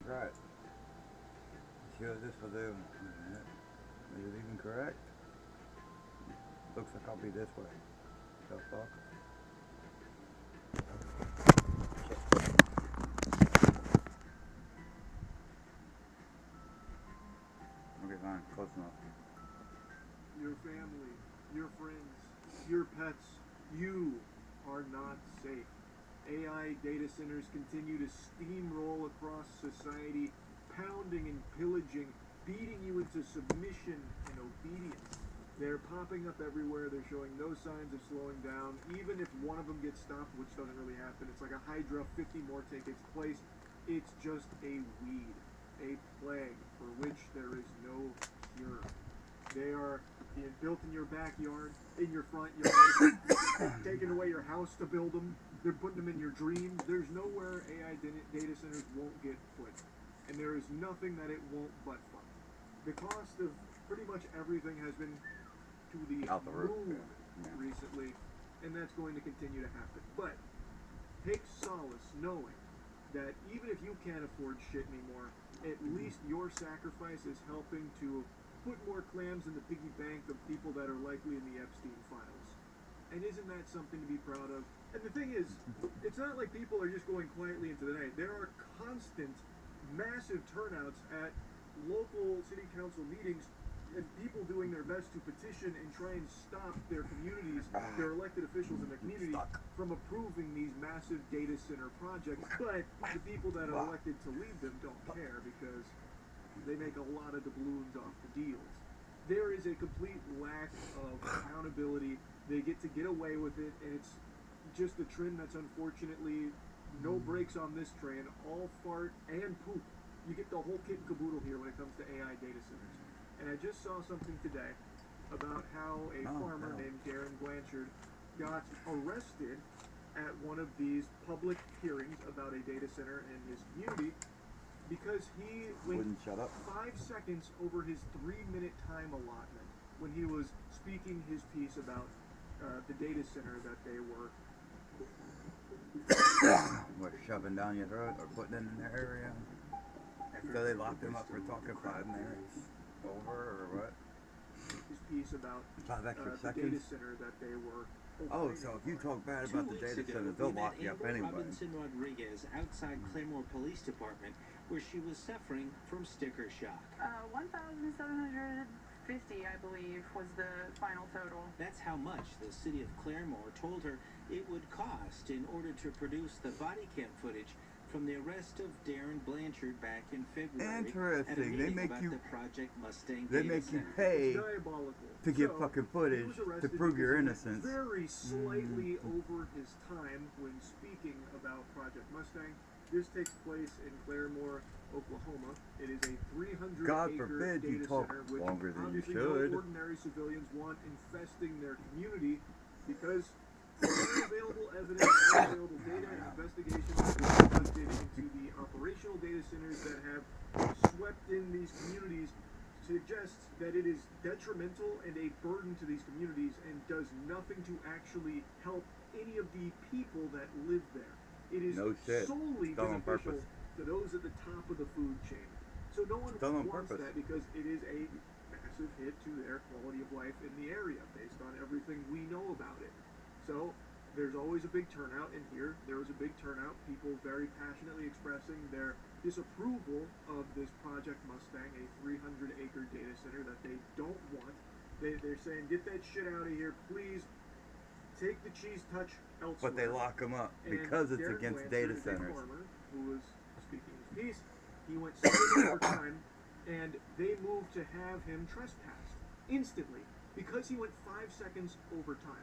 Right. Sure, this will do. Is it even correct? Looks like I'll be this way. The fuck? Okay, fine. Close enough. Your family, your friends, your pets, you are not safe. AI data centers continue to steamroll across society, pounding and pillaging, beating you into submission and obedience. They're popping up everywhere. They're showing no signs of slowing down. Even if one of them gets stopped, which doesn't really happen, it's like a Hydra, 50 more take its place. It's just a weed, a plague for which there is no cure. They are being built in your backyard, in your front yard, taking away your house to build them. They're putting them in your dreams. There's nowhere AI data centers won't get put. And there is nothing that it won't butt fuck. The cost of pretty much everything has been to the Out the roof. moon Yeah. recently, and that's going to continue to happen. But take solace knowing that even if you can't afford shit anymore, at least your sacrifice is helping to put more clams in the piggy bank of people that are likely in the Epstein files. And isn't that something to be proud of? And the thing is, it's not like people are just going quietly into the night. There are constant, massive turnouts at local city council meetings and people doing their best to petition and try and stop their communities, their elected officials in the community, from approving these massive data center projects. But the people that are elected to lead them don't care because they make a lot of doubloons off the deals. There is a complete lack of accountability. They get away with it, and it's just a trend that's unfortunately no brakes on this train. All fart and poop. You get the whole kit and caboodle here when it comes to AI data centers. And I just saw something today about how a farmer named Darren Blanchard got arrested at one of these public hearings about a data center in his community because he went 5 seconds over his 3-minute time allotment when he was speaking his piece about the data center that they were What, shoving down your throat or putting it in the area? So they locked him up for talking 5 minutes over or what? his piece about 5 extra the seconds? data center that they were. Oh, so if you talk bad about the data center, they'll lock you up anyway. Robinson Rodriguez outside Claremore Police Department, where she was suffering from sticker shock. 1,750, I believe, was the final total. That's how much the city of Claremore told her it would cost in order to produce the body cam footage from the arrest of Darren Blanchard back in February. Interesting. They make about you. the Project Mustang They data make you center. pay Diabolical. to get So, fucking he footage was to arrested prove your because he innocence. was very slightly over his time when speaking about Project Mustang. This takes place in Claremore, Oklahoma. It is a 300 God acre forbid you data talk center, which longer than you obviously should. no ordinary civilians want infesting their community because unavailable evidence, unavailable data, and investigations have been conducted into the operational data centers that have swept in these communities suggests that it is detrimental and a burden to these communities and does nothing to actually help any of the people that live there. It is No shit. solely Done on beneficial purpose. to those at the top of the food chain. So no one Done on wants purpose. that because it is a massive hit to their quality of life in the area based on everything we know about it. So there's always a big turnout, and here there was a big turnout. People very passionately expressing their disapproval of this Project Mustang, a 300-acre data center that they don't want. They're saying, get that shit out of here, please. Take the cheese touch elsewhere. But they lock them up And because it's Darren against Blanchard data is a centers. farmer who was speaking his piece. He went slightly over time, and they moved to have him trespassed instantly because he went 5 seconds over time.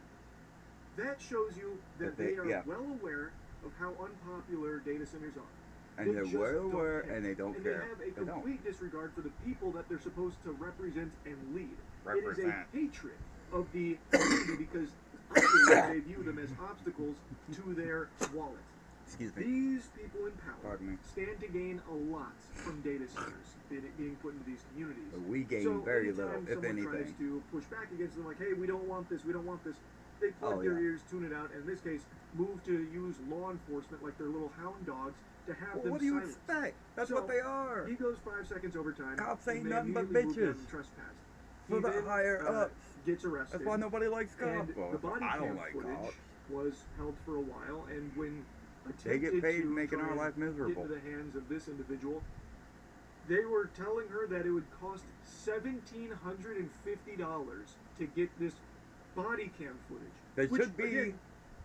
That shows you that they are well aware of how unpopular data centers are. And They they're just well don't aware care. and they don't and care. They have a They don't. complete disregard for the people that they're supposed to represent and lead. It is Represent. a hatred of the community because I believe they view them as obstacles to their wallet. Excuse me. These people in power Pardon me. stand to gain a lot from data centers being put into these communities. But we gain So very anytime little, if someone tries anything. to push back against them, like, hey, we don't want this, we don't want this, they plug their ears, tune it out, and in this case, move to use law enforcement like they're little hound dogs to have Well, them what do you silenced. expect? That's So, what they are. He goes 5 seconds over time. Cops and ain't they nothing but immediately move bitches. down and trespass. For He the then, higher ups. gets arrested. That's why nobody likes And cops. Well, the body I don't cam like footage cops. was held for a while, and when They get attempted paid to making try our and life miserable. get into the hands of this individual, they were telling her that it would cost $1,750 to get this body cam footage. They which, should be again,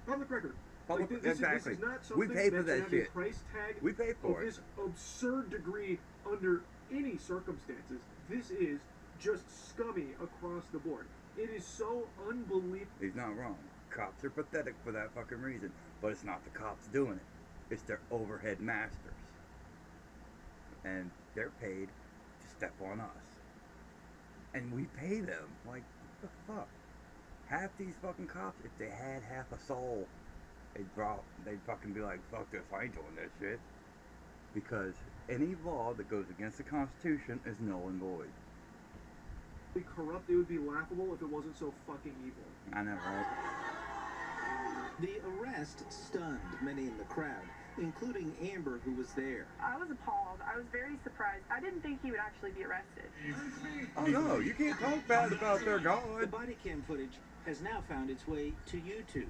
public record. public. Like, this Exactly. is not We something pay for that that should have shit. a price tag We pay of for it. this absurd degree under any circumstances. This is just scummy across the board. It is so unbelievable. He's not wrong. Cops are pathetic for that fucking reason. But it's not the cops doing it. It's their overhead masters. And they're paid to step on us. And we pay them. Like, what the fuck? Half these fucking cops, if they had half a soul, they'd fucking be like, fuck this, I ain't doing this shit. Because any law that goes against the Constitution is null and void. Corrupt, it would be laughable if it wasn't so fucking evil. I know, right? The arrest stunned many in the crowd, including Amber, who was there. I was appalled. I was very surprised. I didn't think he would actually be arrested. Oh no, you can't talk bad about their The God. body cam footage has now found its way to YouTube,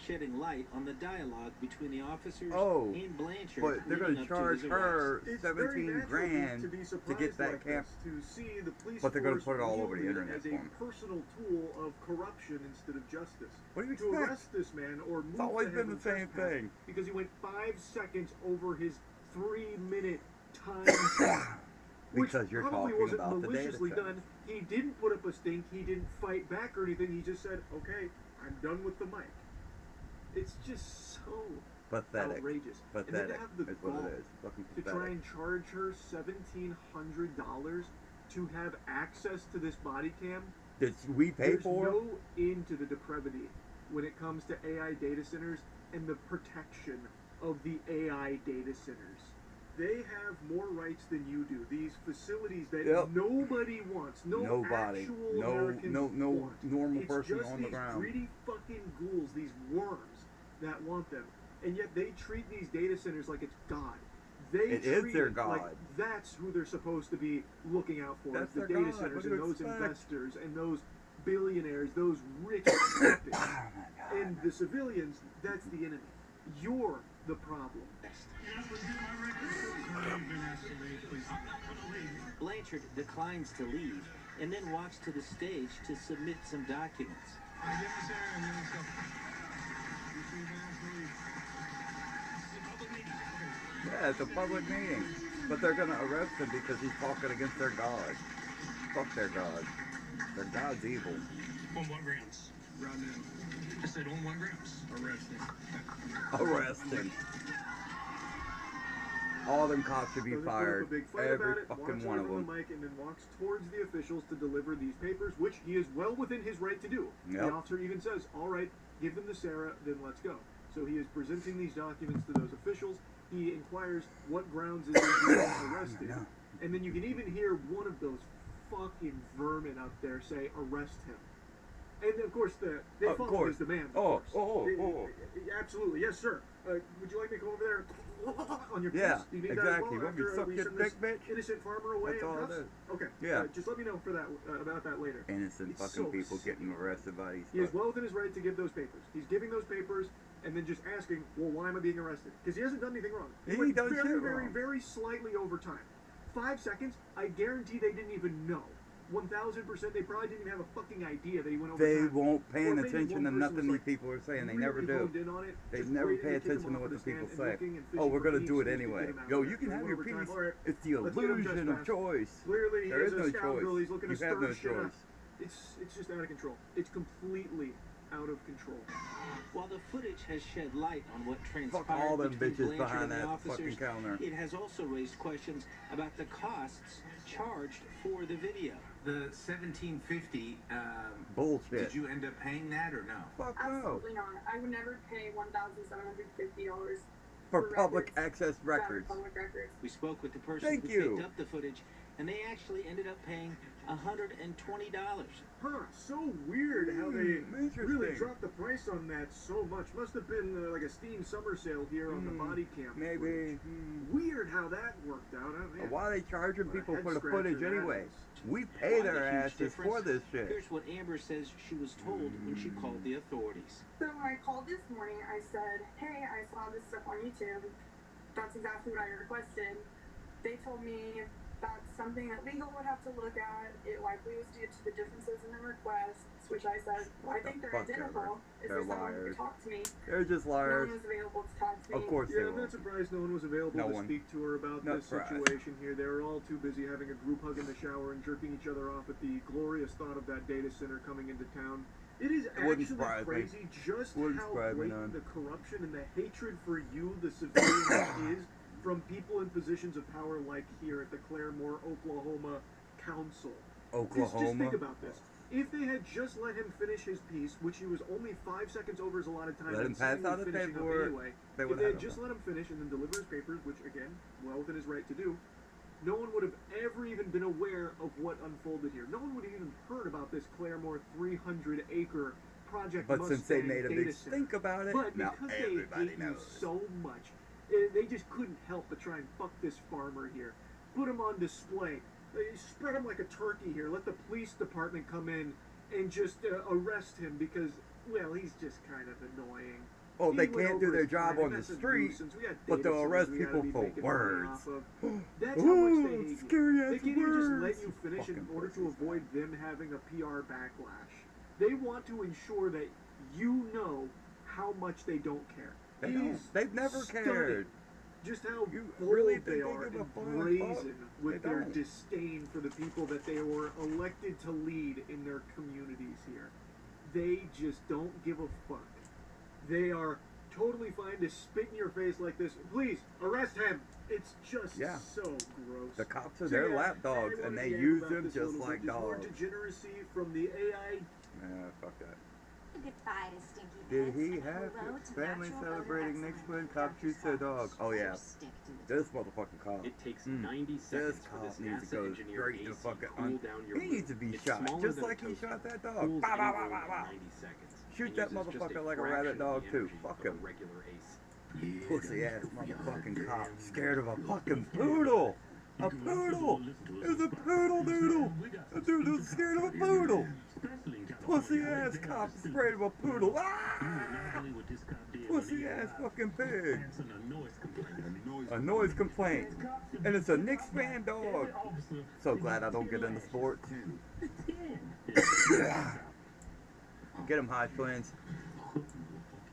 shedding light on the dialogue between the officers and Blanchard. But they're leading gonna up to charge his her arrest. It's very 17 natural grand to be to surprised get that like camp. this, to see the police But they're gonna force put it all over the wielded internet as for a 'em. personal tool of corruption instead of justice. What do you To expect? arrest this man or move It's always to been him the same trespass thing. because he went 5 seconds over his 3-minute time. Which Because you're probably talking wasn't about the data maliciously centers. done. He didn't put up a stink. He didn't fight back or anything. He just said, "Okay, I'm done with the mic." It's just so Pathetic. outrageous. Pathetic And then to have the is what gall it is. Fucking to try pathetic. and charge her $1,700 to have access to this body cam. That we pay There's for? no end to the depravity when it comes to AI data centers and the protection of the AI data centers. They have more rights than you do. These facilities that nobody wants, Nobody. actual No Americans want. normal It's person just on the these ground. greedy fucking ghouls, these worms that want them, and yet they treat these data centers like it's God. They It is treat their it like God. that's who they're supposed to be looking out for. That's The their data God. centers What do and you those expect? investors and those billionaires, those rich captains. Oh my God. And the civilians, that's the enemy. You're the problem. Blanchard declines to leave and then walks to the stage to submit some documents. Yeah, it's a public meeting. But they're gonna arrest him because he's talking against their God. Fuck their God. Their God's evil. On 1 grams. Right now. I said on 1 grams. Arresting. Arrest him. All them cops should be So they put up fired. a big fight Every about it, fucking walks one away of from them. the mic and then walks towards the officials to deliver these papers, which he is well within his right to do. Yep. The officer even says, "All right, give them to Sarah, then let's go." So he is presenting these documents to those officials. He inquires what grounds is he being arrested, No. and then you can even hear one of those fucking vermin out there say, "Arrest him." And of course, they Of follow course. his demands. Oh, of course. Absolutely, yes, sir. Would you like me to come over there on your Yeah, piece? Do you need exactly. that as well Want me to after suck we your send this dick, bitch? innocent farmer away That's in all it cuffs? is. Okay. Yeah. Just let me know for that about that later. Innocent It's fucking so people sick. getting arrested by these He is fuck- well within his right to give those papers. He's giving those papers and then just asking, "Well, why am I being arrested?" Because he hasn't done anything wrong. He went done very, shit very, wrong. very slightly over time. 5 seconds. I guarantee they didn't even know. 1,000%. They probably didn't even have a fucking idea that he went over They time. won't Or paying maybe attention one to person nothing was, these like, people are saying. They really never do. honed in on it, They just never waiting pay to kick him attention to off what the the people stand and say. looking and Oh, fishing we're for gonna peace do it just to get anyway. him out Yo, of you there. can So have he your went over time. peace. All right, It's the let's let him illusion of trespass. choice. Clearly, he There has is a no scoundrel. choice. He's looking to You have stir no shit up. choice. It's just out of control. It's completely out of control. While the footage has shed light on what transpired Fuck all them between bitches Blanchard behind and the that officers, fucking counter. it has also raised questions about the costs charged for the video. The $1,750, Bullshit. did you end up paying that or no? Fuck no. Absolutely not. I would never pay $1,750 for public access that are records. public records. We spoke with the person Thank who you. picked up the footage, and they actually ended up paying $120. Huh, so weird how they really Interesting. dropped the price on that so much. Must have been like a Steam summer sale here on the body cam. Maybe. Weird how that worked out. Why are they charging What a people head for the scratcher footage that anyway? is. We pay Why the their huge asses difference? for this shit. Here's what Amber says she was told when she called the authorities. So when I called this morning, I said, hey, I saw this stuff on YouTube. That's exactly what I requested. They told me that's something that legal would have to look at. It likely was due to the differences in the requests, which I said, well, I think they're fuck identical. Is They're there someone who liars. could talk to me? They're just No one liars. was available to talk to me. Of course they Yeah, I'm will. not surprised no one was available No to one. speak to her about Not this surprised. situation here. They were all too busy having a group hug in the shower and jerking each other off at the glorious thought of that data center coming into town. It is wouldn't actually surprise me. crazy just Wouldn't how surprise me none. blatant the corruption and the hatred for you, the civilian, is from people in positions of power like here at the Claremore, Oklahoma Council. Just Oklahoma. think about this. If they had just let him finish his piece, which he was only 5 seconds over his allotted time, Let him and pass seemingly out the finishing up paperwork, anyway, they if would they have had just him. let him finish and then deliver his papers, which again, well within his right to do, no one would have ever even been aware of what unfolded here. No one would have even heard about this Claremore 300-acre Project But Mustang since they made a data big center. stink about it, But now because they everybody hate you knows. so much, they just couldn't help but try and fuck this farmer here. Put him on display. Spread him like a turkey here. Let the police department come in and just arrest him because, well, he's just kind of annoying. Oh, He they went can't over do their his job time, on and the that's a street, nuisance. We got but data they'll centers arrest we gotta people be for making money words. off of. That's how much they hate you. Scary ass They can't even just let words. you finish in Fucking order to pussies, avoid them having a PR backlash. They want to ensure that you know how much they don't care. They It don't. is They've never stunning cared. just how You bold really they think they are give a and flying fuck? brazen with They their don't. disdain for the people that they were elected to lead in their communities here. They just don't give a fuck. They are totally fine to spit in your face like this. Please, arrest him. It's just Yeah. so gross. The cops are So, their yeah, lap dogs, I and wanted they to yap use about them this a just little like bit. Just more dogs. degeneracy from the AI. Yeah, fuck that. Goodbye to Stinky Did Pants he and have hello his to family natural celebrating odor next excellence week? Cop Dr. shoots their dog. Scottish. Oh yeah, Better stick to the this motherfucking cop. It takes Mm. 90 This seconds for cop this needs to NASA go engineered straight to AC fucking cool down your He room. needs to be It's shot, smaller just than a like he toaster. shot that dog. Cools Bow, bow, any bow, room bow, in bow. 90 seconds. Shoot and that uses just motherfucker a like a fraction rabbit of the dog, too. energy Fuck of a him. regular ace. Pussy ass motherfucking cop, scared of a fucking poodle. A poodle. It was a poodle doodle. A dude was scared of a poodle. Pussy ass cop scared of a poodle. Ah! Pussy ass fucking pig. A noise complaint. And it's a Knicks fan dog. So glad I don't get into sports. Get him, High Twins.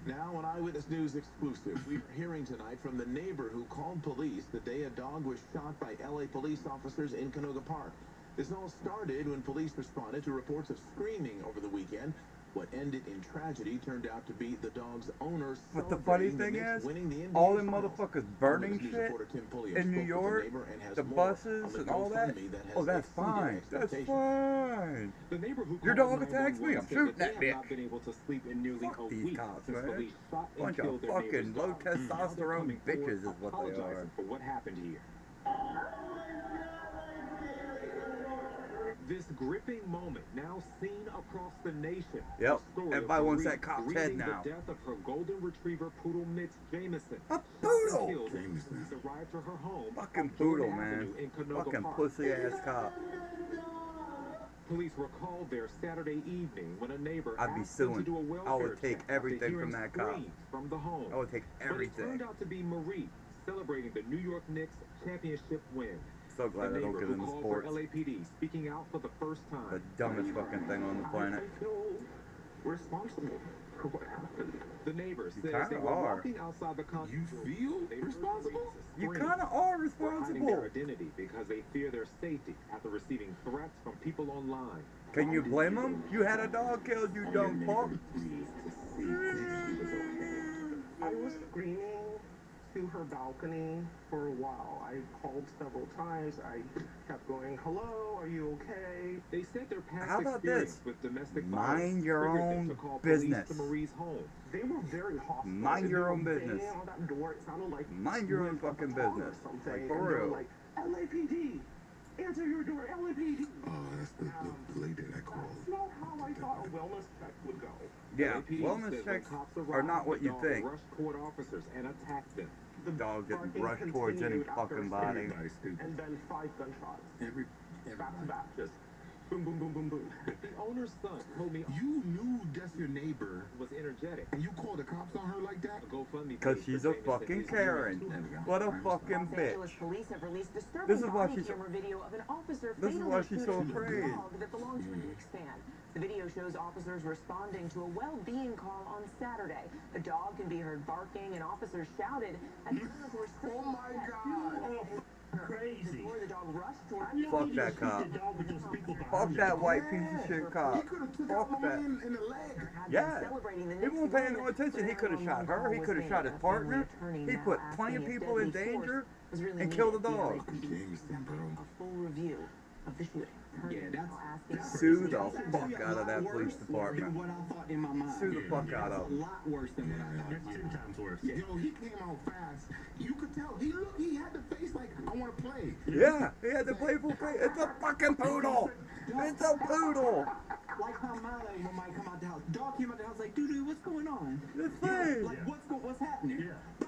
Now, an Eyewitness News exclusive. We are hearing tonight from the neighbor who called police the day a dog was shot by L.A. police officers in Canoga Park. This all started when police responded to reports of screaming over the weekend. What ended in tragedy turned out to be the dog's owner But the funny celebrating thing Knicks is, winning the NBA all them Finals. motherfuckers burning Eyewitness News shit reporter Tim Pulliam in New spoke with the York, neighbor and has the more buses on the and all that. GoFundMe has Oh, that's exceeded fine. That's expectations. fine. The neighbor who Your called dog attacks me, 911 I'm said shooting they that have bitch. not been able to sleep in nearly Fuck a these week cops, since man. police shot and Bunch of killed their neighbor's fucking low dog. Now they're testosterone coming bitches forward is what they are. apologizing for what happened here. This gripping moment now seen across the nation. Yep. The story Everybody of wants Marie that cop's grieving head now. The death of her golden retriever poodle Mitch Jameson. A Shot and poodle! killed when police arrived to her home. Fucking on Jordan poodle, man. Avenue in Canoga Fucking Park. pussy ass cop. Police were called there Saturday evening when a neighbor I'd be asked them to suing. do a I welfare would take check after everything hearing from that cop. screams from the home. I would take But it everything. turned out to be Marie celebrating the New York Knicks championship win. So glad the I don't neighbor get who into called sports. for LAPD speaking out for the first time. The dumbest fucking thing on the planet. I feel responsible for what happened. The neighbor You says they kinda were are. walking outside the concert. You feel They heard responsible? You screams. kind of are They're hiding responsible. their identity because they fear their safety after receiving threats from people online. Can you blame them? You had a dog killed, you dumb fuck. I was screaming to her balcony for a while. I called several times. I kept going, hello, are you okay? They said their past How about experience this? with domestic Mind violence your triggered them own to call business. police to Marie's home. They were very hostile. Mind your own business. On that door, it sounded like Mind your own fucking business. Like, for real. Like, LAPD, answer your door, LAPD. Oh, that's the lady that I called. That's not how I thought a wellness check would go. Yeah, LAPD wellness says checks when cops are arrived, not what the you dog think. rushed toward officers and attacked them. The Dog getting barking rushed towards any continued after fucking a body. second, and then 5 gunshots. Back to back, just boom, boom, boom, boom, boom. The owner's son told me You knew that's your neighbor, was energetic. and you called the cops on her like that? A GoFundMe Because page she's for a Jameson fucking is Karen. nearly What a Los fucking Angeles bitch. police have released disturbing This is why body she's so- camera video of an officer This is fatally why she's so shooting a afraid. dog that belonged to a Knicks fan. The video shows officers responding to a well-being call on Saturday. The dog can be heard barking, and officers shouted as cars were Oh my God! crazy. Before the dog rushed toward Fuck that cop. Fuck that white piece of shit cop. He could have took Fuck out that. Maureen in the leg. Yeah. celebrating the He Knicks wasn't paying win no attention. He could have shot her. He could have shot his partner. He put plenty of people in danger and killed a dog. Jameson, bro. A full review of the shooting. Yeah, that's Sue the fuck out of that police than department. what I thought in my mind. Sue the fuck out of A them. lot worse than what I thought. That's 10 times worse. Yo, he came out fast. You could tell. He had the face like, I want to play. Yeah, he had the playful face. It's a fucking poodle. It's a poodle. Like how Milo might come out the house. Dog came out the house like, dude, what's going on? This thing. Like, what's happening? Yeah.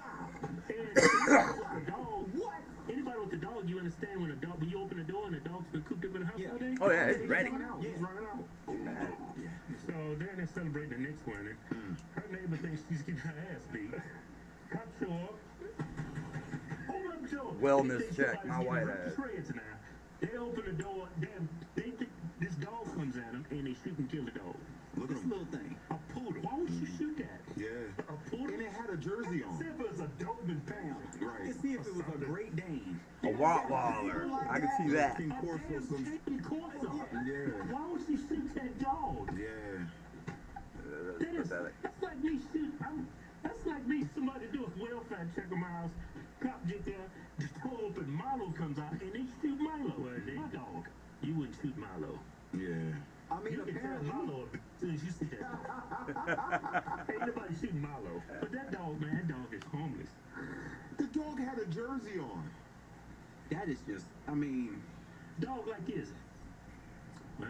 And the dog, what? Anybody with a dog, you understand when you open the door and the dog's been cooped up in the house all day? Oh yeah, it's ready. He's running out. So then they're celebrating the Knicks winning. Her neighbor thinks she's getting her ass beat. Cops show up. Open up the door. Wellness They think check, my somebody's white getting ripped ass. to shreds now. They open the door. They think this dog comes at them and they shoot and kill the dog. Look at This him. little thing. A poodle. Why would you shoot that? Yeah. A poodle? And it had a jersey on. See if it was a Doberman pound. Right. Let's see if it was a Great Dane. A Rottweiler. I can see that. King Corso, some. Yeah. Why would she shoot that dog? Yeah. That's pathetic. That's like me that's like me, somebody do a welfare check of my house, cop get there, the door open, Milo comes out, and they shoot Milo. Well, my dog. You wouldn't shoot Milo. Yeah. I mean, You can tell apparently, Milo as soon as you see that dog. Ain't nobody shooting Milo. But that dog, man, that dog is homeless. The dog had a jersey on. that is just, I mean, Dog like this. Well,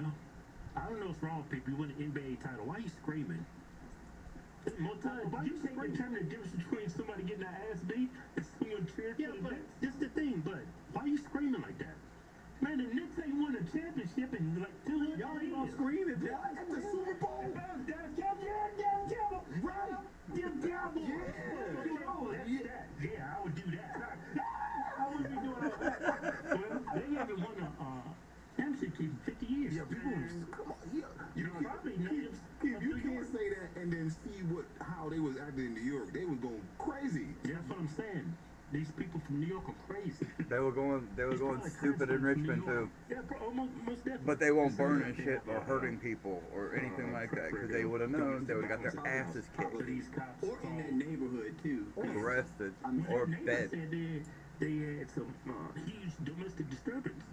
I don't know what's wrong with people. You win an NBA title. Why are you screaming? More time. Why you screaming? Tell me the difference between somebody getting their ass beat and someone cheering for the Knicks. That's the thing, but why are you screaming like that? Man, the Knicks ain't won a championship in like 200 y'all ain't years. gonna scream if y'all At the Super Bowl. Yeah, I would do that. I wouldn't be doing all that. Well, they haven't won a championship in 50 years. Yeah, people. Come on. Yeah. You know, probably natives. If you can't say that and then see how they was acting in New York, they was going crazy. That's what I'm saying. These people from New York are crazy. They were going stupid in Richmond too. Yeah, almost definitely. But they won't burn and shit or hurting people or anything like that because they would have known they would have got their asses kicked So these cops or in that neighborhood too. or arrested That or neighbor fed. said they had some huge domestic disturbance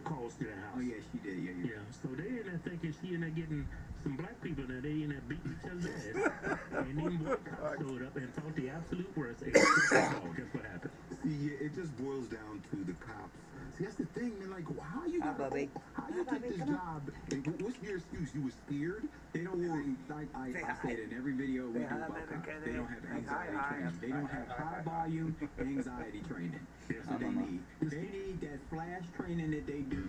calls to their house. Oh yeah, she did. Yeah. Yeah, so they in there thinking she in there getting some black people in there, they in there beating each other's ass. And then one cop showed up and talked the absolute worst. And guess what happened? See, yeah, it just boils down to the cops. See, that's the thing, man. Like, how you get this job? And what's your excuse? You was scared? They don't have, like I said in every video we do about cops, they don't have anxiety training. They don't have high volume anxiety training. That's what they need. They need that flash training that they do.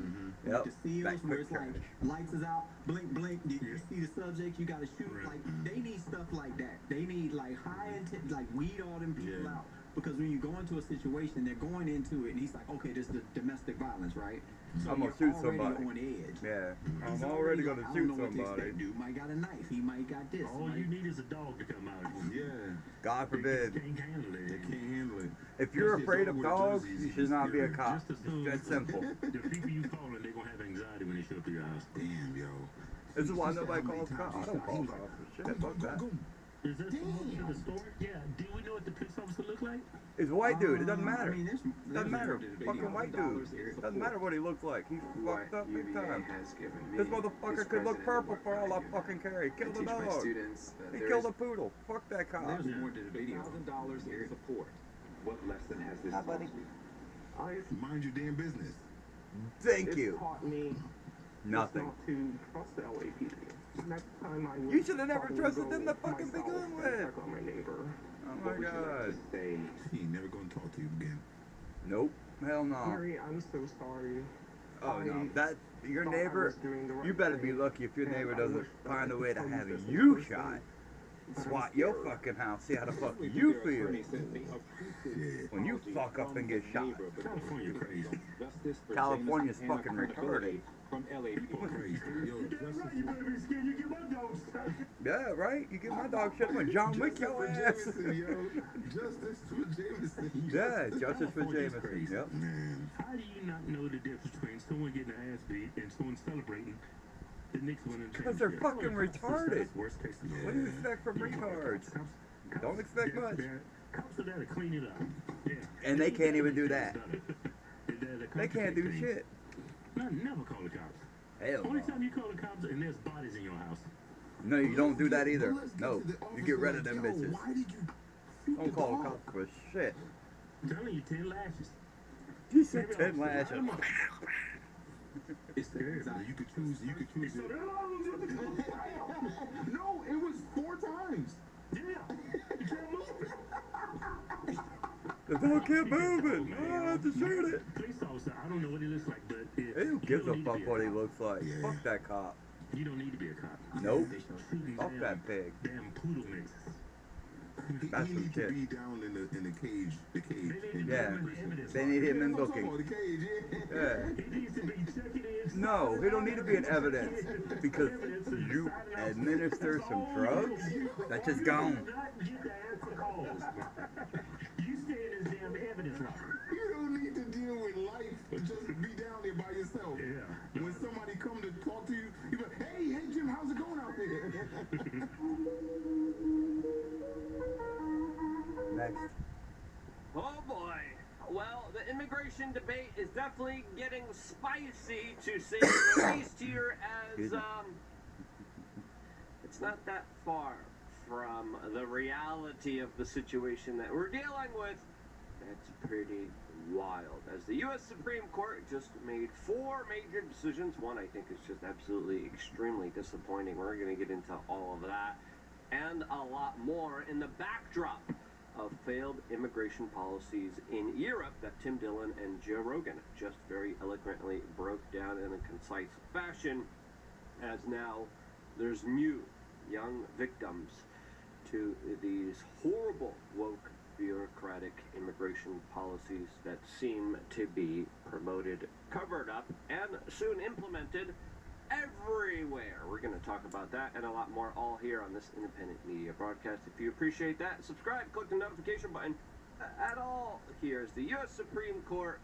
Yep. With the seals That where quick it's like flash. lights is out, blink, blink. You see the subject, you gotta shoot. Like they need stuff like that. They need like high intent, like weed all them people out. Because when you go into a situation, they're going into it, and he's like, okay, this is the domestic violence, right? So I'm gonna you're shoot already somebody. on edge. Yeah, He's I'm already like, gonna I shoot don't know what to somebody. expect. Dude might got a knife. He might got this. All you need is a dog to come out. Yeah. God They forbid. can't handle it. They can't handle it. If you're Especially afraid if of it's all dogs, jerseys, you should not be a scared. cop. Just assume It's that simple. the people you calling, they're gonna have anxiety when they show up to your house. Damn, yo. This is why She said nobody how many calls times cops. I he don't shot. call He was cops for like, shit. Fuck that. "Go." Is that promotion to the store? Yeah. Do we know what the police officer look like? It's a white dude. It doesn't I matter. mean, Doesn't matter. debating Fucking white dude. Doesn't matter what he looks like. He's fucked up big time. This motherfucker could look purple for all I fucking care. He killed a dog. He killed a poodle. Fuck that cop. There's more to debating. $1,000 in support. What lesson has this Hi, taught buddy. you? Mind your damn business. Thank It's you. taught me Nothing. not to trust the LAPD. Next time I You should have never probably trusted go them to fucking myself begin and with. check on my neighbor. Oh my god. Say, He ain't never gonna talk to you again. Nope. Hell no. Mary, I'm so sorry. Oh no. That your thought I neighbor. was doing the right You better be thing, lucky if your and neighbor I doesn't wish that I find a could way to tell you have this in you person, shot. but I'm Swat your scared. fucking house. See how the fuck you feel when you fuck up and get shot. California crazy. California's fucking retarded. From L.A. People crazy. Yo, That's right. You better be scared. You get my dog shot. Yeah, right? You get my dog shit on John Wick your ass. Jameson, yo. Justice for Jameson. Yeah, justice for California's Jameson. crazy. Yep. Man. How do you not know the difference between someone getting their ass beat and someone celebrating the Knicks winning the Because they're championship? fucking retarded. That's worst case scenario. What do you expect from retards? Don't expect much. Cops are there to clean it up. Yeah. And they can't even do that. They They can't do shit. No, never call the cops. Hell Only no. time you call the cops and there's bodies in your house. No, you don't do that either. Let's get No, to the you get rid of officer. them Yo, bitches. Why did you shoot Don't the call the dog? cops for shit. I'm telling you, 10 lashes. He said Maybe 10 I'll lashes. light 'em up. It's the exile. You could choose. You could choose it. No, it was 4 times. Yeah, you can't move it. The dog kept moving. Oh, I have to shoot it. Police officer, I don't know what he looks like, but Hey, who gives a fuck what he looks looks like? Yeah. Fuck that cop. You don't need to be a cop. Nope. Shooting Fuck damn- that pig. Damn poodle mixes. That's He some needs shit. to be down in the cage. The cage. They need to Yeah. be in the evidence They need him in That's what I'm booking. talking about, the cage, yeah. Yeah. He needs to be checking in. No, he don't need to be in evidence because you administer some drugs. That's just gone. You do not get to answer calls. You stay in this damn evidence locker. You don't need to deal with life. Just be down there by yourself. Yeah. When somebody come to talk to you, you go, hey Jim, how's it going out there? Next. Oh boy. Well, the immigration debate is definitely getting spicy, to say the least here, as it's not that far from the reality of the situation that we're dealing with. It's pretty wild, as the U.S. Supreme Court just made 4 major decisions. One I think is just absolutely extremely disappointing. We're going to get into all of that and a lot more in the backdrop of failed immigration policies in Europe that Tim Dillon and Joe Rogan just very eloquently broke down in a concise fashion, as now there's new young victims to these horrible woke bureaucratic immigration policies that seem to be promoted, covered up, and soon implemented everywhere. We're going to talk about that and a lot more, all here on this independent media broadcast. If you appreciate that, subscribe, click the notification button. At all here, as the U.S. Supreme Court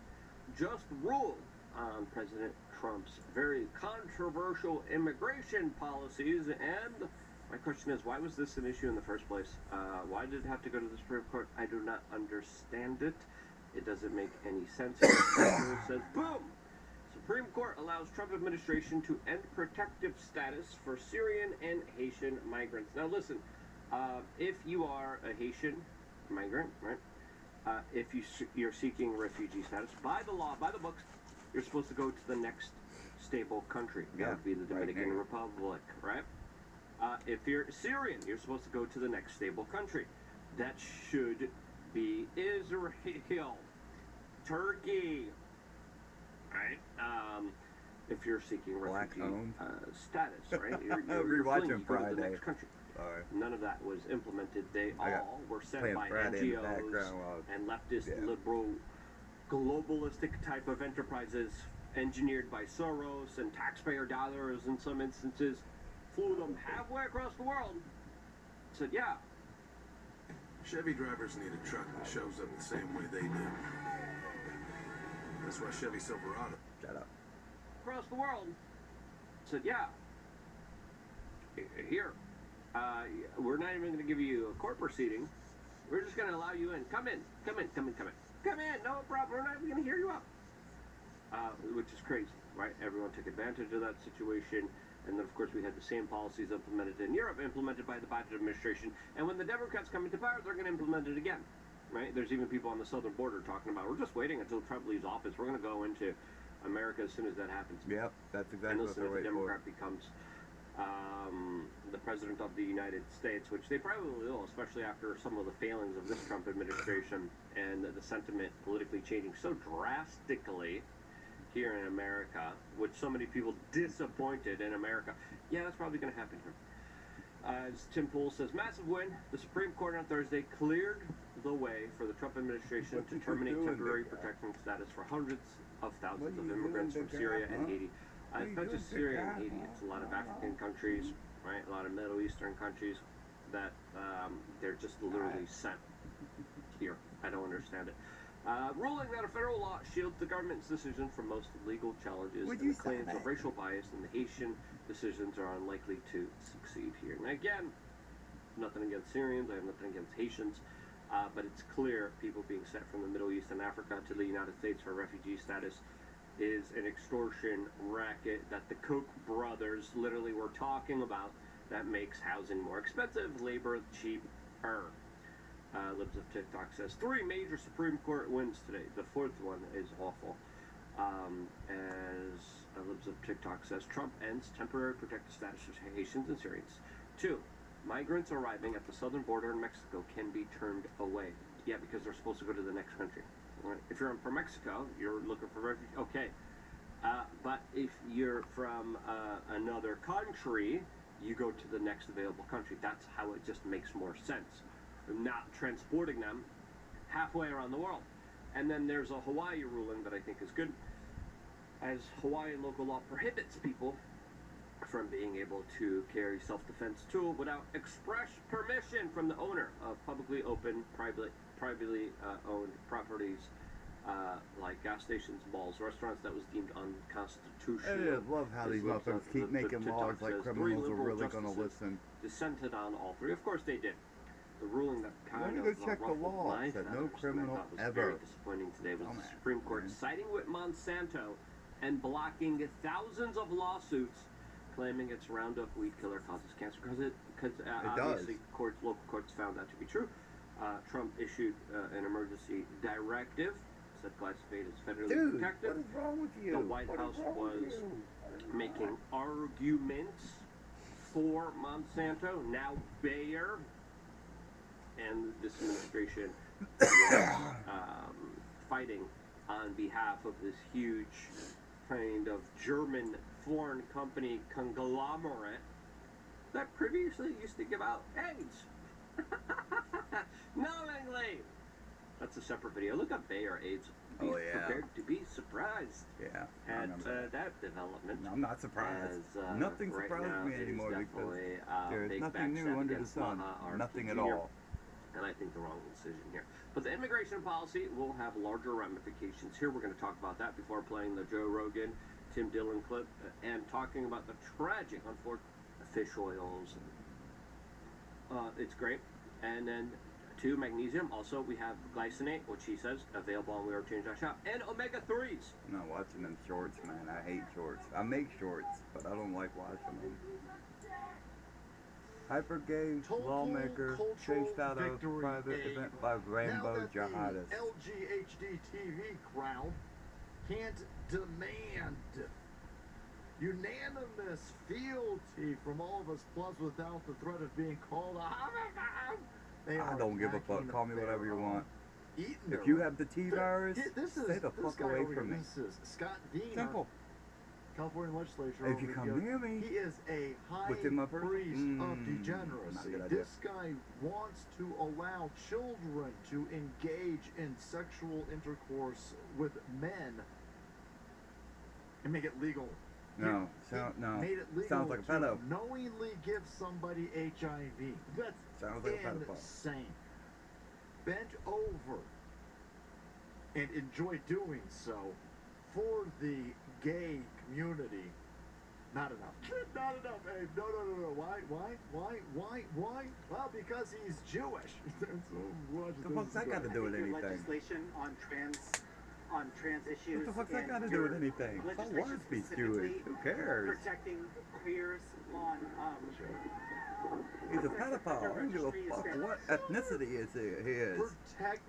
just ruled on President Trump's very controversial immigration policies. And my question is, why was this an issue in the first place? Why did it have to go to the Supreme Court? I do not understand it. It doesn't make any sense. It says, boom! Supreme Court allows Trump administration to end protective status for Syrian and Haitian migrants. Now listen, if you are a Haitian migrant, right, if you're seeking refugee status, by the law, by the books, you're supposed to go to the next stable country. That would be the Dominican Republic, right? If you're Syrian, you're supposed to go to the next stable country. That should be Israel, Turkey, right? If you're seeking refugee status, right? You're Rewatching you go to the Friday. next country. Sorry. None of that was implemented. They all were sent playing by Friday in the NGOs background while- and leftist, yeah. liberal, globalistic type of enterprises engineered by Soros and taxpayer dollars in some instances, flew them halfway across the world, said, yeah. Chevy drivers need a truck that shows up the same way they do. That's why Chevy Silverado. Shut up. Across the world, said, yeah. Here. we're not even going to give you a court proceeding. We're just going to allow you in. Come in. Come in. Come in. Come in. Come in. No problem. We're not even going to hear you out. Which is crazy, right? Everyone took advantage of that situation. And then, of course, we had the same policies implemented in Europe, implemented by the Biden administration. And when the Democrats come into power, they're going to implement it again, right? There's even people on the southern border talking about, we're just waiting until Trump leaves office. We're going to go into America as soon as that happens. Yep, that's exactly what they're the waiting for. Democrat becomes the president of the United States, which they probably will, especially after some of the failings of this Trump administration and the sentiment politically changing so drastically here in America, with so many people disappointed in America. Yeah, that's probably going to happen here. As Tim Pool says, massive win. The Supreme Court on Thursday cleared the way for the Trump administration to terminate temporary protection status for hundreds of thousands of immigrants from Syria and Haiti. It's not just Syria and Haiti, it's a lot of African countries, right? A lot of Middle Eastern countries that they're just literally sent here. I don't understand it. Ruling that a federal law shields the government's decision from most legal challenges and the claims of racial bias and the Haitian decisions are unlikely to succeed here. And again, nothing against Syrians, I have nothing against Haitians, but it's clear people being sent from the Middle East and Africa to the United States for refugee status is an extortion racket that the Koch brothers literally were talking about that makes housing more expensive, labor cheaper. Libs of TikTok says 3 major Supreme Court wins today. The 4th one is awful. As Libs of TikTok says, Trump ends temporary protected status for Haitians and Syrians. 2, migrants arriving at the southern border in Mexico can be turned away. Yeah, because they're supposed to go to the next country. Right? If you're from Mexico, you're looking for refuge. Okay. But if you're from another country, you go to the next available country. That's how it just makes more sense. Not transporting them halfway around the world. And then there's a Hawaii ruling that I think is good, as Hawaiian local law prohibits people from being able to carry self-defense tool without express permission from the owner of publicly open, privately owned properties like gas stations, malls, restaurants. That was deemed unconstitutional. I love how these motherfuckers keep making laws like criminals are really going to listen. Dissented on all 3. Of course they did. The ruling that kind Let me of go check the law. Said no criminal ever. Very disappointing today was the Supreme Court siding with Monsanto and blocking thousands of lawsuits claiming its Roundup weed killer causes cancer, because obviously local courts found that to be true. Trump issued an emergency directive, said glyphosate is federally protected. What is wrong with you? The White House was making arguments for Monsanto, now Bayer, and this administration was fighting on behalf of this huge kind of German foreign company conglomerate that previously used to give out AIDS. Knowingly. That's a separate video. Look up Bayer AIDS. Be prepared to be surprised at that development. No, I'm not surprised. Nothing surprises me anymore because there's nothing new under the sun. Nothing at all. And I think the wrong decision here. But the immigration policy will have larger ramifications here. We're going to talk about that before playing the Joe Rogan, Tim Dillon clip, and talking about the tragic, unfortunate fish oils. It's great. And then 2, magnesium. Also, we have glycinate, which he says available on WeAreChange.shop, and omega-3s. I'm not watching them shorts, man. I hate shorts. I make shorts, but I don't like watching them. Hyper-gay lawmaker chased out of private event by rainbow jihadists. LGHD TV crowd can't demand unanimous fealty from all of us, plus without the threat of being called I don't give a fuck. Call me whatever you want. If you have the T-virus, stay the fuck away from me. This is Scott Dean, Simple. California legislature. If you come near me, he is a high priest of degeneracy. This guy wants to allow children to engage in sexual intercourse with men and make it legal. No, made it legal sounds like a pedo. To knowingly give somebody HIV. That's sounds like a pedophile. Insane. Bent over and enjoy doing so for the gay community Not enough. Not enough, Abe. No. Why? Well, because he's Jewish. What the fuck's that got to do with anything? Legislation on trans issues. What the fuck's that got to do with anything? I want to speak Jewish. Who cares? Protecting queers on He's a pedophile. I don't give a fuck what ethnicity he is.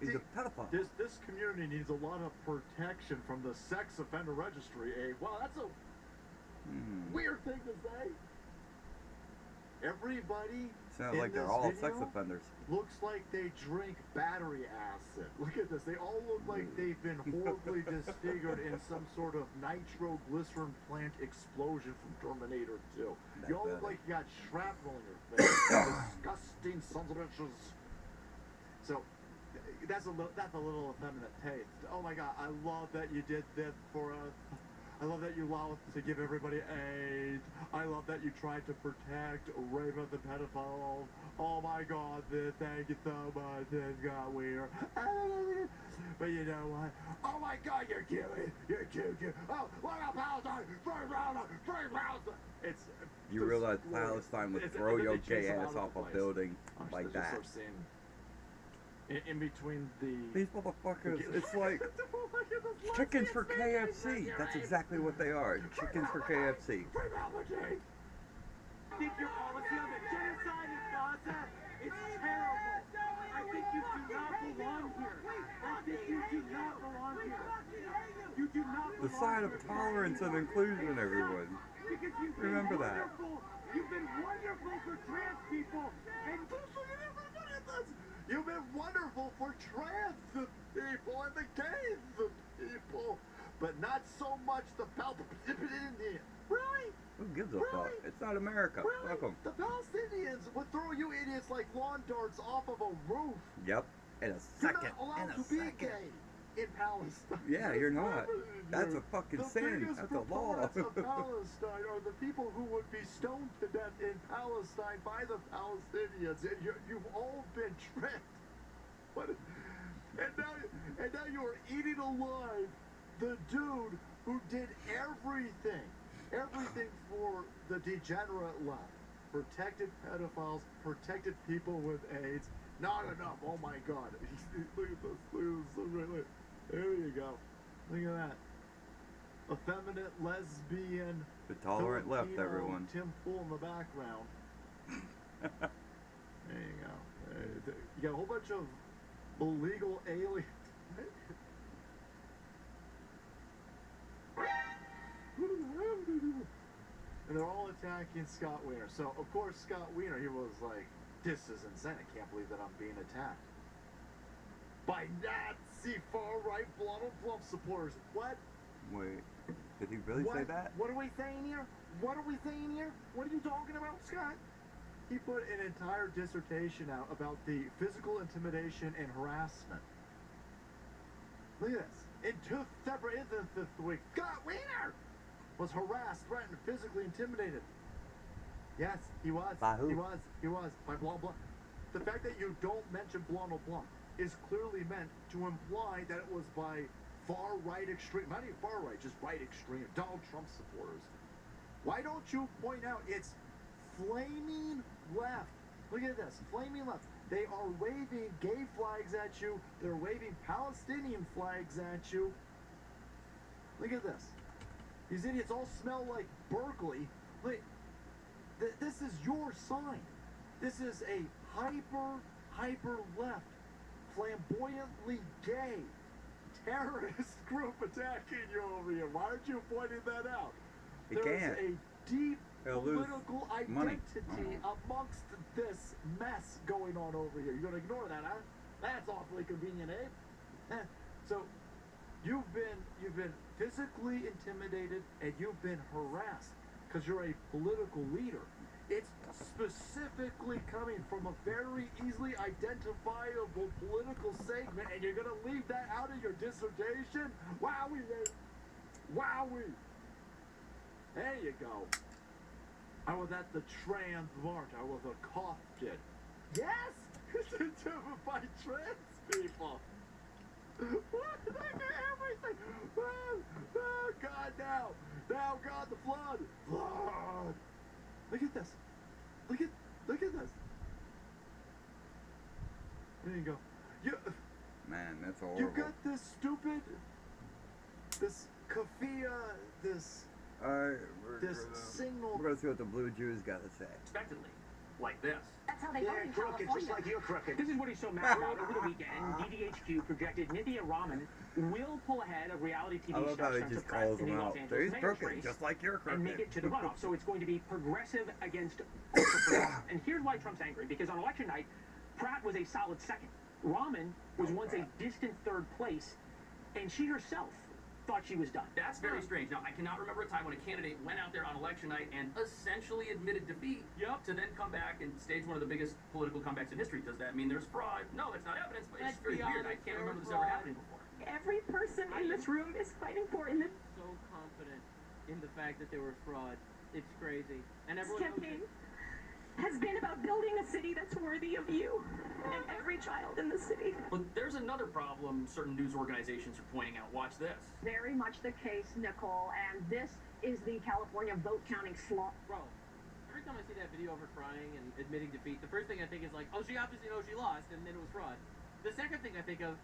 He's a pedophile. This community needs a lot of protection from the sex offender registry, Abe. Well, that's a weird thing to say. Everybody sounds in like they're this all video sex offenders. looks like they drink battery acid. Look at this. They all look like they've been horribly disfigured in some sort of nitroglycerin plant explosion from Terminator 2. You all look like you got shrapnel in your face. Disgusting sons of bitches. So that's a little effeminate taste. Oh my God, I love that you did this for us. I love that you allowed to give everybody AIDS. I love that you tried to protect Raven the pedophile. Oh my God, thank you so much. This got weird. But you know what? Oh my God, you're cute. You're cute. Oh, what about Palestine? Free Palestine. It's. You realize Palestine would throw your gay ass off a building like that. In between these motherfuckers, it's like chickens for KFC. That's exactly what they are. Chickens for KFC. I think your policy on the genocide in Gaza is terrible. I think you do not belong here. I think you do not belong here. You do not belong. The sign of tolerance and inclusion, everyone. Remember that. You've been wonderful for trans people, and you've been wonderful for trans people and the gays people, but not so much the Palestinians. Really? Who gives a fuck? It's not America. Really? Fuck them. The Palestinians would throw you idiots like lawn darts off of a roof. Yep. In a second. You're not allowed to be gay in Palestine. Yeah, you're not. That's a fucking sin. That's a law. The biggest proponents of Palestine are the people who would be stoned to death in Palestine by the Palestinians. And you've all been tricked. And now you are eating alive the dude who did everything for the degenerate left. Protected pedophiles, protected people with AIDS. Not enough. Oh my God. Look at this. Look. There you go. Look at that. Effeminate, lesbian, the tolerant Filipino, left, everyone. Tim Pool in the background. There you go. You got a whole bunch of illegal aliens. And they're all attacking Scott Wiener. So, of course, Scott Wiener, he was like, this is insane. I can't believe that I'm being attacked by Nazi far-right Donald Trump supporters. What? Wait, did he really say that? What are we saying here? What are we saying here? What are you talking about, Scott? He put an entire dissertation out about the physical intimidation and harassment. Look at this. In 2 separate instances this week, Scott Wiener was harassed, threatened, physically intimidated. Yes, he was. By who? He was. By blah, blah. The fact that you don't mention blah, blah, blah is clearly meant to imply that it was by far-right extreme, not even far-right, just right extreme, Donald Trump supporters. Why don't you point out it's flaming left? Look at this, flaming left. They are waving gay flags at you. They're waving Palestinian flags at you. Look at this. These idiots all smell like Berkeley. Look, this is your sign. This is a hyper left, flamboyantly gay terrorist group attacking you over here. Why aren't you pointing that out? There's a deep political identity amongst this mess going on over here. You're gonna ignore that, huh? That's awfully convenient, eh? So you've been physically intimidated and you've been harassed because you're a political leader. It's specifically coming from a very easily identifiable political segment, and you're gonna leave that out of your dissertation? Wowie, wowie. There you go. I was at the Trans Mart. I was accosted. Yes! By trans people. What? Everything. Oh, God, now. Now, God. God, the flood! Flood! Look at this. Look at this. There you go. Man, that's horrible. You got this stupid, this kafia, this signal. We're gonna see what the Blue Jews got to say. Expectedly, like this. That's how they vote in crooked, California. just like you're crooked. This is what he's so mad about. Over the weekend, DDHQ projected Nithya Raman will pull ahead of reality TV I love how star he Spencer just Pratt calls in him the out. Los Angeles He's mayor's crooked, race just like you're crooked. and make it to the runoff. So it's going to be progressive against ultra-progressive. And here's why Trump's angry. Because on election night, Pratt was a solid second. Raman was once a distant third place, and she herself thought she was done. That's very strange. Now, I cannot remember a time when a candidate went out there on election night and essentially admitted defeat to then come back and stage one of the biggest political comebacks in history. Does that mean there's fraud? No, that's not evidence, but it's very weird. I can't remember this ever happening before. Every person in this room is fighting for in this So confident in the fact that they were fraud. It's crazy. And everyone campaign has been about building a city that's worthy of you and every child in the city. But there's another problem certain news organizations are pointing out. Watch this. Very much the case, Nicole, and this is the California vote counting slot. Bro, every time I see that video of her crying and admitting defeat, the first thing I think is like, oh, she obviously knows she lost, and then it was fraud. The second thing I think of,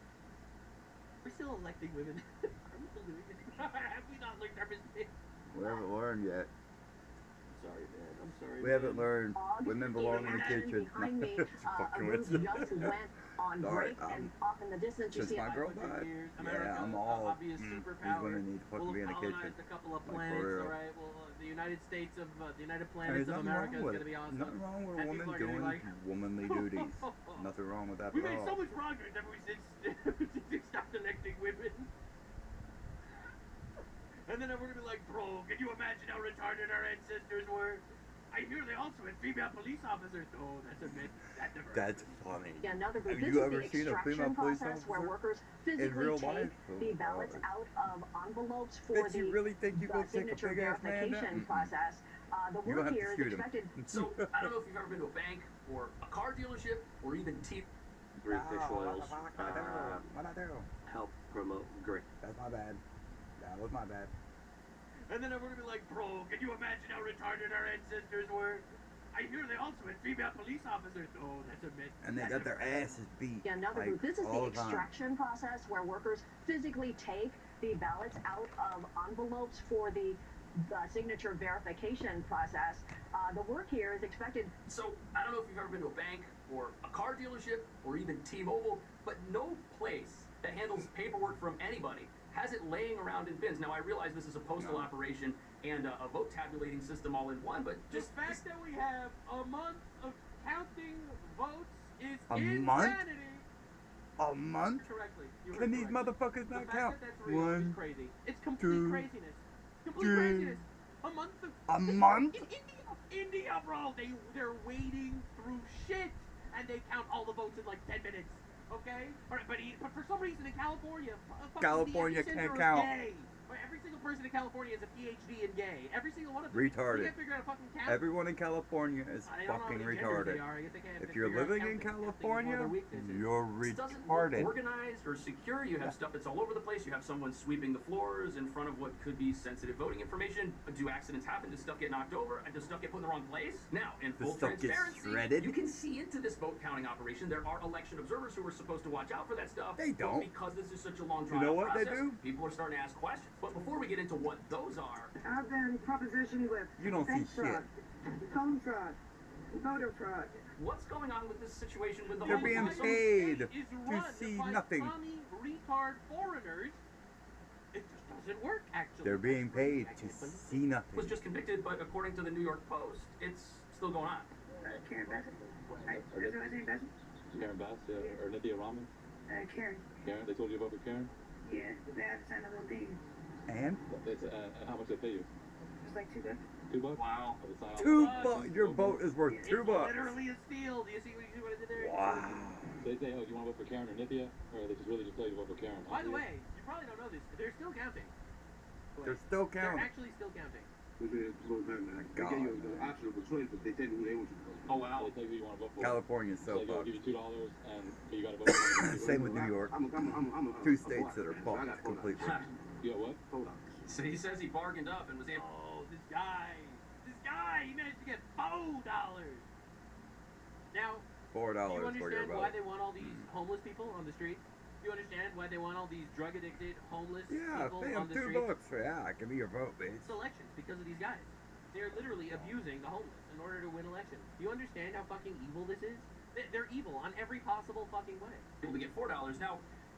we're still electing women. Are we still doing it? Have we not learned our mistake? We haven't learned yet. Sorry, man. I'm sorry. We haven't learned. Women belong in the kitchen. Behind me, It's a fucking group with just went on break, and off in the distance you Since see my a girl died, America, yeah, I'm all. obvious These superpower. women need to fucking be in the kitchen. A couple of Like, planets, for real. all right. Well, the United States of the United And Planets there's of nothing America wrong is with going to be it. awesome. Nothing wrong with a And woman people are gonna doing be like, womanly duties. Nothing wrong with that we at made all. so much progress ever since we stopped electing women. And then we're going to be like, bro, can you imagine how retarded our ancestors were? I hear they also had female police officers. Oh, that's a myth. That never That's funny. Another group. Have This you is ever the seen a extraction female police process where officer workers in physically real take life? the ballots out of envelopes for Bet you really think you the go take a signature big ass man down? verification process. The You work don't have to here is shoot him. expected. So, I don't know if you've ever been to a bank or a car dealership or even tea. Great fish oils What I do? help promote great. That's my bad. That was my bad. And then we're going to be like, bro, can you imagine how retarded our ancestors were? I hear they also had female police officers. Oh, that's a myth. And they got their asses beat. Another like, group. This is the all the time. extraction process where workers physically take the ballots out of envelopes for the signature verification process. The work here is expected. So, I don't know if you've ever been to a bank or a car dealership or even T-Mobile, but no place that handles paperwork from anybody has it laying around in bins. Now, I realize this is a postal operation and a vote tabulating system all in one, but just the fact that we have a month of counting votes is A insanity. month? A month? Correctly. Can these motherfuckers not count? That's real is One, crazy. It's complete two, craziness. Complete three. craziness. A month of A month? In India, bro, they're wading through shit and they count all the votes in like 10 minutes. Okay? All right, but for some reason in California, California the can't epicenter of count. Gay. Every single person in California is a PhD in gay. Every single one of them. Retarded. You can't figure out a fucking count. Everyone in California is I don't know how fucking many genders retarded. they are. I guess they can't If you're figure out living in counting California, all their weaknesses. you're it doesn't look retarded. organized or secure. You have stuff that's all over the place. You have someone sweeping the floors in front of what could be sensitive voting information. Do accidents happen? Does stuff get knocked over? And does stuff get put in the wrong place? Now, in Does full stuff get transparency, shredded? you can see into this vote counting operation. There are election observers who are supposed to watch out for that stuff. They don't. But because this is such a long You drawn know what they process, do? people are starting to ask questions. But before we get into what those are, I've been propositioned with You don't bank see shit. fraud, phone fraud, voter fraud. what's going on with this situation with the They're whole being vote? paid is to run see by nothing. commie, retard foreigners. It just doesn't work, actually. They're being paid to see nothing. Was just convicted, but according to the New York Post, it's still going on. Karen Bassett. Is that his name, Bassett? Karen Bass, or Nithya Raman? Karen. Karen, they told you about for Karen? Yeah, they had to sign a little thing. And? It's, how much they pay you? It's like $2. $2? Wow. $2. Your vote is worth $2. Literally a steal. Do you see what I did there? Wow. They say, oh, do you want to vote for Karen or Nithya? Or they just really just tell you to vote for Karen? By the way, you probably don't know this. They're still counting. They're still They're counting. actually still counting. They gave you the option of a choice, but they tell you who they want you to vote. Oh wow. They tell you who you want to vote for. California's so They fucked. give you $2 and you got to vote for Same with New York. I'm Two states that are fucked completely. You got what? Hold on. So he says he bargained up and was able. Oh, this guy, he managed to get $4. Now, $4 do you for your understand vote. why they want all these homeless people on the streets? Do you understand why they want all these drug addicted, homeless Yeah, people pay on them the $2 streets? for that. Give me your vote, bitch. It's elections because of these guys. They're literally abusing the homeless in order to win elections. Do you understand how fucking evil this is? They're evil on every possible fucking way. Able to get $4. Now,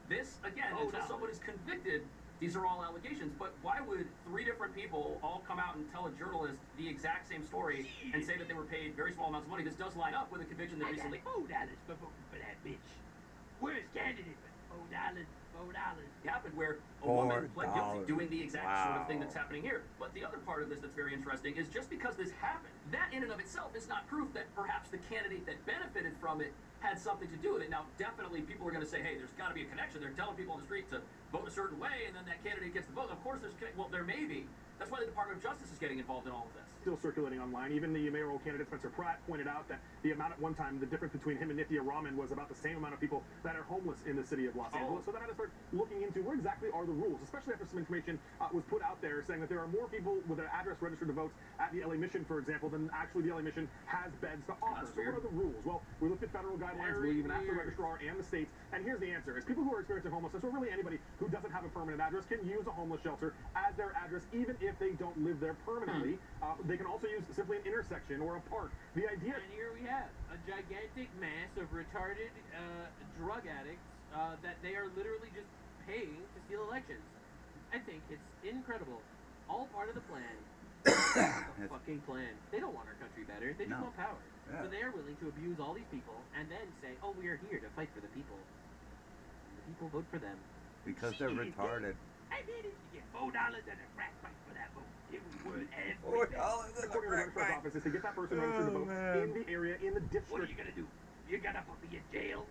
this, again, until someone is convicted, these are all allegations, but why would 3 different people all come out and tell a journalist the exact same story and say that they were paid very small amounts of money? This does line up with a conviction that recently... $4 for voting for that bitch. Worst candidate, but $4. happened where a woman pled guilty $4. doing the exact sort of thing Wow. that's happening here. But the other part of this that's very interesting is just because this happened, that in and of itself is not proof that perhaps the candidate that benefited from it had something to do with it. Now, definitely people are going to say, hey, there's got to be a connection. They're telling people on the street to vote a certain way, and then that candidate gets the vote. Of course, well, there may be. That's why the Department of Justice is getting involved in all of this. Still circulating online. Even the mayoral candidate Spencer Pratt pointed out that the amount at one time, the difference between him and Nithya Raman was about the same amount of people that are homeless in the city of Los Angeles. So they had to start looking into where exactly are the rules, especially after some information was put out there saying that there are more people with their address registered to vote at the LA Mission, for example, than actually the LA Mission has beds to offer. So what are the rules? Well, we looked at federal guidelines, we even asked the registrar and the states, and here's the answer. Is people who are experiencing homelessness, or really anybody who doesn't have a permanent address, can use a homeless shelter as their address even if they don't live there permanently. They can also use simply an intersection or a park. The idea... And here we have a gigantic mass of retarded drug addicts that they are literally just paying to steal elections. I think it's incredible. All part of the plan. A fucking plan. They don't want our country better. They just want power. Yeah. So they are willing to abuse all these people and then say, oh, we are here to fight for the people. The people vote for them. Because they're retarded. I managed to get $4 and a crack pipe for that vote. It was worth $4 everything. and According to the registrar's office, is to get that person registered to vote in the area, in the district. What are you gonna do? You gonna put me in jail?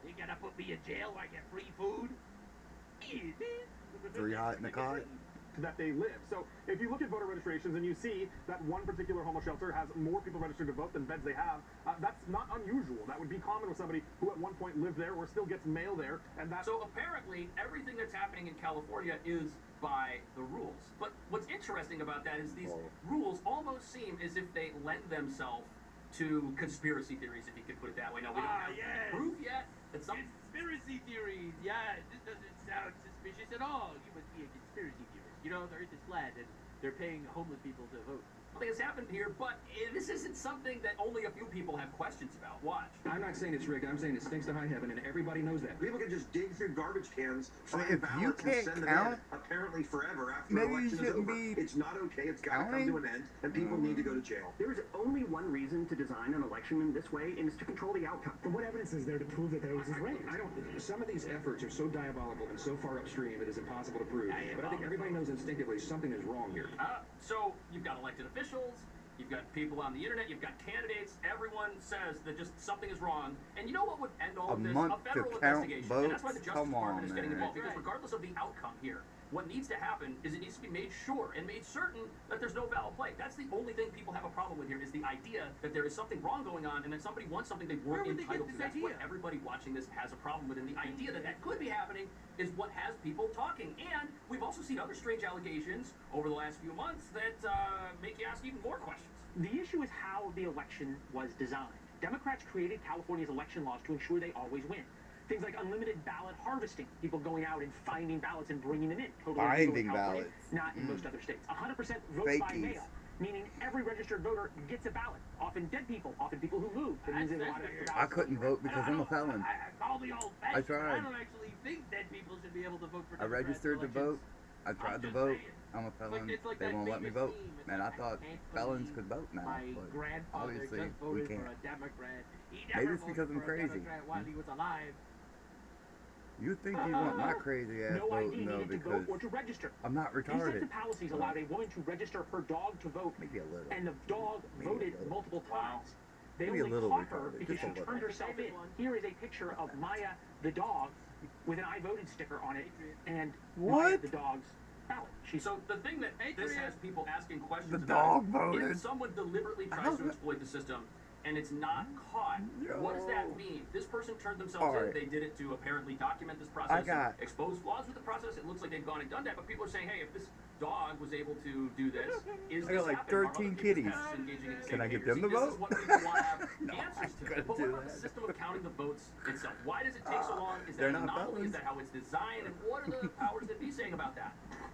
You gonna put me in jail where I get free food? Yeah, man. 3 hot in the car. That they live. So if you look at voter registrations and you see that one particular homeless shelter has more people registered to vote than beds they have, that's not unusual. That would be common with somebody who at one point lived there or still gets mail there. And that's... So apparently everything that's happening in California is by the rules. But what's interesting about that is these rules almost seem as if they lend themselves to conspiracy theories, if you could put it that way. Now, we don't have proof yet. Conspiracy theories. Yeah, this doesn't sound suspicious at all. You must be a conspiracy theorist. You know, the earth is flat and they're paying homeless people to vote. Nothing has happened here, but this isn't something that only a few people have questions about. Watch. I'm not saying it's rigged. I'm saying it stinks to high heaven, and everybody knows that. People can just dig through garbage cans, I mean, find if you ballots, and can't send them count, in, apparently forever after maybe the you election is shouldn't over. be It's not okay. It's got to come counting. to an end, and people need to go to jail. There is only one reason to design an election in this way, and it's to control the outcome. But what evidence is there to prove that there was this rigged? I don't. Some of these efforts are so diabolical and so far upstream it is impossible to prove. But I think everybody knows instinctively something is wrong here. So you've got elected officials. You've got people on the internet, you've got candidates, everyone says that just something is wrong. And you know what would end all of this? month A federal to count investigation. votes? And that's why the Justice Come Department on, is getting man. involved. Because regardless of the outcome here, what needs to happen is it needs to be made sure and made certain that there's no foul play. That's the only thing people have a problem with here is the idea that there is something wrong going on and that somebody wants something they weren't entitled to. That's what everybody watching this has a problem with. And the idea that that could be happening is what has people talking. And we've also seen other strange allegations over the last few months that make you ask even more questions. The issue is how the election was designed. Democrats created California's election laws to ensure they always win. Things like unlimited ballot harvesting, people going out and finding ballots and bringing them in. Totally illegal in California, ballots. not in most other states. 100% vote by Fakies. mail, meaning every registered voter gets a ballot. Often dead people, often people who moved. That means there's a lot of extra I ballots. couldn't vote because I'm a felon. I call the old I tried. I don't actually think dead people should be able to vote for I Democrats registered to in elections. vote. I tried to just vote. saying. I'm a felon. It's like They that won't let me famous vote. meme. It's Man, I like, thought can't felons believe could vote now. My But grandfather obviously, just we voted can't. for a Democrat. He Maybe never it's voted because I'm for a crazy. Democrat while he was alive. You think you want my crazy ass No ID voting though needed to because vote or to register. I'm not These types retarded. of policies allowed a woman to register her dog to vote, Maybe a little. and the dog Maybe a voted little. multiple times. They Maybe a only little caught her retarded, because just she a little. turned herself in. Here is a picture of Maya the dog with an I voted sticker on it, and Maya the dog's ballot. So the thing that this has people asking questions The about dog is voted. if someone deliberately tries to exploit the system and it's not caught, what does that mean? This person turned themselves in. They did it to apparently document this process, and expose flaws with the process. It looks like they've gone and done that, but people are saying, hey, if this dog was able to do this, is this like happening? 13 kitties. Can I get them to vote? This is what people want to have answers to. But what about the system of counting the votes itself? Why does it take so long? Is that an anomaly? Is that how it's designed? And what are the powers that be saying about that?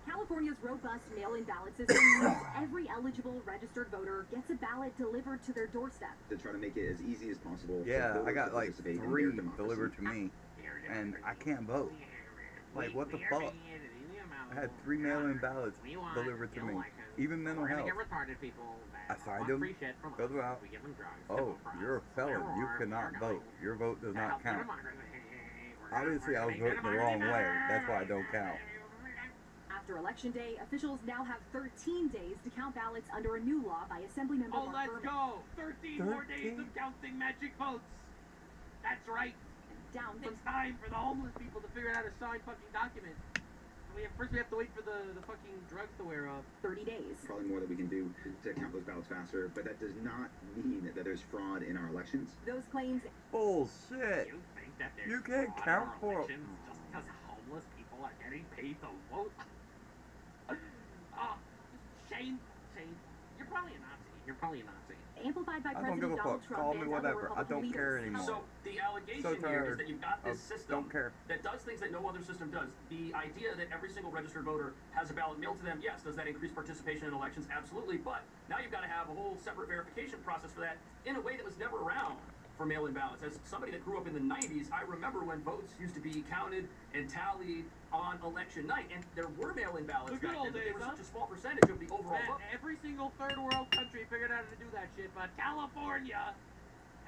California's robust mail-in ballot system means every eligible registered voter gets a ballot delivered to their doorstep. To try to make it as easy as possible. Yeah, I got like 3 delivered to me, and I can't vote. Like, what the fuck? I had 3 mail-in ballots delivered to me. Even mental health. I signed them, filled them out. Oh, you're a felon. You cannot vote. Your vote does not count. Obviously, I was voting the wrong way. That's why I don't count. After Election Day, officials now have 13 days to count ballots under a new law by Assemblymember Oh, Mark let's Berman. go! 13 more days of counting magic votes. That's right. Down from It's time for the homeless people to figure out how to sign fucking documents. First we have to wait for the fucking drugs to wear off. 30 days. Probably more that we can do to count those ballots faster, but that does not mean that there's fraud in our elections. Those claims. Bullshit. You think that there's You can't fraud count in our for elections just because homeless people are getting paid to vote? Shane, you're probably a Nazi. Amplified by I don't give President a Donald fuck. Trump Call me and whatever. other I don't Republican care leaders. anymore. So the allegation So here is tired that you've got this system don't care. that does things that no other system does. The idea that every single registered voter has a ballot mailed to them, yes, does that increase participation in elections? Absolutely. But now you've got to have a whole separate verification process for that in a way that was never around for mail-in ballots. As somebody that grew up in the 90s, I remember when votes used to be counted and tallied on election night, and there were mail-in ballots The good back old then, but they days, were huh? such a small percentage of the overall Man, vote. every single third world country figured out how to do that shit, but California,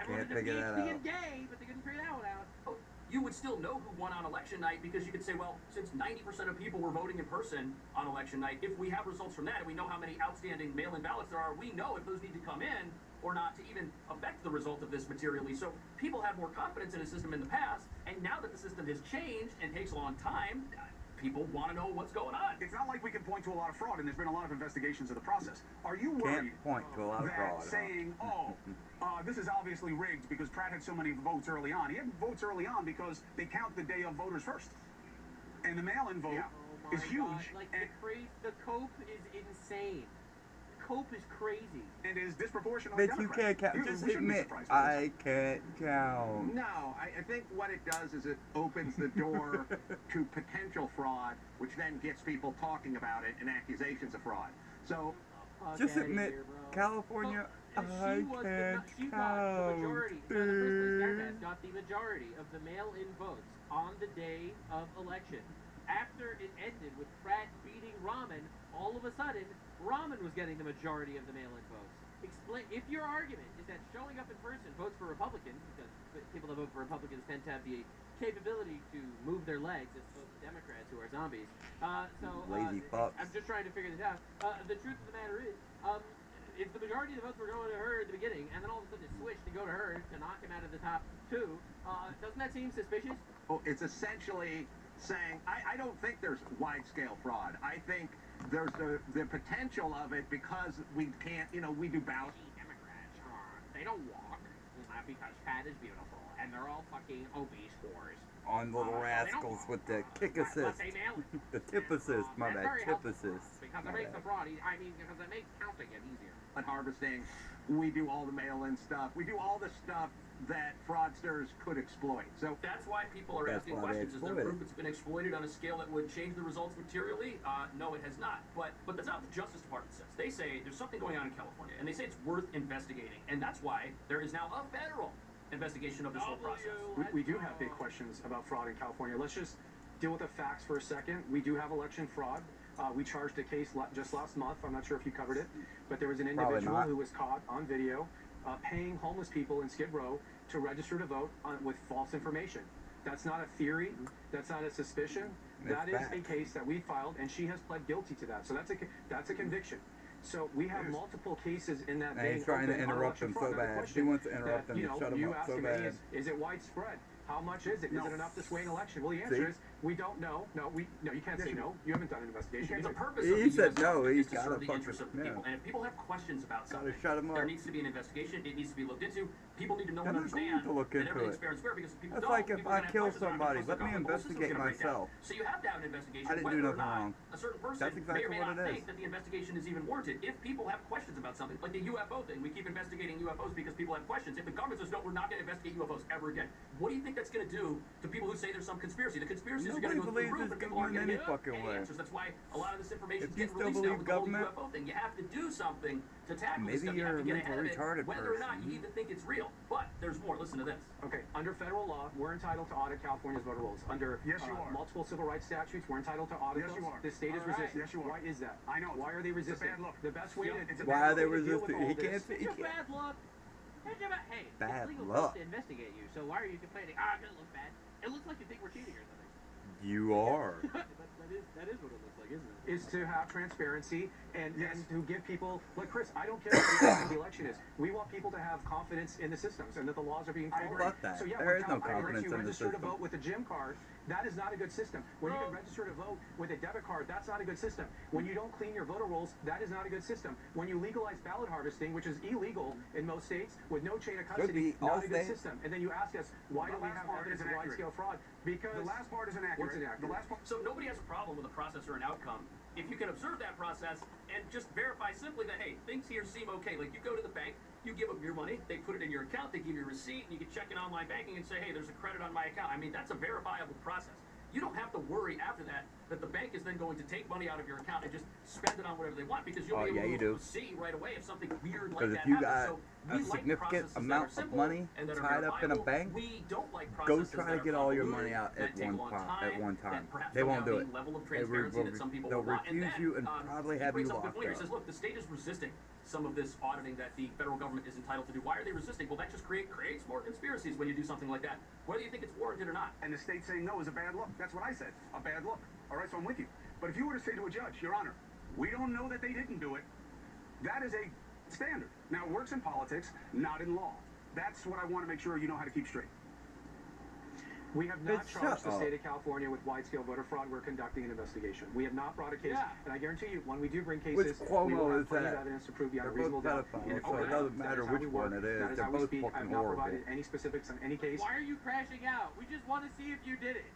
everyone Can't was figure that being out. gay, but they couldn't figure that one out. You would still know who won on election night because you could say, well, since 90% of people were voting in person on election night, if we have results from that and we know how many outstanding mail-in ballots there are, we know if those need to come in or not to even affect the result of this materially. So people had more confidence in a system in the past, and now that the system has changed and takes a long time, people want to know what's going on. It's not like we can point to a lot of fraud, and there's been a lot of investigations of the process. Are you worried Can't point to a lot of that fraud. saying, this is obviously rigged because Pratt had so many votes early on? He had votes early on because they count the day of voters first. And the mail-in vote is huge. Like, the cope is insane. Cope is crazy. And is disproportionately But you can't count. Just admit, I can't count. No, I think what it does is it opens the door to potential fraud, which then gets people talking about it and accusations of fraud. So, Just admit, California, I can't Got the count. majority. Democrats got the majority of the mail-in votes on the day of election. After it ended with Pratt beating Rahman, all of a sudden, Rahman was getting the majority of the mail-in votes. Explain if your argument is that showing up in person votes for Republicans, because people that vote for Republicans tend to have the capability to move their legs as opposed to Democrats who are zombies. Lazy fucks. I'm just trying to figure this out. The truth of the matter is, if the majority of the votes were going to her at the beginning, and then all of a sudden it switched to go to her to knock him out of the top two, doesn't that seem suspicious? well, it's essentially saying, I don't think there's wide-scale fraud. I think there's the potential of it because we can't, we do ballots. Democrats, they don't walk, because fat is beautiful, and they're all fucking obese whores. On little rascals with the kick assist. The tip assist, my bad, tip assist. Because it makes the fraud, because it makes counting it easier. But harvesting, we do all the mail-in stuff. We do all the stuff that fraudsters could exploit. So that's why people are asking questions. Is there proof it's been exploited on a scale that would change the results materially? No, it has not. But that's not what the Justice Department says. They say there's something going on in California, and they say it's worth investigating. And that's why there is now a federal investigation of this whole process. We do have big questions about fraud in California. Let's just deal with the facts for a second. We do have election fraud. We charged a case just last month. I'm not sure if you covered it, but there was an individual who was caught on video paying homeless people in Skid Row to register to vote with false information. That's not a theory. That's not a suspicion. That is a case that we filed, and she has pled guilty to that. So that's a conviction. So we have multiple cases in that vein. He's trying to interrupt him so bad. She wants to interrupt him and shut him up so bad. Is it widespread? How much is it? Is it enough to sway an election? Well, the answer is We don't know. No, you can't say no. You haven't done an investigation. The purpose He of the said US no, government he's is to gotta serve the fucking- interests of the yeah. people. And if people have questions about something, shut 'em there up. needs to be an investigation. It needs to be looked into. People need to know They're and not going understand to look that into everything's it. fair and square, because if people That's don't, like if people are I gonna have kill questions about it somebody, because let the me government system's investigate gonna break down. myself. So you have to have an investigation, I didn't do whether or nothing not wrong. a certain person That's may exactly or may what not it is. think that the investigation is even warranted. If people have questions about something, like the UFO thing, we keep investigating UFOs because people have questions. If the government says, no, we're not going to investigate UFOs ever again, what do you think that's going to do to people who say there's some conspiracy? The conspiracies are going to go through the roof, and people aren't going to any get fucking any way. answers. That's why a lot of this information If is you getting still released now believe with the whole government, UFO thing. You have to do something to tackle maybe this stuff. You you're have to a get ahead of mentally it, retarded whether or not person. you even think it's real. But there's more. Listen to this. Okay, under federal law, we're entitled to audit California's voter rolls. Under Yes, you are. multiple civil rights statutes, we're entitled to audit Yes, those. you are. The state is All right. resisting. Yes, you are. Why is that? I know. Why are they It's a resisting? bad look. The best way to It's a Why bad are they way to deal with resisting? all He this- can't. He It's a can't. bad look. Hey, Bad it's legal luck. to investigate you, so why are you complaining? Ah, it doesn't look bad. It looks like you think we're cheating or something. You are. that is what it looks like, isn't it? is to have transparency and to give people, like Chris, I don't care what the outcome of the election is. We want people to have confidence in the systems and that the laws are being followed. Fuck that. So yeah, There when is no California lets confidence you in the register to system. vote with a gym card, that is not a good system. When you can register to vote with a debit card, that's not a good system. When you don't clean your voter rolls, that is not a good system. When you legalize ballot harvesting, which is illegal in most states, with no chain of custody, be all not a good states. system. And then you ask us, why The do we last have part evidence is of inaccurate. wide-scale fraud? Because The last part is inaccurate. What's inaccurate? The last part. So nobody has a problem with a process or an outcome if you can observe that process and just verify simply that, hey, things here seem okay. Like you go to the bank, you give them your money, they put it in your account, they give you a receipt, and you can check in online banking and say, hey, there's a credit on my account. I mean, that's a verifiable process. You don't have to worry after that the bank is then going to take money out of your account and just spend it on whatever they want, because you'll be able to see right away if something weird like Because that if you happens. got So a we like significant processes that are amount of simple money and that are tied up in a verifiable. bank, We don't like go processes try that to are get all your convoluted, money out that at take a one long time. At one time, that perhaps they don't won't have do the it. level of They transparency that some people they'll would want. And refuse then, you and probably have you brings up a good locked point here. up. Says, look, the state is resisting some of this auditing that the federal government is entitled to do. Why are they resisting? Well, that just creates more conspiracies when you do something like that, whether you think it's warranted or not. And the state saying no is a bad look. That's what I said. A bad look. All right, so I'm with you. But if you were to say to a judge, Your Honor, we don't know that they didn't do it, that is a standard. Now, it works in politics, not in law. That's what I want to make sure you know how to keep straight. We have not Shut charged the up. state of California with wide-scale voter fraud. We're conducting an investigation. We have not brought a case, and I guarantee you, when we do bring cases, Which Cuomo we will have is plenty of that? evidence to prove beyond a They're both reasonable doubt. pedophiles, And if so we're it not, doesn't that matter is how which we work. one it is. That is They're how we both speak. I have fucking not horrible. provided any specifics on any case. Why are you crashing out? We just want to see if you did it.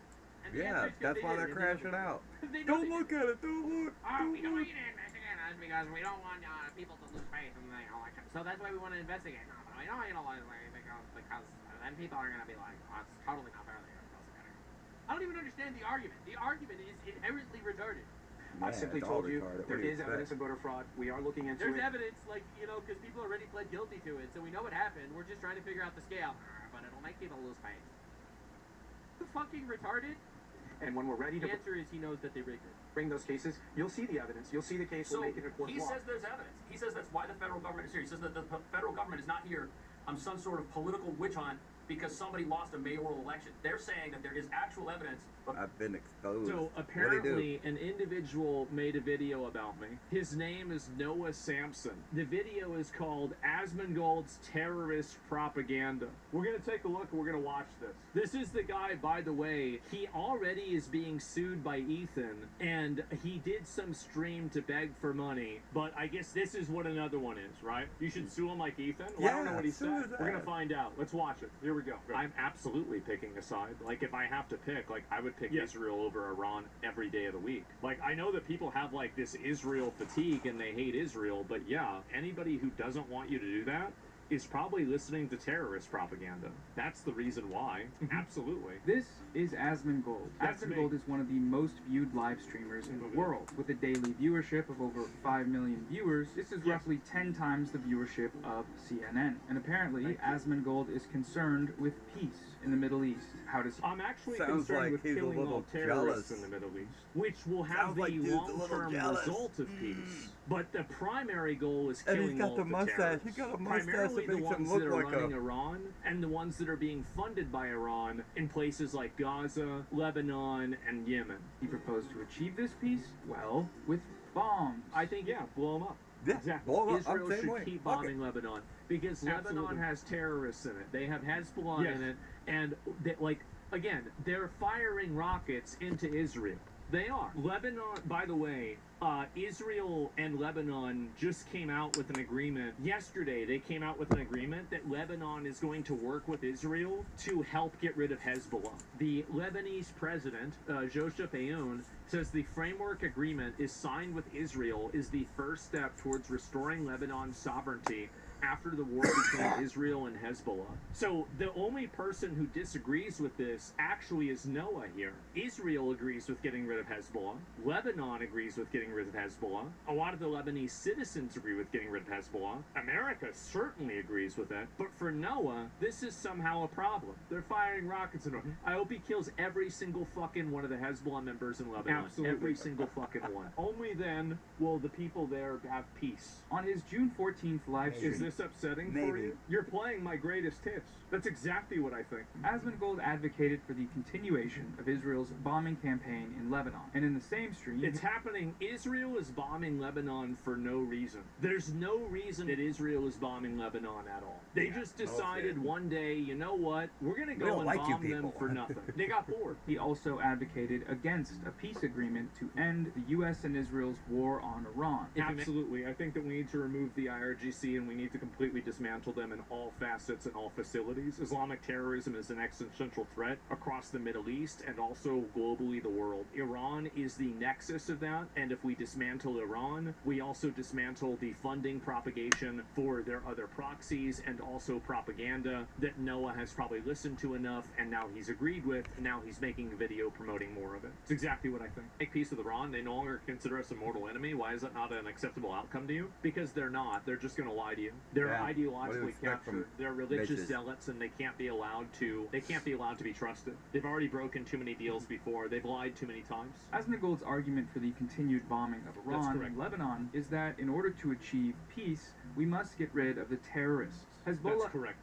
And the Yeah, answer is 'cause that's they why did they're it. crashing out. They know Don't they look at it. Don't look. Oh, we don't need to investigate us because we don't want people to lose faith in the election. So that's why we want to investigate. No, but we don't want you to lose faith because then people are going to be like, oh, it's totally not fair. I don't even understand the argument. The argument is inherently retarded. I simply it's all told you retarded. What there do you is evidence of voter fraud. We are looking into There's it. evidence, like, because people already pled guilty to it, so we know what happened. We're just trying to figure out the scale. But it'll make people lose faith. You fucking retarded? And when we're ready to The answer is he knows that they rigged it. bring those cases, you'll see the evidence. You'll see the case. So We're making a court he law. says there's evidence. He says that's why the federal government is here. He says that the federal government is not here on some sort of political witch hunt because somebody lost a mayoral election. They're saying that there is actual evidence. I've been exposed. So What'd he apparently an individual made a video about me. His name is Noah Sampson. The video is called Asmongold's Terrorist Propaganda. We're going to take a look and we're going to watch this. This is the guy, by the way, he already is being sued by Ethan, and he did some stream to beg for money, but I guess this is what another one is, right? You should sue him like Ethan? Well, I don't know what he sue said. his We're gonna ass. find out. Let's watch it. Here we go. I'm absolutely picking a side. Like, if I have to pick, like, I would pick Yeah. Israel over Iran every day of the week. Like, I know that people have, like, this Israel fatigue and they hate Israel, but yeah, anybody who doesn't want you to do that is probably listening to terrorist propaganda. That's the reason why. Absolutely. This is Asmongold. That's me. Asmongold is one of the most viewed live streamers in the world. With a daily viewership of over 5 million viewers, this is roughly 10 times the viewership of CNN. And apparently, Asmongold is concerned with peace in the Middle East. How does I'm actually Sounds concerned like with he's a killing little all terrorists jealous. in the Middle East, which will have Sounds like the dude's a little long-term jealous. result of peace. But the primary goal is And killing he's got all the the mustache. terrorists. He got a mustache Primarily that the makes him ones look that are like running a... Iran and the ones that are being funded by Iran in places like Gaza, Lebanon, and Yemen. he proposed to achieve this peace? Well, with bombs. I think, yeah, blow them up. Yeah, Exactly. blow 'em up. I'm Israel same should way. keep Fuck it. bombing Lebanon because Absolutely. Lebanon has terrorists in it. They have Hezbollah Yes. in it, and they, like Again, they're firing rockets into Israel. They are. Lebanon, by the way, Israel and Lebanon just came out with an agreement. Yesterday, they came out with an agreement that Lebanon is going to work with Israel to help get rid of Hezbollah. The Lebanese president, Joseph Aoun, says the framework agreement is signed with Israel is the first step towards restoring Lebanon's sovereignty after the war between Israel and Hezbollah. So the only person who disagrees with this actually is Noah here. Israel agrees with getting rid of Hezbollah. Lebanon agrees with getting rid of Hezbollah. A lot of the Lebanese citizens agree with getting rid of Hezbollah. America certainly agrees with it. But for Noah, this is somehow a problem. They're firing rockets and I hope he kills every single fucking one of the Hezbollah members in Lebanon. Absolutely. Every single fucking one. Only then will the people there have peace. On his June 14th live stream, Is this upsetting for Maybe. you? You're playing my greatest hits. That's exactly what I think. Asmongold advocated for the continuation of Israel's bombing campaign in Lebanon. And in the same stream, It's happening. Israel is bombing Lebanon for no reason. There's no reason that Israel is bombing Lebanon at all. They just decided one day, you know what? We're going to We go don't and like you bomb them people. for nothing. They got bored. he also advocated against a peace agreement to end the U.S. and Israel's war on Iran. Absolutely. I think that we need to remove the IRGC and we need to completely dismantle them in all facets and all facilities. Islamic terrorism is an existential threat across the Middle East and also globally the world. Iran is the nexus of that, and if we dismantle Iran, we also dismantle the funding propagation for their other proxies and also propaganda that Noah has probably listened to enough and now he's agreed with, and now he's making a video promoting more of it. It's exactly what I think. Make peace with Iran, they no longer consider us a mortal enemy. Why is that not an acceptable outcome to you? Because they're not. They're just going to lie to you. They're Yeah. What do you ideologically expect from captured. They're religious bitches? zealots, and they can't be allowed to. They can't be allowed to be trusted. They've already broken too many deals before. They've lied too many times. Asmongold's argument for the continued bombing of Iran and Lebanon is that in order to achieve peace, we must get rid of the terrorists. That's Hezbollah correct.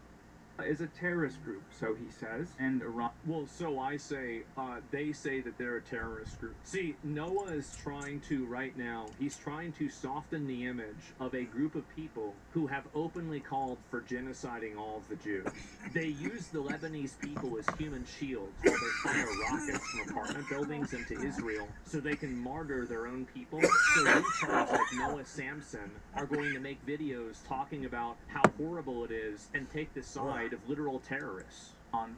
is a terrorist group, so he says, and Iran. Well, so I say, they say that they're a terrorist group. See, Noah is trying to, right now, he's trying to soften the image of a group of people who have openly called for genociding all of the Jews. They use the Lebanese people as human shields while they fire rockets from apartment buildings into Israel so they can martyr their own people. So retards like Noah Samson are going to make videos talking about how horrible it is and take the side of literal terrorists.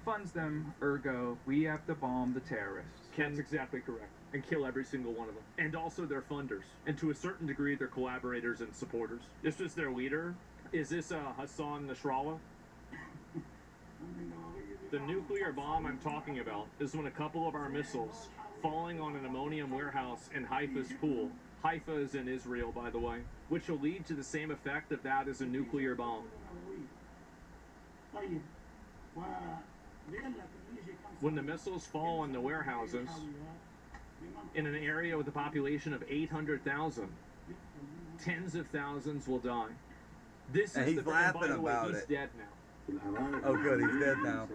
Funds them, ergo, we have to bomb the terrorists. That's exactly correct. And kill every single one of them. And also their funders. And to a certain degree, their collaborators and supporters. This is their leader. Is this Hassan Nasrallah? The nuclear bomb I'm talking about is when a couple of our missiles falling on an ammonium warehouse in Haifa's pool. Haifa is in Israel, by the way. Which will lead to the same effect of that as a nuclear bomb. When the missiles fall on the warehouses in an area with a population of 800,000, tens of thousands will die. This And is he's the laughing by the way, about he's it. dead now. Oh, good, he's dead now.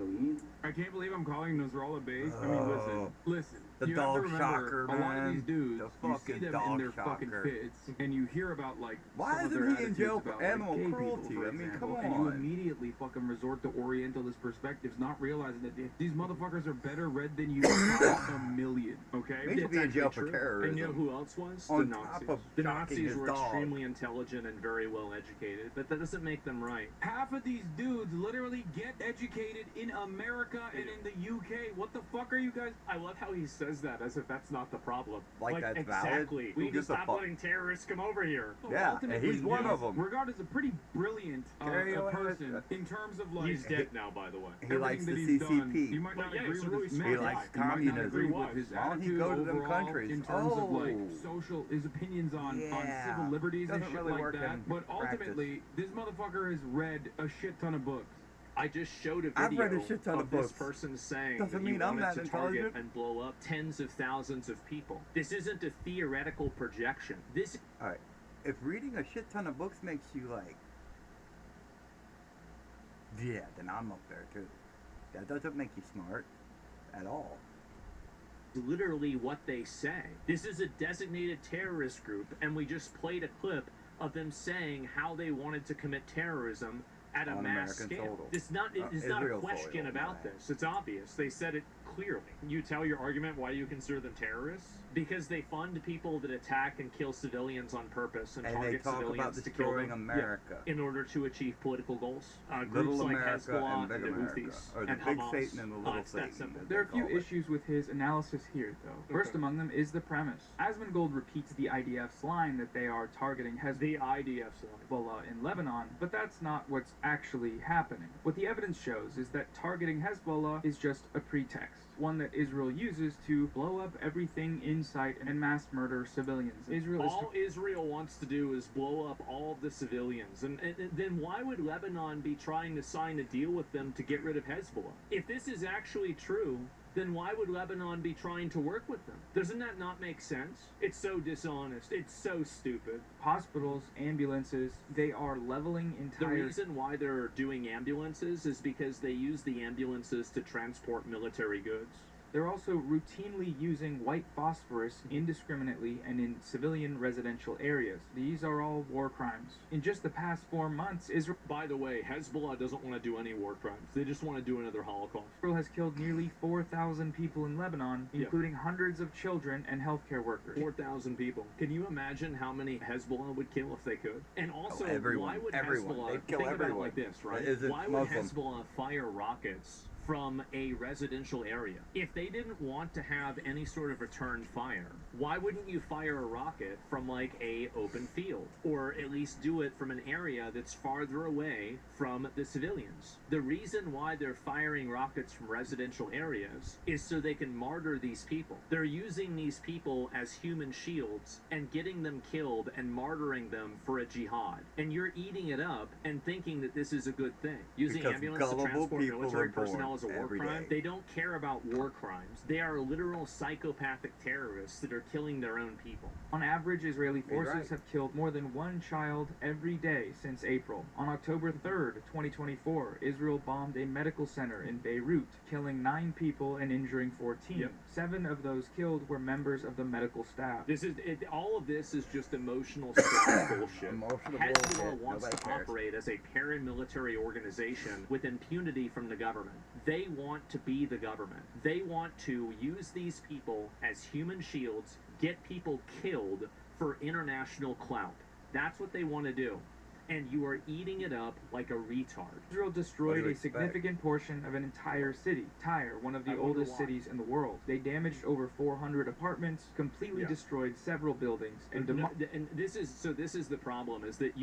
I can't believe I'm calling Nasrallah based. I mean, listen. The You have to dog remember, shocker, a lot of man. these dudes, The you see fucking them in dog their fucking shocker. fits, and you hear about like Why some of isn't their he in attitudes jail for about, animal like, gay cruelty? people, for I mean, example, come and you on. immediately fucking resort to Orientalist perspectives, not realizing that these motherfuckers are better read than you by a million. Okay, He should be in jail for True. terrorism. And you know who else was? On The top Nazis. of The shocking Nazis his were dog. extremely intelligent and very well educated, but that doesn't make them right. Half of these dudes literally get educated in America and in the UK. What the fuck are you guys? I love how he says that as if that's not the problem. Like that's exactly. valid? We Who need to gives a stop fuck? letting terrorists come over here. Yeah, and Ultimately, he's one of them. Regarded as a pretty brilliant Carry a on. person in terms of like He's dead now, by the way. He likes the everything that he's done. CCP. You might not But yeah, agree he's a with really his smart He methods. likes You might not communism. agree with his Why don't he attitude go to them overall countries? in terms of like Oh. his opinions on Yeah. civil liberties and Doesn't shit really like work that. in But ultimately, this motherfucker has read a shit ton of books. I just showed a I've video read a shit ton of this books. person saying Doesn't that he mean I'm wanted that to target intelligent. and blow up tens of thousands of people. This isn't a theoretical projection. This Alright, if reading a shit ton of books makes you like, yeah, then I'm up there too. That doesn't make you smart at all. is literally what they say. This is a designated terrorist group, and we just played a clip of them saying how they wanted to commit terrorism at a On mass American scale. soil. It's not a Israel question soil, about my this. It's obvious. They said it clearly. You tell your argument why you consider them terrorists? Because they fund people that attack and kill civilians on purpose and they target talk about civilians to kill destroying them. America. Yeah, in order to achieve political goals. Little Groups like America Hezbollah and Big the America, Houthis or the and Big Hamas. Satan and the Little It's that Satan. simple. There are a few issues with his analysis here, though. First among them is the premise. Asmongold repeats the IDF's line that they are targeting The IDF's line. Hezbollah in Lebanon, but that's not what's actually happening. What the evidence shows is that targeting Hezbollah is just a pretext, one that Israel uses to blow up everything in sight and mass murder civilians. All Israel wants to do is blow up all of the civilians. And then why would Lebanon be trying to sign a deal with them to get rid of Hezbollah? If this is actually true, then why would Lebanon be trying to work with them? Doesn't that not make sense? It's so dishonest. It's so stupid. Hospitals, ambulances, they are leveling entire... The reason why they're doing ambulances is because they use the ambulances to transport military goods. They're also routinely using white phosphorus indiscriminately and in civilian residential areas. These are all war crimes. In just the past 4 months, Israel... By the way, Hezbollah doesn't want to do any war crimes. They just want to do another Holocaust. Israel has killed nearly 4,000 people in Lebanon, including hundreds of children and healthcare workers. 4,000 people. Can you imagine how many Hezbollah would kill if they could? And also, everyone, why would everyone. Hezbollah... They'd kill think everyone. about it like this, right? Is it Why would Muslim? Hezbollah fire rockets from a residential area? If they didn't want to have any sort of return fire, why wouldn't you fire a rocket from like a open field, or at least do it from an area that's farther away from the civilians? The reason why they're firing rockets from residential areas is so they can martyr these people. They're using these people as human shields and getting them killed and martyring them for a jihad. And you're eating it up and thinking that this is a good thing. Using Because ambulance to gullible transport people military are born personnel as a war every crime. day. They don't care about war crimes. They are literal psychopathic terrorists that are killing their own people. On average, Israeli forces right. have killed more than one child every day since April. On October 3rd, 2024, Israel bombed a medical center in Beirut, killing 9 people and injuring 14. Yep. 7 of those killed were members of the medical staff. All of this is just emotional stuff bullshit. Emotional Hezbollah bullshit. wants Nobody to cares. operate as a paramilitary organization with impunity from the government. They want to be the government. They want to use these people as human shields, get people killed for international clout. That's what they want to do. And you are eating it up like a retard. Israel What do destroyed you a expect? significant portion of an entire city, Tyre, one of the I wonder oldest why. cities in the world. They damaged over 400 apartments, completely Yeah. destroyed several buildings, and And this is the problem, is that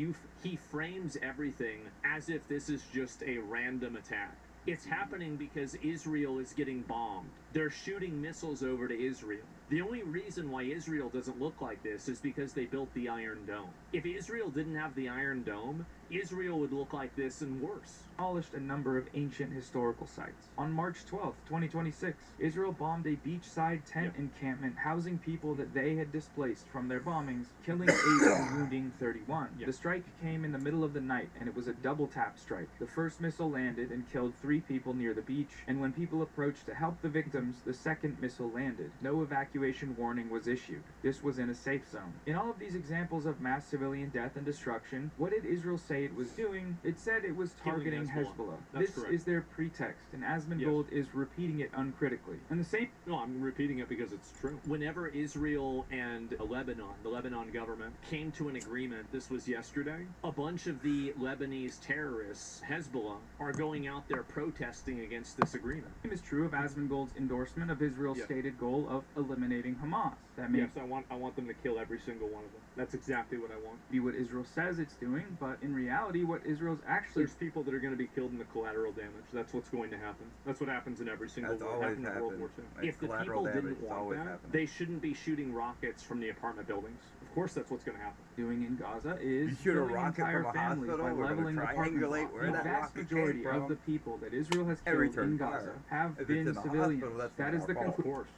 he frames everything as if this is just a random attack. It's happening because Israel is getting bombed. They're shooting missiles over to Israel. The only reason why Israel doesn't look like this is because they built the Iron Dome. If Israel didn't have the Iron Dome, Israel would look like this and worse. demolished a number of ancient historical sites. On March 12, 2026, Israel bombed a beachside tent encampment housing people that they had displaced from their bombings, killing 8 and wounding 31. The strike came in the middle of the night, and it was a double tap strike. The first missile landed and killed 3 people near the beach, and when people approached to help the victims, the second missile landed. No evacuation warning was issued. This was in a safe zone. In all of these examples of mass civilian death and destruction, what did Israel say it was doing? It said it was targeting Hezbollah. That's This correct. is their pretext, and Asmongold is repeating it uncritically. And the same... No, I'm repeating it because it's true. Whenever Israel and Lebanon, the Lebanon government, came to an agreement, this was yesterday, a bunch of the Lebanese terrorists, Hezbollah, are going out there protesting against this agreement. The same is true of Asmongold's endorsement of Israel's stated goal of eliminating Hamas. That may Yes, I want them to kill every single one of them. That's exactly what I want. be what Israel says it's doing, but in reality, what Israel's actually... There's people that are going to be killed in the collateral damage. That's what's going to happen. That's what happens in every single That's war. always Happened in World War happened. II. Like If the collateral people damage didn't is want always that, happening. they shouldn't be shooting rockets from the apartment buildings. Of course, that's what's going to happen. doing in Gaza is You shoot a killing rocket entire from a families hospital, by we're gonna leveling apartment triangulate blocks. where The that vast rocket majority came of from. the people that Israel has Every killed in turn Gaza fire. have If it's been in a civilians. hospital, that's That not is the our fault. Of course.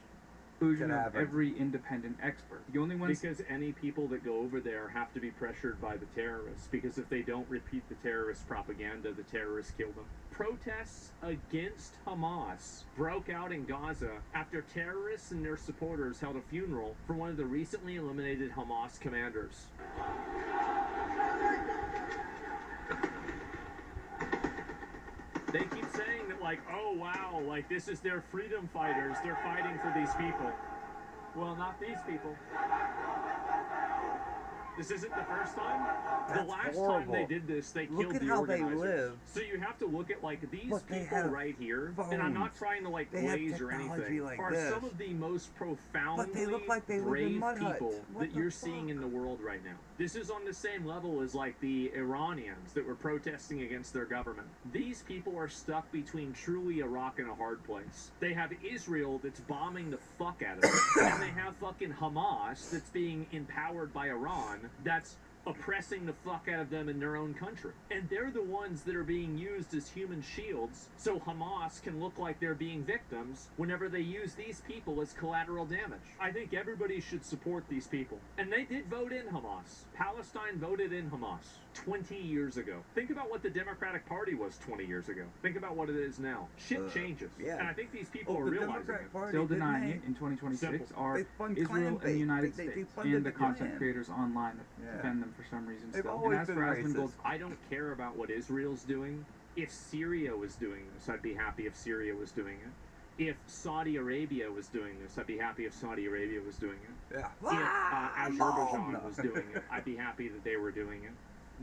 conclusion Can of happen. every independent expert. The only ones... Because any people that go over there have to be pressured by the terrorists, because if they don't repeat the terrorist propaganda, the terrorists kill them. Protests against Hamas broke out in Gaza after terrorists and their supporters held a funeral for one of the recently eliminated Hamas commanders. They keep saying that, like, oh wow, like this is their freedom fighters. They're fighting for these people. Well, not these people. This isn't the first time. That's the last horrible. time they did this, they Look killed at the how they organizers. live. So you have to look at like these But they people have right here, and I'm not phones. trying to like They have glaze or technology anything. like are this. some of the most profoundly But they look like they live in brave mud huts. people What that the you're fuck? seeing in the world right now. This is on the same level as like the Iranians that were protesting against their government. These people are stuck between truly a rock and a hard place. They have Israel that's bombing the fuck out of them, and they have fucking Hamas that's being empowered by Iran that's oppressing the fuck out of them in their own country. And they're the ones that are being used as human shields so Hamas can look like they're being victims whenever they use these people as collateral damage. I think everybody should support these people. And they did vote in Hamas. Palestine voted in Hamas 20 years ago. Think about what the Democratic Party was 20 years ago. Think about what it is now. Shit changes. yeah. And I think these people are the realizing Democratic it. Party, Still didn't denying they? it in 2026 Simple. are They fund Israel clan and the United they States funded and the the content clan. creators online that Yeah. defend them for some reason They've still. always And as been for Asmongold, racist. I don't care about what Israel's doing. If Syria was doing this, I'd be happy if Syria was doing it. If Saudi Arabia was doing this, I'd be happy if Saudi Arabia was doing it. Yeah. If Azerbaijan no. was doing it, I'd be happy that they were doing it.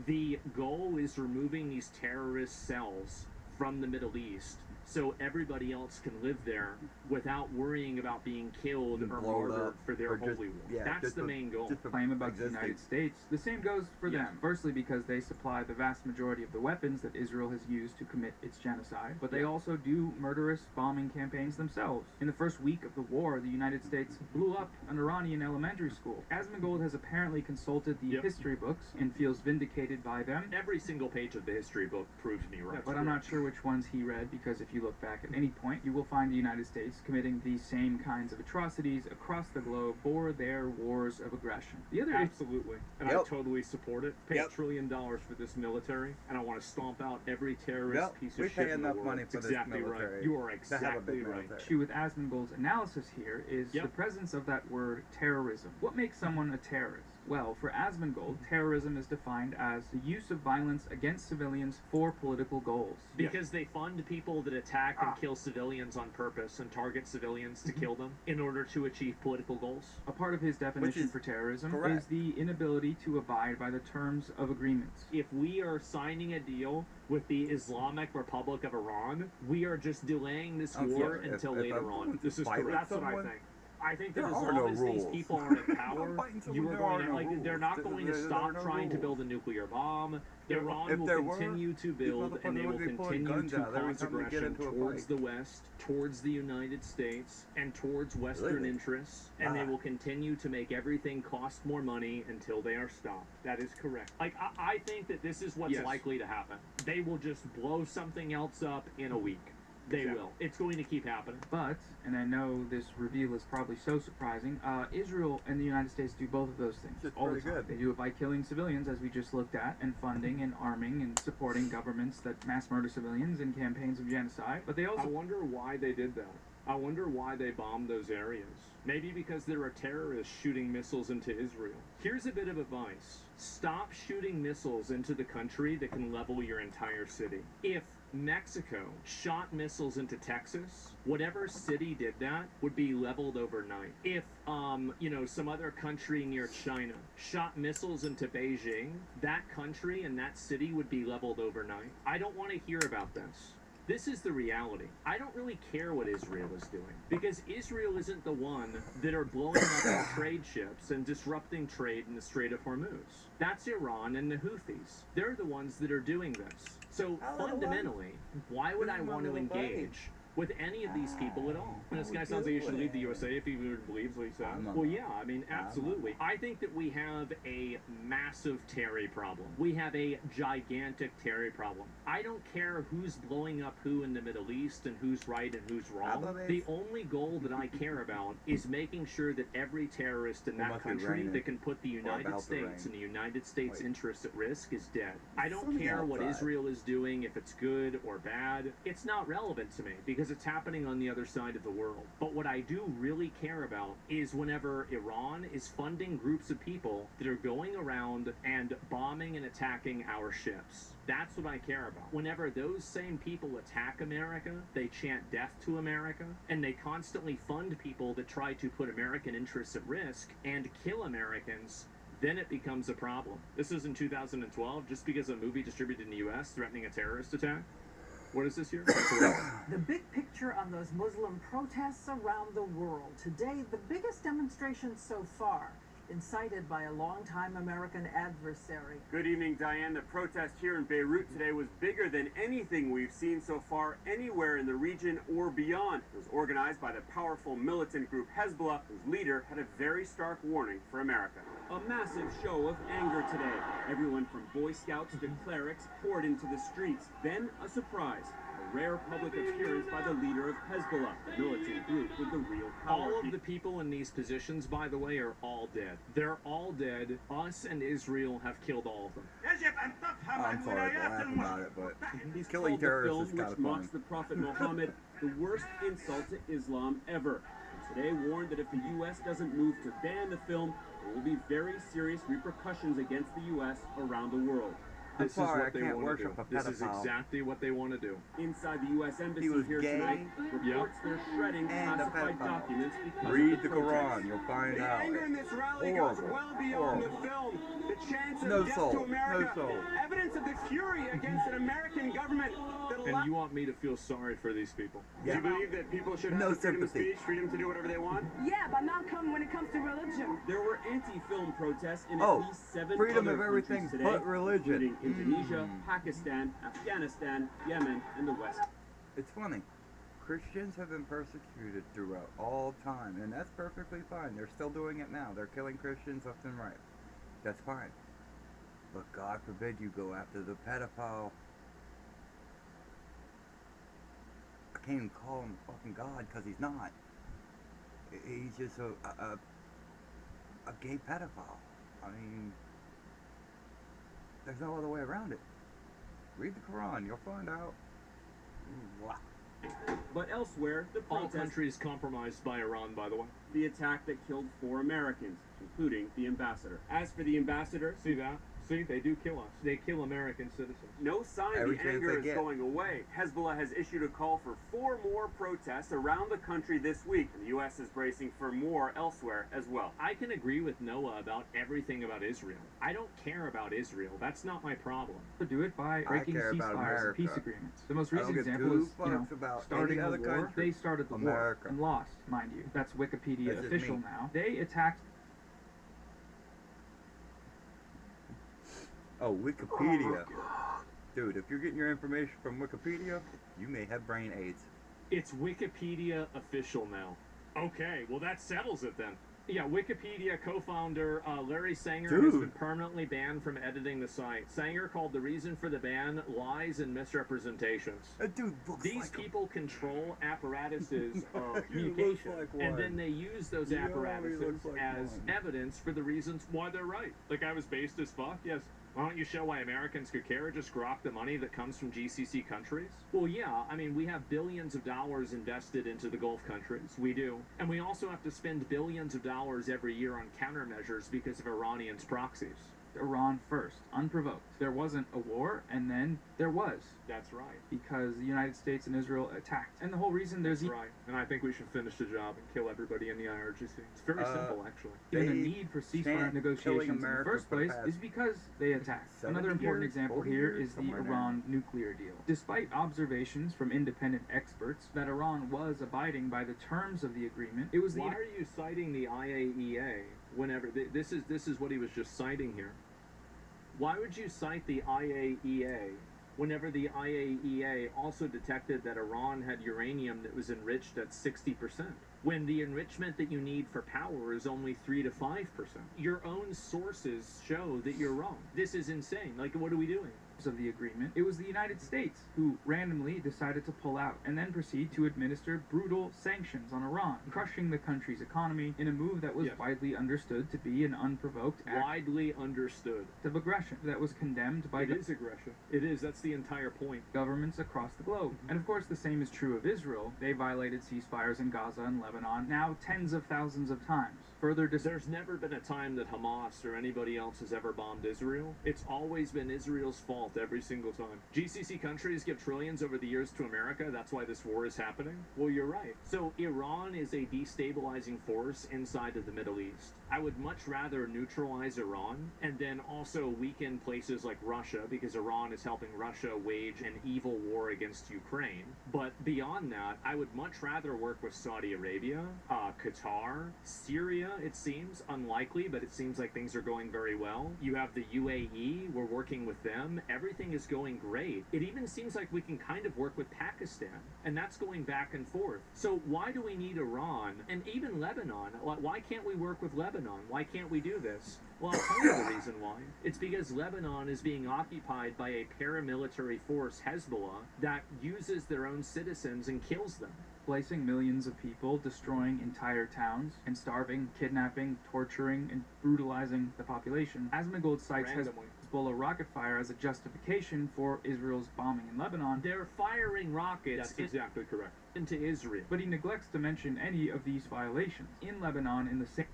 The goal is removing these terrorist cells from the Middle East so everybody else can live there without worrying about being killed or Blown martyred up, for their or just- holy war. yeah, That's just the a- main goal. just a claim about existing. the United States, the same goes for Yeah. them. Firstly, because they supply the vast majority of the weapons that Israel has used to commit its genocide, but they also do murderous bombing campaigns themselves. In the first week of the war, the United States blew up an Iranian elementary school. Asmongold has apparently consulted the Yep. history books and feels vindicated by them. Every single page of the history book proved me right. But I'm not sure which ones he read, because if you look back at any point, you will find the United States committing these same kinds of atrocities across the globe for their wars of aggression. The other Absolutely. And I Yep. totally support it. Pay Yep. $1 trillion for this military, and I want to stomp out every terrorist Yep. piece We of pay shit in the enough world. money for this Exactly military right. You are to have a exactly big right. military. issue with Asmongold's analysis here is Yep. the presence of that word terrorism. What makes someone a terrorist? Well, for Asmongold, terrorism is defined as the use of violence against civilians for political goals. Because they fund people that attack and kill civilians on purpose and target civilians to kill them in order to achieve political goals. A part of his definition is for terrorism correct. is the inability to abide by the terms of agreements. If we are signing a deal with the Islamic Republic of Iran, we are just delaying this Oh, war yeah. until If later I'm on. going to This is fight with correct. That's what I someone, think. I think that there as are long no as these rules. people aren't in power, fighting someone, you are there going are to, no like, they're not rules. going to There are stop no trying to rules. build a nuclear bomb. Iran If will there were, continue to these build, and they motherfuckers will would be pulling continue guns to out every cause time they get aggression into a towards fight. the West, towards the United States, and towards Western Really? interests, and they will continue to make everything cost more money until they are stopped. That is correct. Like, I think that this is what's Yes. likely to happen. They will just blow something else up in a week. They will. It's going to keep happening. But, and I know this reveal is probably so surprising, Israel and the United States do both of those things Just all the pretty time. good. They do it by killing civilians, as we just looked at, and funding and arming and supporting governments that mass murder civilians in campaigns of genocide. But they I also wonder why they did that. I wonder why they bombed those areas. Maybe because there are terrorists shooting missiles into Israel. Here's a bit of advice. Stop shooting missiles into the country that can level your entire city. If Mexico shot missiles into Texas, whatever city did that would be leveled overnight. If, some other country near China shot missiles into Beijing, that country and that city would be leveled overnight. I don't want to hear about this. This is the reality. I don't really care what Israel is doing, because Israel isn't the one that are blowing up our trade ships and disrupting trade in the Strait of Hormuz. That's Iran and the Houthis. They're the ones that are doing this. So fundamentally, why would I want to engage with any of these people at all? And this guy sounds like he should leave the USA if he even believes what he said. Well, yeah, I mean, absolutely. I think that we have a massive Terry problem. We have a gigantic Terry problem. I don't care who's blowing up who in the Middle East and who's right and who's wrong. The only goal that I care about is making sure that every terrorist in that country that can put the United States and the United States interests at risk is dead. I don't care what Israel is doing, if it's good or bad. It's not relevant to me, because because it's happening on the other side of the world. But what I do really care about is whenever Iran is funding groups of people that are going around and bombing and attacking our ships. That's what I care about. Whenever those same people attack America, they chant death to America, and they constantly fund people that try to put American interests at risk and kill Americans, then it becomes a problem. This is in 2012, just because a movie distributed in the U.S. threatening a terrorist attack. What is this here? The big picture on those Muslim protests around the world. Today, the biggest demonstration so far, incited by a longtime American adversary. Good evening, Diane. The protest here in Beirut today was bigger than anything we've seen so far anywhere in the region or beyond. It was organized by the powerful militant group Hezbollah, whose leader had a very stark warning for America. A massive show of anger today. Everyone from Boy Scouts to clerics poured into the streets. Then a surprise. A rare public appearance by the leader of Hezbollah, the militant group with the real power. All of the people in these positions, by the way, are all dead. They're all dead. Us and Israel have killed all of them. I'm sorry to laugh about it, but He's killing called the terrorists film is kind which of fun. mocks the Prophet Muhammad the worst insult to Islam ever. And today warned that if the U.S. doesn't move to ban the film, there will be very serious repercussions against the U.S. around the world. I'm This sorry, is I what they can't want to do. worship a This is pedophile. exactly what they want to do. Inside the U.S. Embassy was here gay tonight, reports they're shredding and a classified pedophile. documents because Read of the protests. Quran, you'll find The out. anger in this rally Horrible. goes well beyond Horrible. the film. The chants of No death soul. to America. No soul. Evidence of the fury against an American government that And you want me to feel sorry for these people? Do you believe that people should have No freedom of sympathy. speech, freedom to do whatever they want? Yeah, but not come when it comes to religion. There were anti-film protests in Oh, at least 7 freedom other of everything countries today, but religion. including Indonesia, Pakistan, Afghanistan, Yemen, and the West. It's funny. Christians have been persecuted throughout all time, and that's perfectly fine. They're still doing it now. They're killing Christians left and right. That's fine. But God forbid you go after the pedophile. I can't even call him fucking God because he's not. He's just a gay pedophile. I mean, there's no other way around it. Read the Quran, you'll find out. But elsewhere, the All protests, countries compromised by Iran, by the way. the attack that killed 4 Americans, including the ambassador. As for the ambassador, See that? See, they do kill us. They kill American citizens. no sign Every the chance anger they is get. going away. Hezbollah has issued a call for 4 more protests around the country this week, and the U.S. is bracing for more elsewhere as well. I can agree with Noah about everything about Israel. I don't care about Israel. That's not my problem. To do it by breaking care about ceasefires and peace America. agreements. The most I don't recent give example two is, you know, fucks about starting any a other war. country. They started the America. war and lost, mind you. That's Wikipedia That's just official me. now. They attacked. Oh, Wikipedia. Dude, if you're getting your information from Wikipedia, you may have brain AIDS. It's Wikipedia official now. Okay, well that settles it then. Yeah, Wikipedia co-founder Larry Sanger has Dude. been permanently banned from editing the site. Sanger called the reason for the ban lies and misrepresentations. That dude looks These like people control apparatuses of He looks communication, like and one. then they use those You know he apparatuses looks like as one. evidence for the reasons why they're right. The guy was based as fuck, yes. Why don't you show why Americans could care? Just grok the money that comes from GCC countries? Well, yeah, I mean, we have billions of dollars invested into the Gulf countries. We do. And we also have to spend billions of dollars every year on countermeasures because of Iranians' proxies. Iran first, unprovoked. There wasn't a war, and then there was. That's right. Because the United States and Israel attacked. And the whole reason there's That's right. And I think we should finish the job and kill everybody in the IRGC. It's very simple, actually. even the need for ceasefire negotiations in the first place is because they attacked. 70 Another important years, example 40 here years, is the somewhere in there. Iran nuclear deal. Despite observations from independent experts that Iran was abiding by the terms of the agreement, it was the Why are you citing the IAEA whenever this is what he was just citing here? Why would you cite the IAEA whenever the IAEA also detected that Iran had uranium that was enriched at 60%? when the enrichment that you need for power is only 3 to 5%. Your own sources show that you're wrong. This is insane. Like, what are we doing? Of the agreement, it was the United States who randomly decided to pull out and then proceed to administer brutal sanctions on Iran, crushing the country's economy in a move that was widely understood to be an unprovoked act Widely understood. of aggression that was condemned by It is aggression. It is. That's the entire point. governments across the globe. And of course, the same is true of Israel. They violated ceasefires in Gaza and Lebanon now tens of thousands of times. Further There's never been a time that Hamas or anybody else has ever bombed Israel. It's always been Israel's fault every single time. GCC countries give trillions over the years to America. That's why this war is happening. Well, you're right. So Iran is a destabilizing force inside of the Middle East. I would much rather neutralize Iran and then also weaken places like Russia, because Iran is helping Russia wage an evil war against Ukraine. But beyond that, I would much rather work with Saudi Arabia, Qatar, Syria. It seems unlikely, but it seems like things are going very well. You have the UAE. We're working with them. Everything is going great. It even seems like we can kind of work with Pakistan, and that's going back and forth. So why do we need Iran and even Lebanon? Why can't we work with Lebanon? Why can't we do this? Well, I'll tell you the reason why. It's because Lebanon is being occupied by a paramilitary force, Hezbollah, that uses their own citizens and kills them. Displacing millions of people, destroying entire towns, and starving, kidnapping, torturing, and brutalizing the population. Asmongold cites Hezbollah rocket fire as a justification for Israel's bombing in Lebanon. They're firing rockets. That's exactly correct. Into Israel. But he neglects to mention any of these violations. In Lebanon, in the same...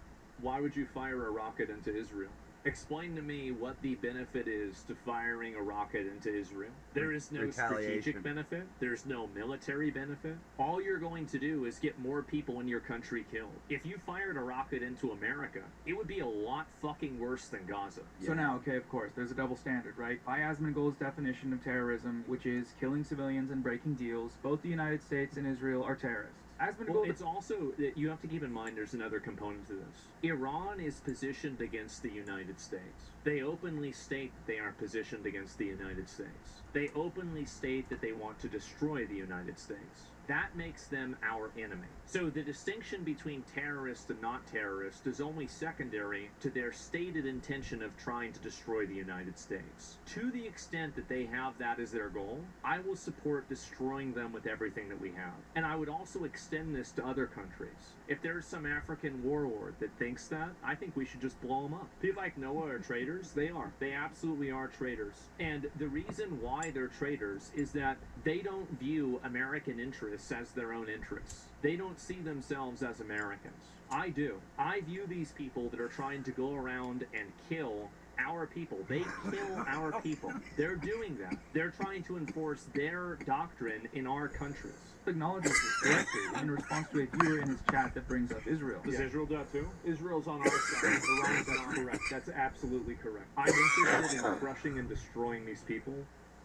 Why would you fire a rocket into Israel? Explain to me what the benefit is to firing a rocket into Israel. There is no strategic benefit. There's no military benefit. All you're going to do is get more people in your country killed. If you fired a rocket into America, it would be a lot fucking worse than Gaza. So now, okay, of course, there's a double standard, right? By Asmongold's definition of terrorism, which is killing civilians and breaking deals, both the United States and Israel are terrorists. Well, it's also that you have to keep in mind there's another component to this. Iran is positioned against the United States. They openly state that they are positioned against the United States. They openly state that they want to destroy the United States. That makes them our enemy. So the distinction between terrorist and not terrorist is only secondary to their stated intention of trying to destroy the United States. To the extent that they have that as their goal, I will support destroying them with everything that we have. And I would also extend this to other countries. If there's some African warlord that thinks that, I think we should just blow them up. People like Noah are traitors. They are. They absolutely are traitors. And the reason why they're traitors is that they don't view American interests as their own interests. They don't see themselves as Americans. I do. I view these people that are trying to go around and kill our people. They kill our people. They're doing that. They're trying to enforce their doctrine in our countries. Acknowledges this directly in response to a viewer in his chat that brings up Israel. Does Israel do that too? Israel's on our side. Iran's on correct. That's absolutely correct. I'm interested in crushing and destroying these people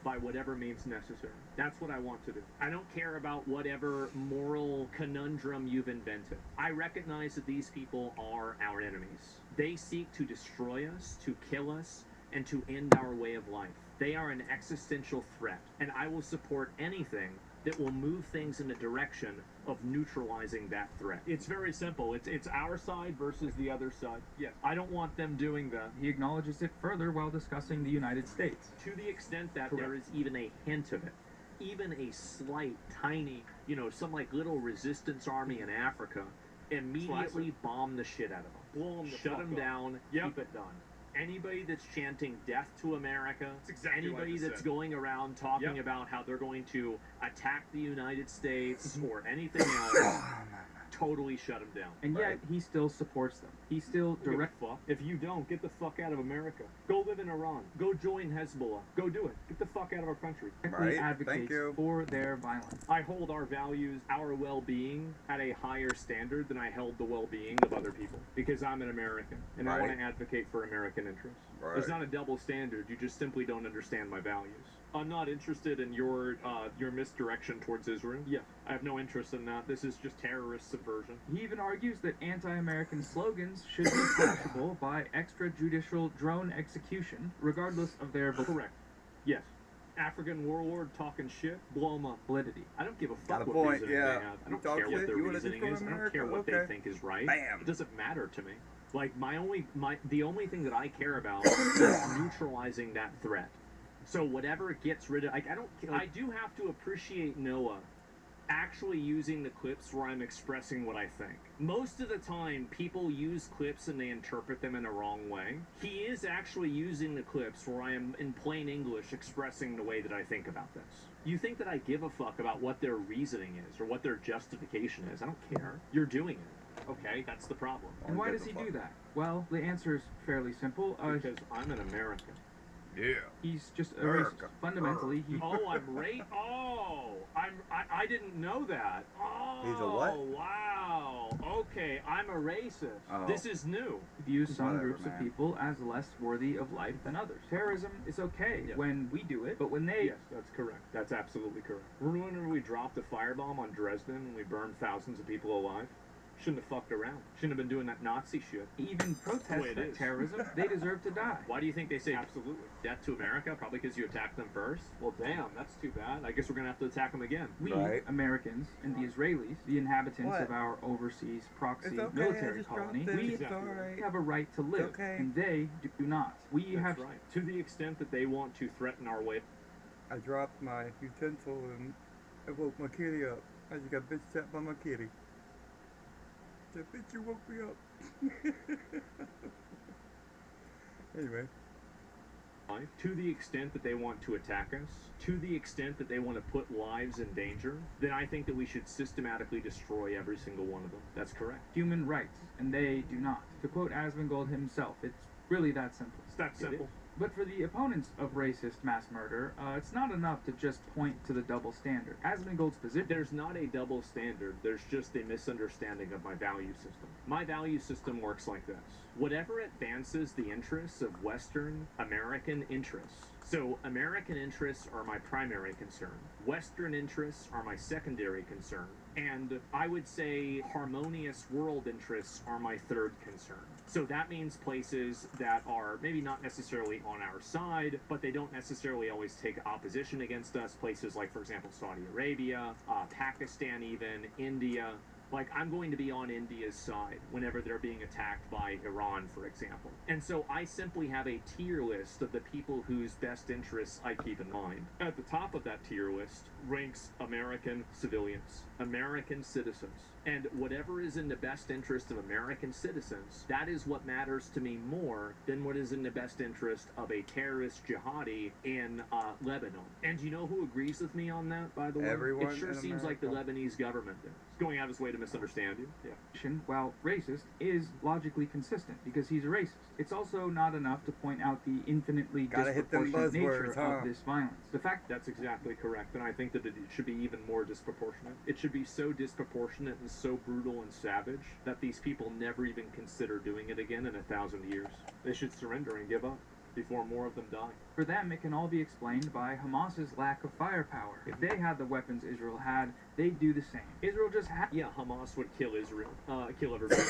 by whatever means necessary. That's what I want to do. I don't care about whatever moral conundrum you've invented. I recognize that these people are our enemies. They seek to destroy us, to kill us, and to end our way of life. They are an existential threat, and I will support anything that will move things in the direction of neutralizing that threat. It's very simple. It's our side versus the other side. Yes. I don't want them doing that. He acknowledges it further while discussing the United States. To the extent that there is even a hint of it, even a slight, tiny, some like little resistance army in Africa, immediately bomb the shit out of them. Blow them Shut them down, keep it done. Anybody that's chanting death to America, anybody that's going around talking about how they're going to attack the United States or anything else, totally shut them down. And yet, he still supports them. He still directs. If you don't, get the fuck out of America. Go live in Iran. Go join Hezbollah. Go do it. Get the fuck out of our country. Advocates for their violence. I hold our values, our well-being, at a higher standard than I held the well-being of other people. Because I'm an American, and I want to advocate for American interests. There's not a double standard. You just simply don't understand my values. I'm not interested in your misdirection towards Israel. Yeah, I have no interest in that. This is just terrorist subversion. He even argues that anti-American slogans should be punishable by extrajudicial drone execution, regardless of their... Correct. Yes. African warlord talking shit, blow them up. Validity. I don't give a fuck Got a what point, reasoning yeah. they have. I You don't talk care what shit, their you wanna reasoning destroy is. I don't America? care what Okay. they think is right. Bam. It doesn't matter to me. Like the only thing that I care about is neutralizing that threat. So whatever gets rid of, like, I do have to appreciate Noah actually using the clips where I'm expressing what I think. Most of the time, people use clips and they interpret them in a wrong way. He is actually using the clips where I am, in plain English, expressing the way that I think about this. You think that I give a fuck about what their reasoning is or what their justification is? I don't care. You're doing it. Okay, that's the problem. And why does he do that? Well, the answer is fairly simple. Because I'm an American. Yeah. He's just a racist. Fundamentally, he... Oh, I didn't know that. Oh, He's a what? Wow. Okay, I'm a racist. Oh. This is new. Views some Whatever, groups man. of people as less worthy of life than others. Terrorism is okay when we do it, but when they... Yes, that's correct. That's absolutely correct. Remember when we dropped a firebomb on Dresden and we burned thousands of people alive? Shouldn't have fucked around. Shouldn't have been doing that Nazi shit. Even protest that terrorism, they deserve to die. Why do you think they say absolutely? Death to America? Probably because you attacked them first? Well, damn, that's too bad. I guess we're going to have to attack them again. We, Americans, and the Israelis, the inhabitants of our overseas proxy military colony, we have a right to live, and they do not. We have... right. To the extent that they want to threaten our way... I dropped my utensil and I woke my kitty up. I just got bitch tapped by my kitty. That bitch, you woke me up. Anyway. To the extent that they want to attack us, to the extent that they want to put lives in danger, then I think that we should systematically destroy every single one of them. That's correct. Human rights, and they do not. To quote Asmongold himself, it's really that simple. It's that simple. But for the opponents of racist mass murder, it's not enough to just point to the double standard. Asmongold's position... There's not a double standard. There's just a misunderstanding of my value system. My value system works like this. Whatever advances the interests of Western American interests. So American interests are my primary concern. Western interests are my secondary concern. And I would say harmonious world interests are my third concern. So that means places that are maybe not necessarily on our side, but they don't necessarily always take opposition against us. Places like, for example, Saudi Arabia, Pakistan even, India. Like, I'm going to be on India's side whenever they're being attacked by Iran, for example. And so I simply have a tier list of the people whose best interests I keep in mind. At the top of that tier list ranks American civilians, American citizens. And whatever is in the best interest of American citizens, that is what matters to me more than what is in the best interest of a terrorist jihadi in Lebanon. And you know who agrees with me on that, by the way? Everyone it sure in seems like the America. Lebanese government does. It's going out of his way to misunderstand you. Yeah. While racist, is logically consistent because he's a racist. It's also not enough to point out the infinitely Gotta hit them disproportionate nature buzzwords, huh? of this violence. The fact That's exactly correct, and I think that it should be even more disproportionate. It should be so disproportionate and so brutal and savage that these people never even consider doing it again in 1,000 years. They should surrender and give up before more of them die. for them, it can all be explained by Hamas's lack of firepower. If they had the weapons Israel had, they'd do the same. Israel just had... Yeah, Hamas would kill Israel, kill everybody.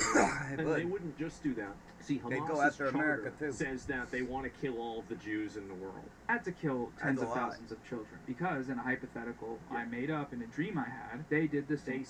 And they wouldn't just do that. See, Hamas's charter says that they want to kill all of the Jews in the world. Had to kill tens of thousands of children. Because in a hypothetical I made up in a dream I had, they did the same.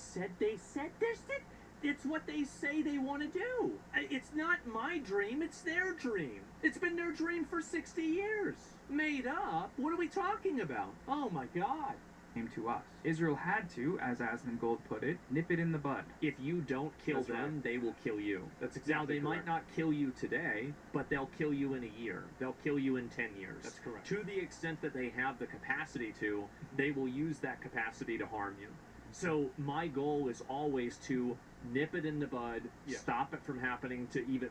It's what they say they want to do. It's not my dream, it's their dream. It's been their dream for 60 years. Made up? What are we talking about? Oh my God. Came to us. Israel had to, as Asmongold put it, nip it in the bud. If you don't kill them, they will kill you. That's exactly Now, they might not kill you today, but they'll kill you in a year. They'll kill you in 10 years. That's correct. To the extent that they have the capacity to, they will use that capacity to harm you. So my goal is always to nip it in the bud, stop it from happening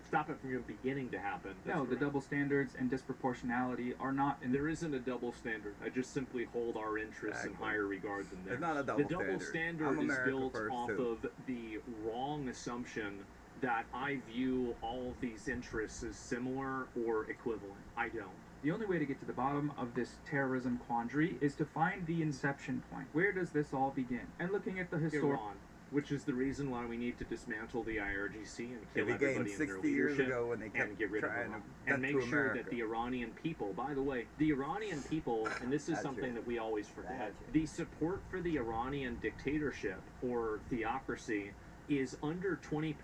stop it from even beginning to happen. No, the double standards and disproportionality are not in... There isn't a double standard. I just simply hold our interests in higher regard than theirs. It's not a double the double standard is built off too. of the wrong assumption that I view all of these interests as similar or equivalent. I don't. The only way to get to the bottom of this terrorism quandary is to find the inception point. Where does this all begin? And looking at the historical... which is the reason why we need to dismantle the IRGC and kill It began everybody in their 60 years leadership ago when they kept and get rid of trying Iran. to And get make to sure America. that the Iranian people, by the way, the Iranian people, and this is That's something it. that we always forget, That's it. the support for the Iranian dictatorship or theocracy is under 20%.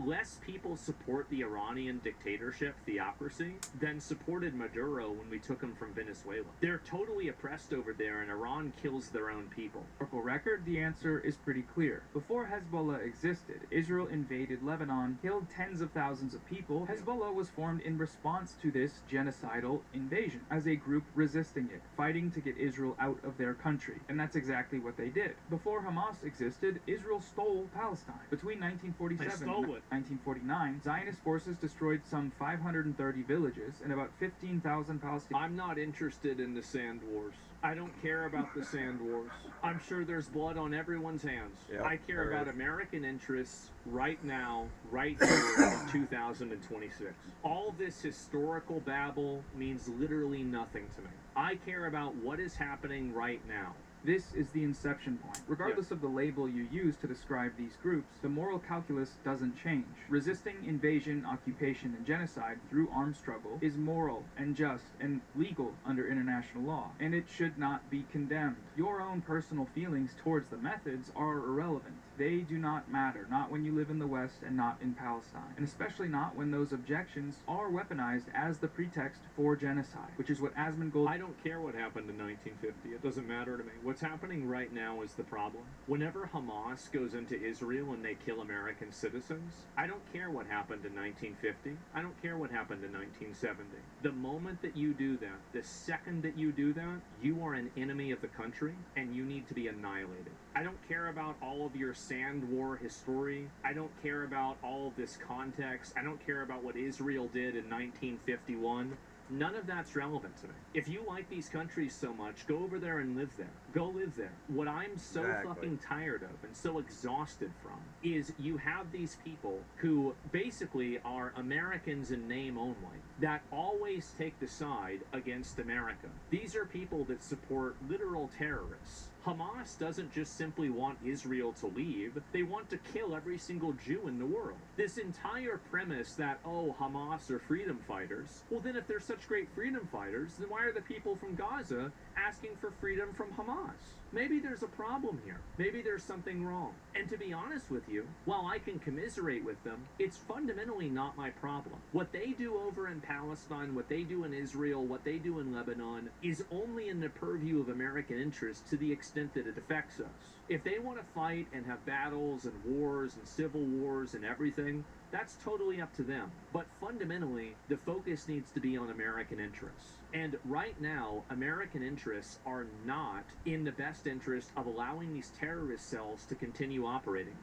Less people support the Iranian dictatorship theocracy than supported Maduro when we took him from Venezuela. They're totally oppressed over there, and Iran kills their own people. Historical record, the answer is pretty clear. Before Hezbollah existed, Israel invaded Lebanon, killed tens of thousands of people. Hezbollah was formed in response to this genocidal invasion, as a group resisting it, fighting to get Israel out of their country. And that's exactly what they did. Before Hamas existed, Israel stole Palestine. Between 1947 and 1949, Zionist forces destroyed some 530 villages and about 15,000 Palestinians. I'm not interested in the sand wars. I don't care about the sand wars. I'm sure there's blood on everyone's hands. Yep, I care there about is. American interests right now, right here in 2026. All this historical babble means literally nothing to me. I care about what is happening right now. This is the inception point. Regardless of the label you use to describe these groups, the moral calculus doesn't change. Resisting invasion, occupation, and genocide through armed struggle is moral and just and legal under international law, and it should not be condemned. Your own personal feelings towards the methods are irrelevant. They do not matter, not when you live in the West and not in Palestine, and especially not when those objections are weaponized as the pretext for genocide, which is what Asmongold... I don't care what happened in 1950. It doesn't matter to me. What's happening right now is the problem. Whenever Hamas goes into Israel and they kill American citizens, I don't care what happened in 1950. I don't care what happened in 1970. The moment that you do that, the second that you do that, you are an enemy of the country and you need to be annihilated. I don't care about all of your sand war history. I don't care about all of this context. I don't care about what Israel did in 1951. None of that's relevant to me. If you like these countries so much, go over there and live there. Go live there. What I'm so fucking tired of and so exhausted from is you have these people who basically are Americans in name only that always take the side against America. These are people that support literal terrorists. Hamas doesn't just simply want Israel to leave, they want to kill every single Jew in the world. This entire premise that, oh, Hamas are freedom fighters, well then if they're such great freedom fighters, then why are the people from Gaza asking for freedom from Hamas? Maybe there's a problem here. Maybe there's something wrong. And to be honest with you, while I can commiserate with them, it's fundamentally not my problem. What they do over in Palestine, what they do in Israel, what they do in Lebanon is only in the purview of American interests to the extent that it affects us. If they want to fight and have battles and wars and civil wars and everything, that's totally up to them. But fundamentally, the focus needs to be on American interests. And right now, American interests are not in the best interest of allowing these terrorist cells to continue operating.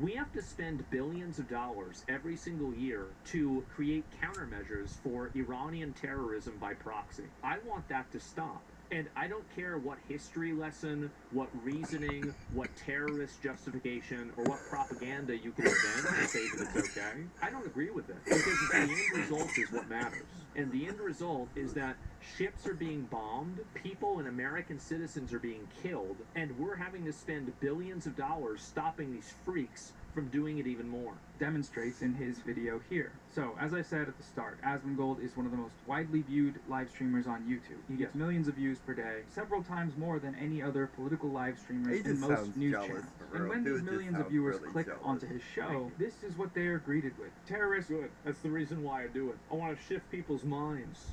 We have to spend billions of dollars every single year to create countermeasures for Iranian terrorism by proxy. I want that to stop. And I don't care what history lesson, what reasoning, what terrorist justification, or what propaganda you can invent to say that it's okay. I don't agree with it, because the end result is what matters. And the end result is that ships are being bombed, people and American citizens are being killed, and we're having to spend billions of dollars stopping these freaks from doing it even more. Demonstrates in his video here. So, as I said at the start, Asmongold is one of the most widely viewed live streamers on YouTube. He gets millions of views per day, several times more than any other political live streamers in most news channels. And when these millions of viewers click onto his show, this is what they are greeted with. Terrorists. Good. That's the reason why I do it. I want to shift people's minds.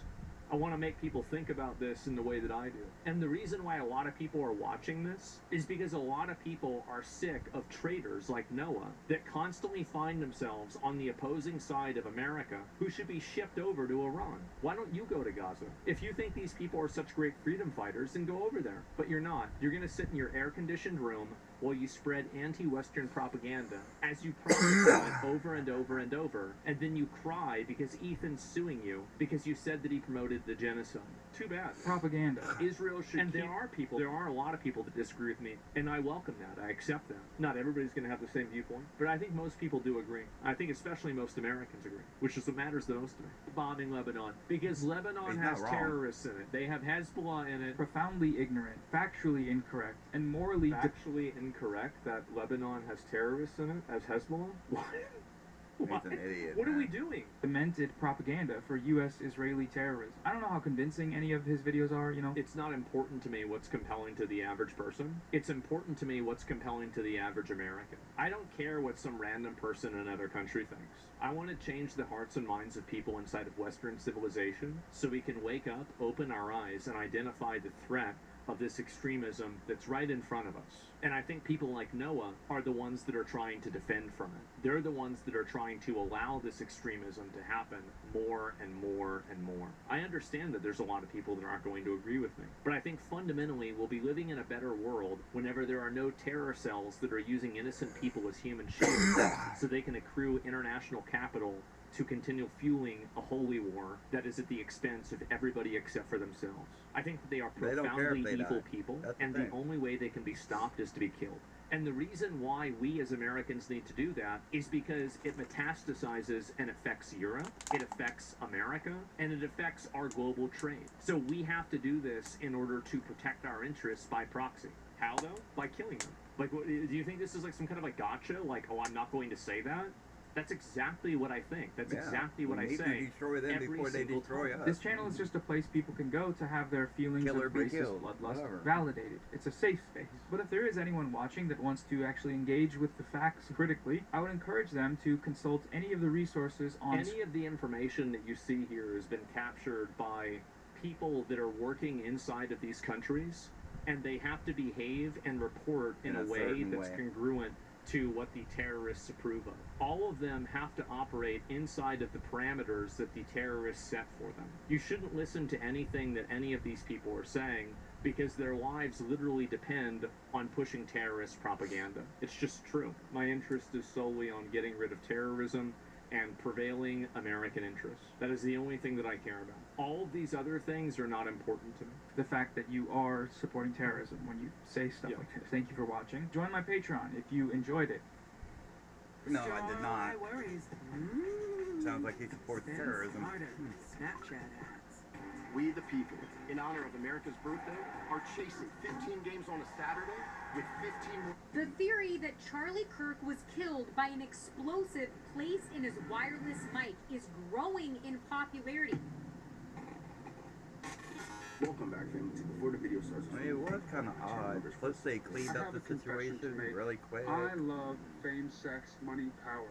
I want to make people think about this in the way that I do. And the reason why a lot of people are watching this is because a lot of people are sick of traitors like Noah that constantly find themselves on the opposing side of America who should be shipped over to Iran. Why don't you go to Gaza? If you think these people are such great freedom fighters, then go over there. But you're not. You're going to sit in your air-conditioned room while you spread anti-Western propaganda as you prophesy over and over and over, and then you cry because Ethan's suing you because you said that he promoted the genocide. Too bad. Propaganda. Israel should and there are a lot of people that disagree with me, and I welcome that. I accept that. Not everybody's going to have the same viewpoint, but I think most people do agree. I think especially most Americans agree, which is what matters the most to me. Bombing Lebanon, because Lebanon has terrorists in it. They have Hezbollah in it. Profoundly ignorant, factually incorrect, and morally Factually incorrect that Lebanon has terrorists in it as Hezbollah? What? He's an idiot. What are we doing? Demented propaganda for U.S.-Israeli terrorism. I don't know how convincing any of his videos are, you know. It's not important to me what's compelling to the average person. It's important to me what's compelling to the average American. I don't care what some random person in another country thinks. I want to change the hearts and minds of people inside of Western civilization so we can wake up, open our eyes, and identify the threat of this extremism that's right in front of us. And I think people like Noah are the ones that are trying to defend from it. They're the ones that are trying to allow this extremism to happen more and more and more. I understand that there's a lot of people that aren't going to agree with me, but I think fundamentally we'll be living in a better world whenever there are no terror cells that are using innocent people as human shields so they can accrue international capital to continue fueling a holy war that is at the expense of everybody except for themselves. I think that they are profoundly evil people, and the only way they can be stopped is to be killed. And the reason why we as Americans need to do that is because it metastasizes and affects Europe, it affects America, and it affects our global trade. So we have to do this in order to protect our interests by proxy. How though? By killing them. Like, do you think this is like some kind of like gotcha? Like, oh, I'm not going to say that? That's exactly what I think. That's exactly what I say. We need to destroy them before they destroy us. This channel is just a place people can go to have their feelings of racist bloodlust validated. It's a safe space. But if there is anyone watching that wants to actually engage with the facts critically, I would encourage them to consult any of the resources on... Any of the information that you see here has been captured by people that are working inside of these countries, and they have to behave and report in a way that's congruent to what the terrorists approve of. All of them have to operate inside of the parameters that the terrorists set for them. You shouldn't listen to anything that any of these people are saying because their lives literally depend on pushing terrorist propaganda. It's just true. My interest is solely on getting rid of terrorism and prevailing American interests. That is the only thing that I care about. All of these other things are not important to me. The fact that you are supporting terrorism when you say stuff like this. Thank you for watching. Join my Patreon if you enjoyed it. No, I did not. Sounds like he supports terrorism. Snapchat ads. We the people, in honor of America's birthday, are chasing 15 games on a Saturday with 15 more. The theory that Charlie Kirk was killed by an explosive placed in his wireless mic is growing in popularity. Welcome back, family. Before the video starts, I mean, it was kind of odd. Plus, they cleaned up the situation really quick. I love fame, sex, money, power.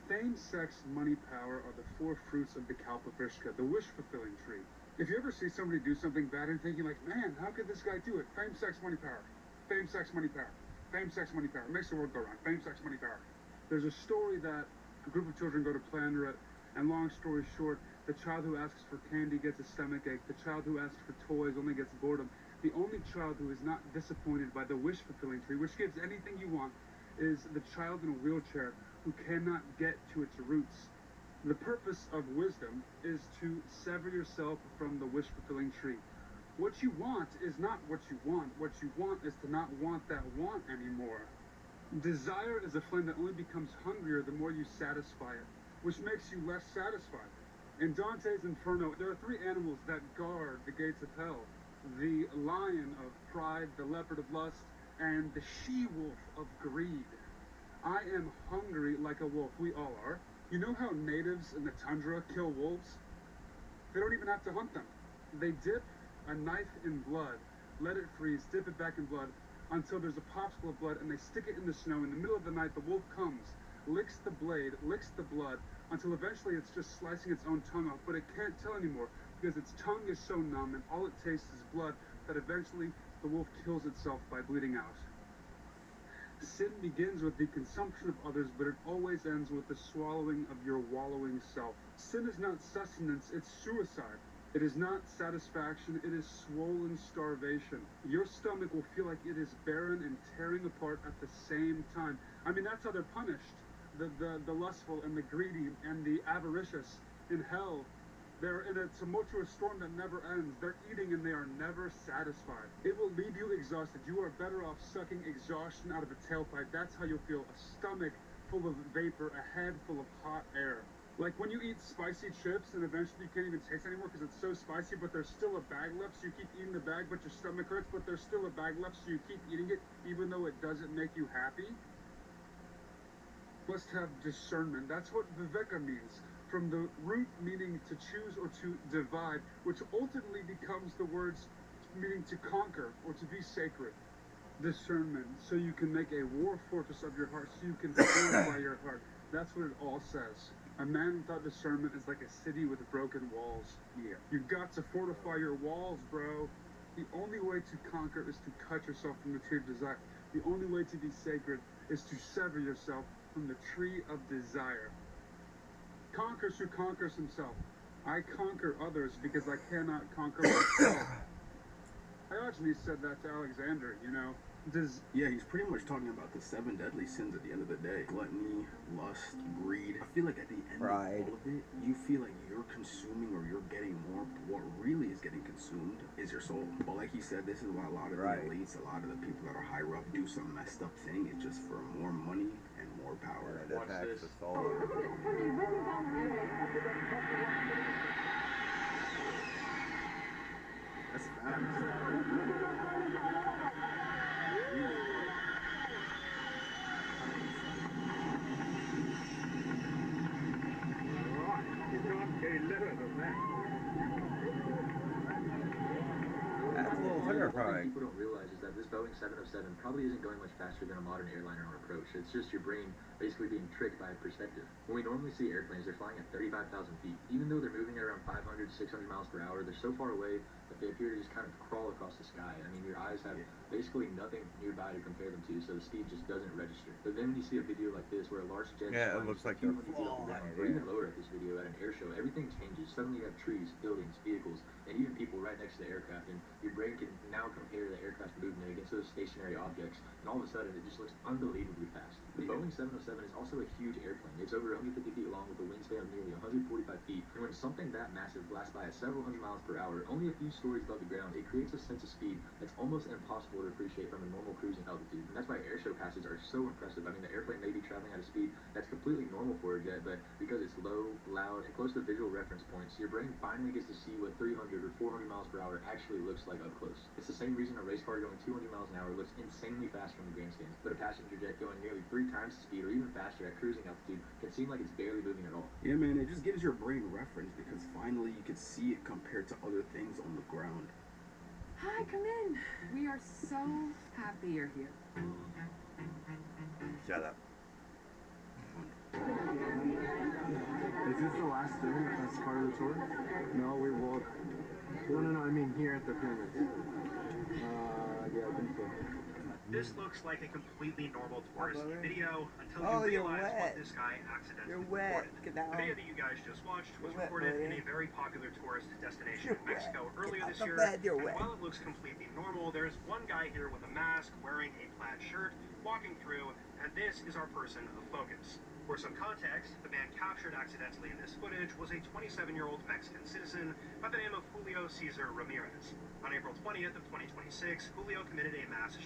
Fame, sex, money, power are the four fruits of the Kalpavrishka, the wish-fulfilling tree. If you ever see somebody do something bad and thinking like, man, how could this guy do it? Fame, sex, money, power. Fame, sex, money, power. Fame, sex, money, power. It makes the world go round. Fame, sex, money, power. There's a story that a group of children go to play under it, and long story short, the child who asks for candy gets a stomachache. The child who asks for toys only gets boredom. The only child who is not disappointed by the wish-fulfilling tree, which gives anything you want, is the child in a wheelchair who cannot get to its roots. The purpose of wisdom is to sever yourself from the wish-fulfilling tree. What you want is not what you want. What you want is to not want that want anymore. Desire is a flame that only becomes hungrier the more you satisfy it, which makes you less satisfied. In Dante's Inferno, there are three animals that guard the gates of hell. The lion of pride, the leopard of lust, and the she-wolf of greed. I am hungry like a wolf. We all are. You know how natives in the tundra kill wolves? They don't even have to hunt them. They dip a knife in blood, let it freeze, dip it back in blood, until there's a popsicle of blood, and they stick it in the snow. In the middle of the night, the wolf comes, licks the blade, licks the blood, until eventually it's just slicing its own tongue off, but it can't tell anymore, because its tongue is so numb, and all it tastes is blood, that eventually the wolf kills itself by bleeding out. Sin begins with the consumption of others, but it always ends with the swallowing of your wallowing self. Sin is not sustenance, it's suicide. It is not satisfaction, it is swollen starvation. Your stomach will feel like it is barren and tearing apart at the same time. I mean, that's how they're punished. The lustful and the greedy and the avaricious in hell They're in a tumultuous storm that never ends. They're eating and they are never satisfied. It will leave you exhausted. You are better off sucking exhaustion out of a tailpipe. That's how you'll feel. A stomach full of vapor, a head full of hot air. Like when you eat spicy chips and eventually you can't even taste anymore because it's so spicy, but there's still a bag left, so you keep eating the bag, but your stomach hurts, but there's still a bag left, so you keep eating it even though it doesn't make you happy. Must have discernment. That's what viveka means, from the root meaning to choose or to divide, which ultimately becomes the words meaning to conquer or to be sacred. Discernment, so you can make a war fortress of your heart, so you can fortify your heart. That's what it all says. A man without discernment is like a city with broken walls. Yeah. You've got to fortify your walls, bro. The only way to conquer is to cut yourself from the tree of desire. The only way to be sacred is to sever yourself from the tree of desire. Conquers who conquers himself. I conquer others because I cannot conquer myself. I actually said that to Alexander, you know. Yeah, he's pretty much talking about the 7 deadly sins at the end of the day. Gluttony, lust, greed. I feel like at the end of all of it, you feel like you're consuming or you're getting more, but what really is getting consumed is your soul. But like he said, this is why a lot of the elites, a lot of the people that are higher up do some messed up thing. It's just for more money and more power. It attacks the soul. That's facts. That's a little terrifying. People don't realize is that this Boeing 707 probably isn't going much faster than a modern airliner on approach. It's just your brain basically being tricked by perspective. When we normally see airplanes, they're flying at 35,000 feet. Even though they're moving at around 500, 600 miles per hour, they're so far away that they appear to just kind of crawl across the sky. I mean, your eyes have basically nothing nearby to compare them to, so the speed just doesn't register. But then when you see a video like this where a large jet it looks like they're flying, or even lower at this video at an air show, everything changes. Suddenly you have trees, buildings, vehicles, and even people right next to the aircraft, and your brain can now compare the aircraft movement against those stationary objects, and all of a sudden it just looks unbelievably fast. The Boeing 707 is also a huge airplane. It's over 150 feet long with a wingspan of nearly 145 feet, and when something that massive blasts by at several hundred miles per hour, only a few stories above the ground, it creates a sense of speed that's almost impossible to appreciate from a normal cruising altitude. And that's why air show passes are so impressive. I mean, the airplane may be traveling at a speed that's completely normal for a jet, but because it's low, loud, and close to visual reference points, your brain finally gets to see what 300 or 400 miles per hour actually looks like up close. It's the same reason a race car going 200 miles an hour looks insanely fast from the grandstands, but a passenger jet going nearly 3 times the speed or even faster at cruising altitude can seem like it's barely moving at all. Yeah, man, it just gives your brain reference because finally you can see it compared to other things on the ground. Hi, come in. We are so happy you're here. Shut up. Is this the last day that's part of the tour? No, we walk. No, I mean here at the pyramids. Yeah, I think so. This looks like a completely normal tourist video until you realize what this guy accidentally recorded. The video that you guys just watched was recorded in a very popular tourist destination in Mexico earlier this year. And while it looks completely normal, there's one guy here with a mask, wearing a plaid shirt, walking through, and this is our person of focus. For some context, the man captured accidentally in this footage was a 27-year-old Mexican citizen by the name of Julio Cesar Ramirez. On April 20th of 2026, Julio committed a mass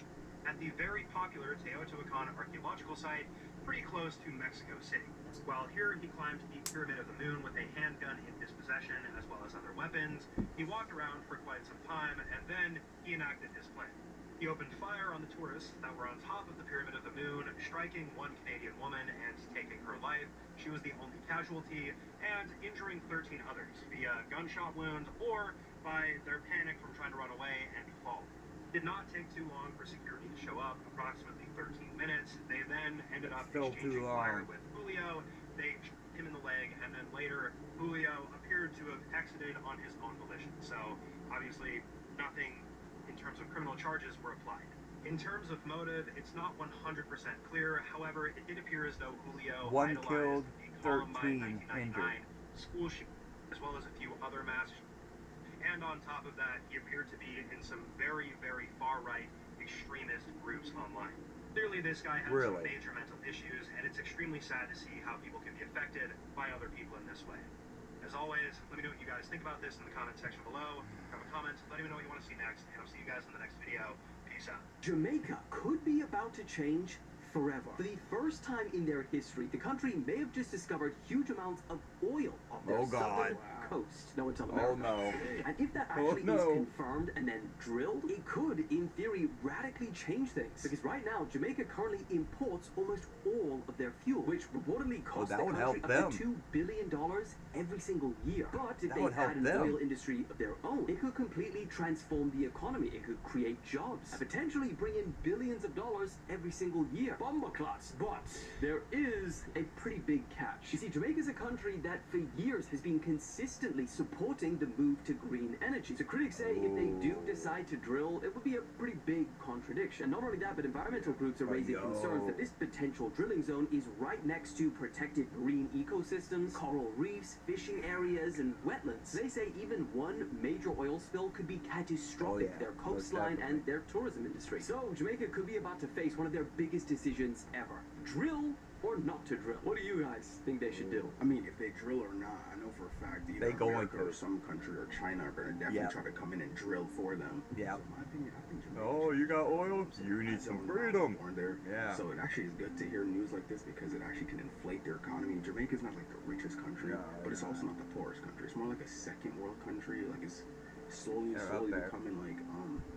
at the very popular Teotihuacan archaeological site pretty close to Mexico City. While here, he climbed the Pyramid of the Moon with a handgun in his possession as well as other weapons. He walked around for quite some time and then he enacted his plan. He opened fire on the tourists that were on top of the Pyramid of the Moon, striking one Canadian woman and taking her life. She was the only casualty, and injuring 13 others via gunshot wound or by their panic from trying to run away and fall. Did not take too long for security to show up, approximately 13 minutes. They then ended up exchanging fire with Julio. They shot him in the leg, and then later, Julio appeared to have exited on his own volition. So, obviously, nothing in terms of criminal charges were applied. In terms of motive, it's not 100% clear. However, it did appear as though Julio One killed, idolized the Columbine 13 1999 injured. school shooting, as well as a few other mass. And on top of that, he appeared to be in some very, very far-right extremist groups online. Clearly, this guy has some major mental issues, and it's extremely sad to see how people can be affected by other people in this way. As always, let me know what you guys think about this in the comment section below. Drop a comment, let me know what you want to see next, and I'll see you guys in the next video. Peace out. Jamaica could be about to change forever. For the first time in their history, the country may have just discovered huge amounts of oil off their southern coast. No, it's not America. Oh no. And if that actually is confirmed and then drilled, it could, in theory, radically change things. Because right now, Jamaica currently imports almost all of their fuel, which reportedly costs the country up to $2 billion every single year. But if they had an oil industry of their own, it could completely transform the economy. It could create jobs and potentially bring in billions of dollars every single year. Bomberclots. But there is a pretty big catch. You see, Jamaica is a country that for years has been consistently supporting the move to green energy. So critics say if they do decide to drill, it would be a pretty big contradiction. Not only that, but environmental groups are raising concerns that this potential drilling zone is right next to protected marine ecosystems, coral reefs, fishing areas, and wetlands. They say even one major oil spill could be catastrophic to their coastline and their tourism industry. So Jamaica could be about to face one of their biggest decisions ever. Drill or not to drill? What do you guys think they should do? I mean, if they drill or not, I know for a fact either America or some country or China are going to definitely try to come in and drill for them. Yeah. So in my opinion, I think Jamaica you got oil? You need some freedom. Yeah. So it actually is good to hear news like this because it actually can inflate their economy. Jamaica's not like the richest country, but it's also not the poorest country. It's more like a second world country. Like it's slowly becoming like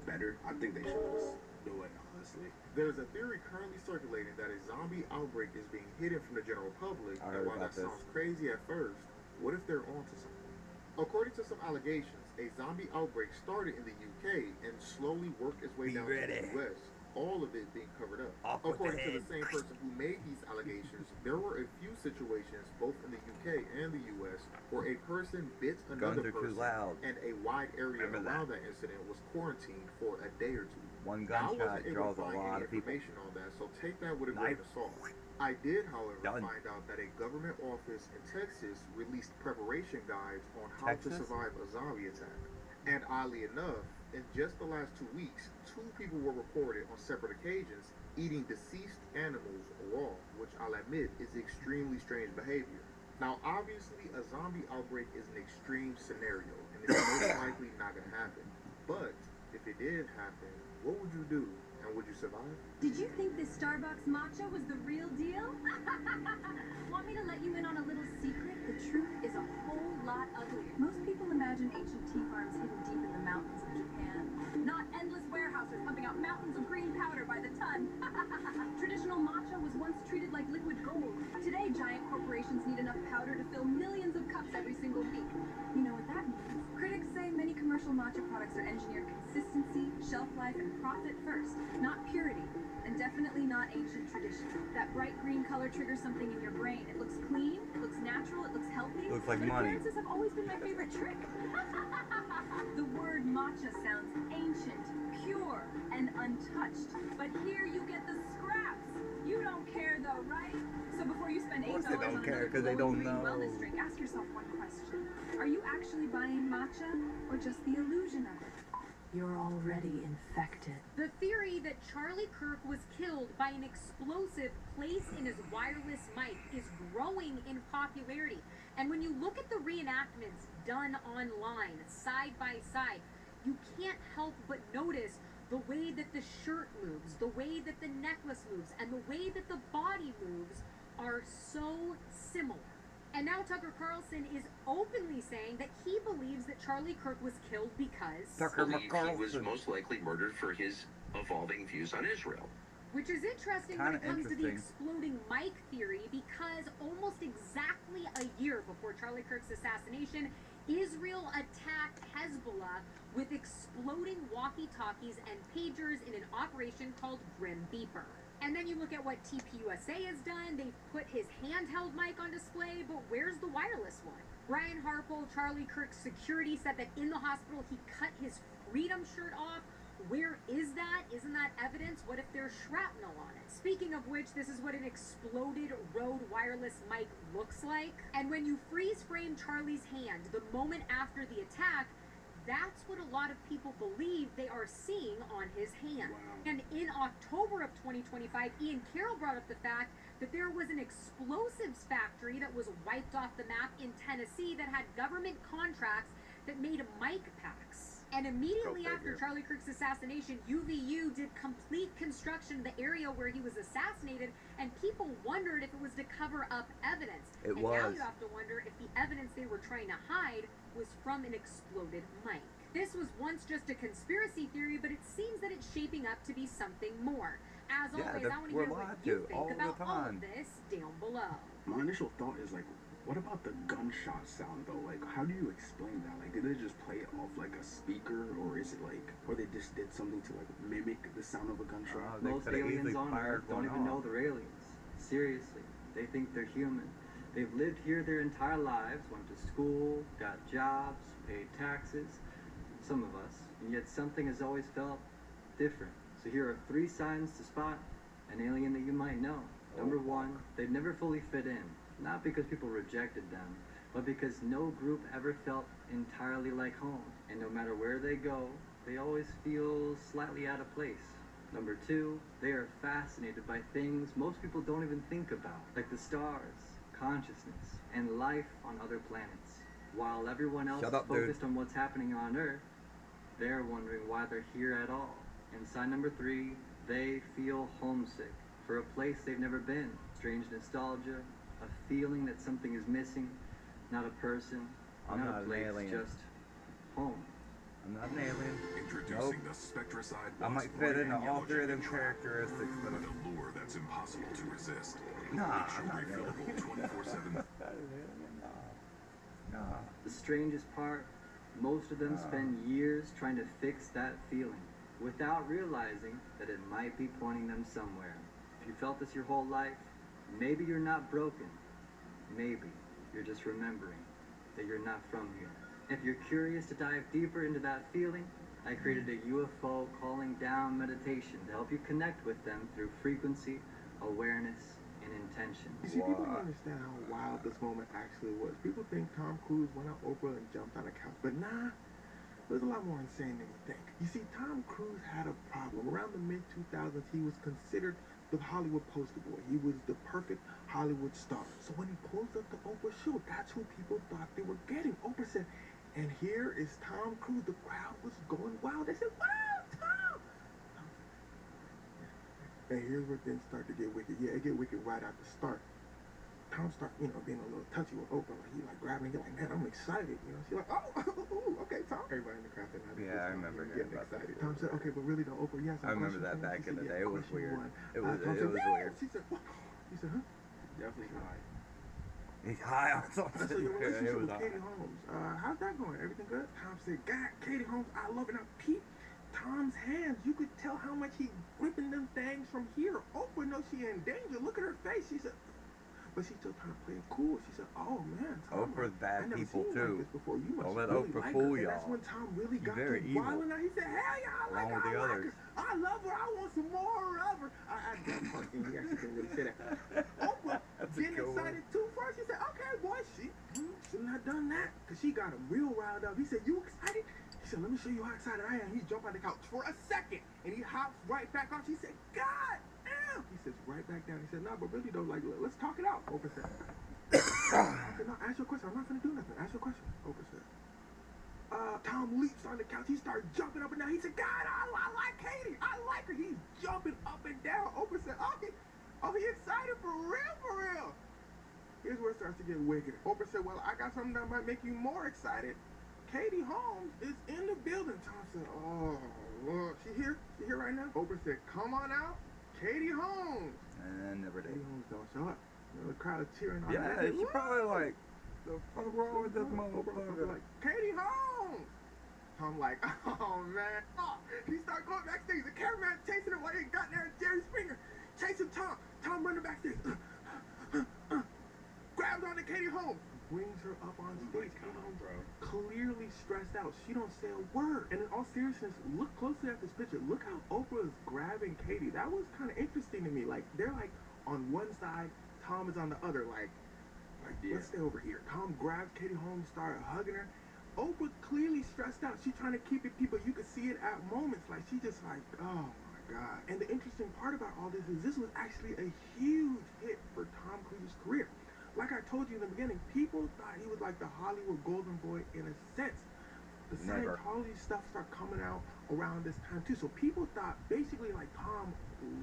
better. I think they should just do it, honestly. There's a theory currently circulating that a zombie outbreak is being hidden from the general public, and while that sounds crazy at first, what if they're onto something? According to some allegations, a zombie outbreak started in the UK and slowly worked its way down to the US, all of it being covered up. According to the same person who made these allegations, there were a few situations, both in the UK and the US, where a person bit another person, and a wide area around that incident was quarantined for a day or two. One gunshot draws a lot of people. Information on that, so take that with a grain of salt. I did, however, find out that a government office in Texas released preparation guides on how to survive a zombie attack. And oddly enough, in just the last 2 weeks, 2 people were reported on separate occasions eating deceased animals raw, which I'll admit is extremely strange behavior. Now, obviously, a zombie outbreak is an extreme scenario, and it's most likely not going to happen. But if it did happen, what would you do? And would you survive? Did you think this Starbucks matcha was the real deal? Want me to let you in on a little secret? The truth is a whole lot uglier. Most people imagine ancient tea farms hidden deep in the mountains of Japan. Not endless warehouses pumping out mountains of green powder by the ton. Traditional matcha was once treated like liquid gold. Today, giant corporations need enough powder to fill millions of cups every single week. You know what that means? Critics say many commercial matcha products are engineered consistency, shelf life, and profit first, not purity, and definitely not ancient tradition. That bright green color triggers something in your brain. It looks clean, it looks natural, it looks healthy. Looks like but money. appearances have always been my favorite trick. The word matcha sounds ancient, pure, and untouched. But here you get the scraps. You don't care though, right? So before you spend $8 on another glowing green wellness drink, ask yourself one question. Are you actually buying matcha, or just the illusion of it? You're already infected. The theory that Charlie Kirk was killed by an explosive placed in his wireless mic is growing in popularity. And when you look at the reenactments done online, side by side, you can't help but notice the way that the shirt moves, the way that the necklace moves, and the way that the body moves are so similar. And now Tucker Carlson is openly saying that he believes that Charlie Kirk was killed because he was most likely murdered for his evolving views on Israel. Which is interesting when it comes to the exploding mic theory, because almost exactly a year before Charlie Kirk's assassination, Israel attacked Hezbollah with exploding walkie-talkies and pagers in an operation called Grim Beeper. And then you look at what TPUSA has done. They've put his handheld mic on display, but where's the wireless one? Brian Harple, Charlie Kirk's security, said that in the hospital he cut his Freedom shirt off. Where is that? Isn't that evidence? What if there's shrapnel on it? Speaking of which, this is what an exploded Rode wireless mic looks like. And when you freeze frame Charlie's hand the moment after the attack, that's what a lot of people believe they are seeing on his hand. Wow. And in October of 2025, Ian Carroll brought up the fact that there was an explosives factory that was wiped off the map in Tennessee that had government contracts that made mic packs. And immediately after Charlie Kirk's assassination, UVU did complete construction in the area where he was assassinated, and people wondered if it was to cover up evidence. And now you have to wonder if the evidence they were trying to hide was from an exploded mic. This was once just a conspiracy theory, but it seems that it's shaping up to be something more. As always, I want to hear what you think about all of this down below. My initial thought is like, what about the gunshot sound though? Like, how do you explain that? Like, did they just play it off like a speaker, or is it like, or they just did something to like mimic the sound of a gunshot? Most aliens on Earth don't even know they're aliens. Seriously, they think they're human. They've lived here their entire lives, went to school, got jobs, paid taxes, some of us, and yet something has always felt different. So here are 3 signs to spot an alien that you might know. Number 1, they've never fully fit in. Not because people rejected them, but because no group ever felt entirely like home. And no matter where they go, they always feel slightly out of place. Number 2, they are fascinated by things most people don't even think about, like the stars, consciousness, and life on other planets. While everyone else is focused on what's happening on Earth, they're wondering why they're here at all. And sign number 3, they feel homesick for a place they've never been. Strange nostalgia, a feeling that something is missing, not a person, not a place, just home. I'm not an alien. Introducing the Spectracide. I might fit into all 3 of them characteristics, but an allure that's impossible to resist. Nah, I'm not refillable 24/7. Nah. The strangest part, most of them spend years trying to fix that feeling without realizing that it might be pointing them somewhere. If you felt this your whole life, maybe you're not broken. Maybe you're just remembering that you're not from here. If you're curious to dive deeper into that feeling, I created a UFO calling down meditation to help you connect with them through frequency, awareness, and intention. You see, people don't understand how wild this moment actually was. People think Tom Cruise went on Oprah and jumped on a couch, but nah, there's a lot more insane than you think. You see, Tom Cruise had a problem. Around the mid-2000s, he was considered the Hollywood poster boy. He was the perfect Hollywood star. So when he pulls up the Oprah show, that's who people thought they were getting. Oprah said, and here is Tom Cruise. The crowd was going wild. They said, wow, Tom! And here's where things start to get wicked. Yeah, it get wicked right at the start. Tom starts, being a little touchy with Oprah. Like, he grabbing, he's like, man, I'm excited. She's like, oh, okay, Tom. Everybody in the crowd said, I remember getting excited. Tom said, okay, but really though, Oprah, yes. I remember that back in the day. It was weird. It was weird. She said, what? He said, huh? Definitely high. He's high on something. So your relationship with Katie Holmes, how's that going? Everything good? Tom said, God, Katie Holmes, I love it. Now, peep Tom's hands. You could tell how much he gripping them things from here. Oprah knows she in danger. Look at her face. She said, but she's still trying to play it cool. She said, oh, man, Tom, Oprah's bad people, too. Like before. You must don't let really Oprah like fool her. y'all. And that's when Tom really got very to evil. wilding out. He said, hell yeah, I like her. I like her. I love her. I want some more of her. I added that part in. He actually didn't really say that. Oprah getting excited, too. First, he said, okay, boy, she shouldn't have done that. Because she got him real riled up. He said, you excited? He said, let me show you how excited I am. He jumped on the couch for a second. And he hops right back off. She said, God damn. He sits right back down. He said, no, but really, though, like, let's talk it out. Oprah said, I said, no, ask your question. I'm not going to do nothing. Ask your question. Oprah said. Tom leaps on the couch. He started jumping up and down. He said, God, I like Katie. I like her. He's jumping up and down. Oprah said, oh, he excited for real. Here's where it starts to get wicked. Oprah said, well, I got something that might make you more excited. Katie Holmes is in the building. Tom said, oh, Lord. She here right now? Oprah said, come on out. Katie Holmes. And never did. Katie Holmes don't show up. The crowd is cheering on her. Yeah, she probably like, the fuck wrong with this motherfucker? Like, Katie Holmes! Tom like, oh man. Oh, he started going backstage. The cameraman chasing him while he got there. Jerry Springer chasing Tom. Tom running backstage. Grabs onto Katie Holmes. Brings her up on stage. Katie Holmes clearly stressed out. She don't say a word. And in all seriousness, look closely at this picture. Look how Oprah is grabbing Katie. That was kind of interesting to me. Like, they're like on one side, Tom is on the other, like let's stay over here. Tom grabs Katie Holmes, started hugging her. Oprah clearly stressed out. She's trying to keep it people. You could see it at moments. Like, she just like, oh my God. And the interesting part about all this is this was actually a huge hit for Tom Cruise's career. Like I told you in the beginning, people thought he was like the Hollywood golden boy in a sense. The Scientology stuff started coming out around this time too. So people thought basically like Tom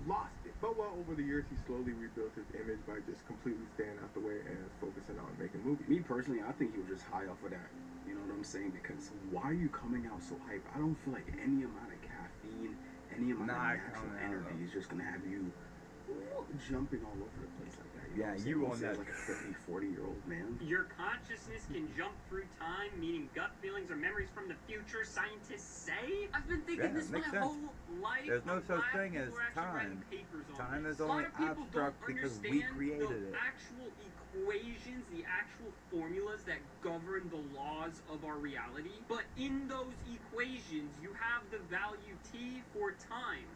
lost it. But well, over the years, he slowly rebuilt his image by just completely staying out the way and focusing on making movies. Me personally, I think he was just high off of that. You know what I'm saying? Because why are you coming out so hype? I don't feel like any amount of caffeine, any amount of natural energy is just gonna have you jumping all over the place like that. You know what I'm saying? Like a 30, 40-year-old man. Your consciousness can jump through time, meaning gut feelings or memories from the future, scientists say? I've been thinking this my whole life. There's no such thing as time. Time is only abstract because we created it. Actual equations, the actual formulas that govern the laws of our reality. But in those equations, you have the value T for time.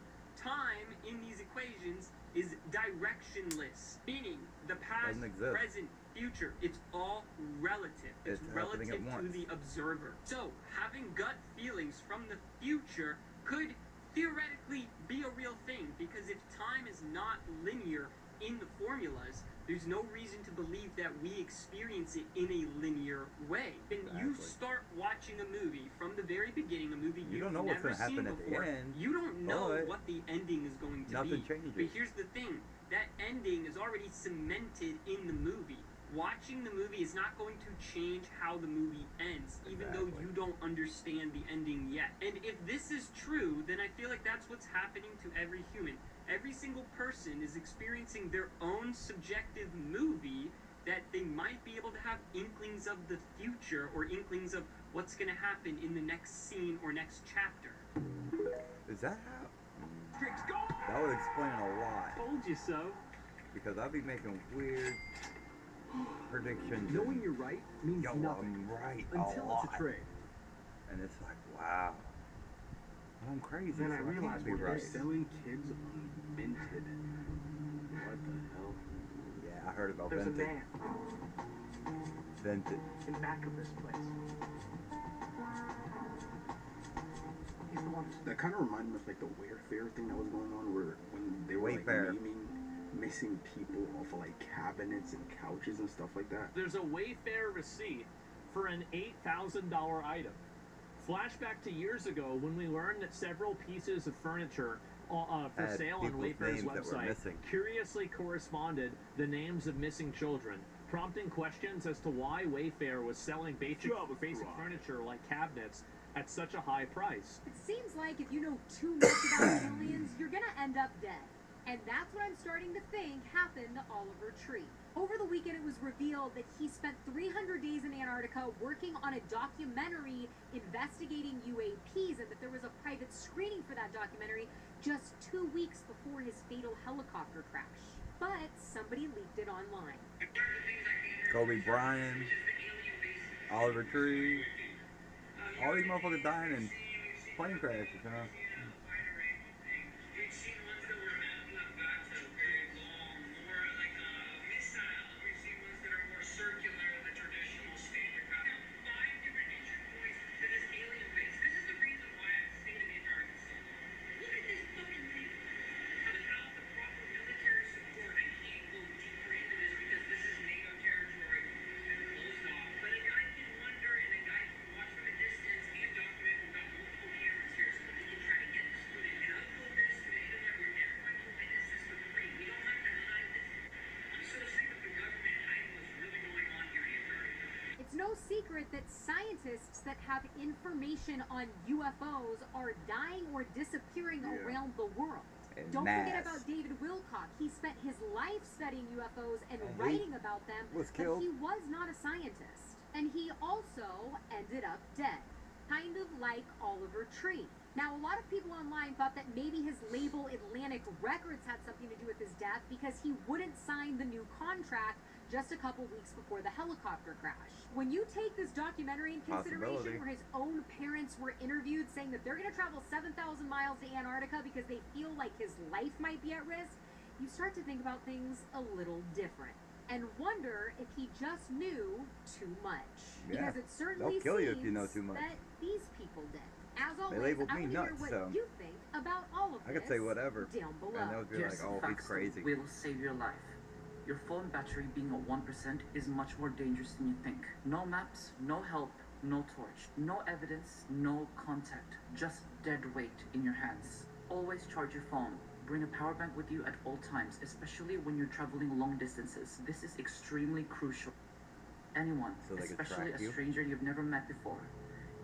Time in these equations is directionless, meaning the past, present, future, it's all relative. It's relative to the observer. So having gut feelings from the future could theoretically be a real thing, because if time is not linear in the formulas, there's no reason to believe that we experience it in a linear way. When you start watching a movie from the very beginning, a movie you don't know what's going to happen at the end. You don't know what the ending is going to be. Nothing changes. But here's the thing, that ending is already cemented in the movie. Watching the movie is not going to change how the movie ends, even though you don't understand the ending yet. And if this is true, then I feel like that's what's happening to every human. Every single person is experiencing their own subjective movie that they might be able to have inklings of the future or inklings of what's going to happen in the next scene or next chapter. Is that how? That would explain a lot. Told you so. Because I'll be making weird predictions. Knowing you're right means nothing. I'm right until it's a trade. And it's like, wow. I'm crazy. Then I so realized can't be they're right. selling kids unminted. What the hell? Yeah, I heard about There's Vinted. a man Vinted. in back of this place. He's the one. That kind of reminded me of like the Wayfair thing that was going on, where when they were like naming missing people off of like cabinets and couches and stuff like that. There's a Wayfair receipt for an $8,000 item. Flashback to years ago when we learned that several pieces of furniture for sale on Wayfair's website curiously corresponded the names of missing children, prompting questions as to why Wayfair was selling basic furniture like cabinets at such a high price. It seems like if you know too much about aliens, you're gonna end up dead. And that's what I'm starting to think happened to Oliver Tree. Over the weekend, it was revealed that he spent 300 days in Antarctica working on a documentary investigating UAPs, and that there was a private screening for that documentary just 2 weeks before his fatal helicopter crash. But somebody leaked it online. Kobe Bryant, Oliver Tree, all these motherfuckers dying in plane crashes, huh? No secret that scientists that have information on UFOs are dying or disappearing around the world. Don't forget about David Wilcock. He spent his life studying UFOs and writing about them, but he was not a scientist. And he also ended up dead, kind of like Oliver Tree. Now, a lot of people online thought that maybe his label Atlantic Records had something to do with his death because he wouldn't sign the new contract just a couple weeks before the helicopter crash. When you take this documentary in consideration, where his own parents were interviewed saying that they're going to travel 7,000 miles to Antarctica because they feel like his life might be at risk, you start to think about things a little different. and wonder if he just knew too much. Yeah. Because it certainly They'll kill you seems if you know too much. that these people did. As They always, labeled I me want to hear nuts, what so you think about all of I this could say whatever, down below. and they'll be Here's like, the "Oh, he's facts that crazy." will save your life. Your phone battery being at 1% is much more dangerous than you think. No maps, no help, no torch, no evidence, no contact, just dead weight in your hands. Always charge your phone. Bring a power bank with you at all times, especially when you're traveling long distances. This is extremely crucial. Anyone, especially a stranger you've never met before,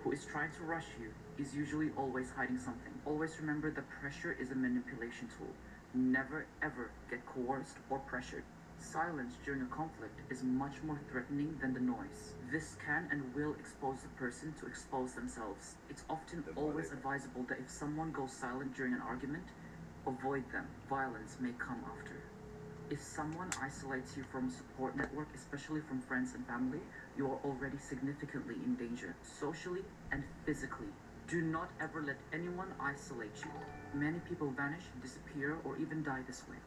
who is trying to rush you, is usually always hiding something. Always remember that pressure is a manipulation tool. Never ever get coerced or pressured. Silence during a conflict is much more threatening than the noise. This can and will expose the person to expose themselves. It's often always advisable that if someone goes silent during an argument, avoid them. Violence may come after. If someone isolates you from a support network, especially from friends and family, you are already significantly in danger, socially and physically. Do not ever let anyone isolate you. Many people vanish, disappear, or even die this way.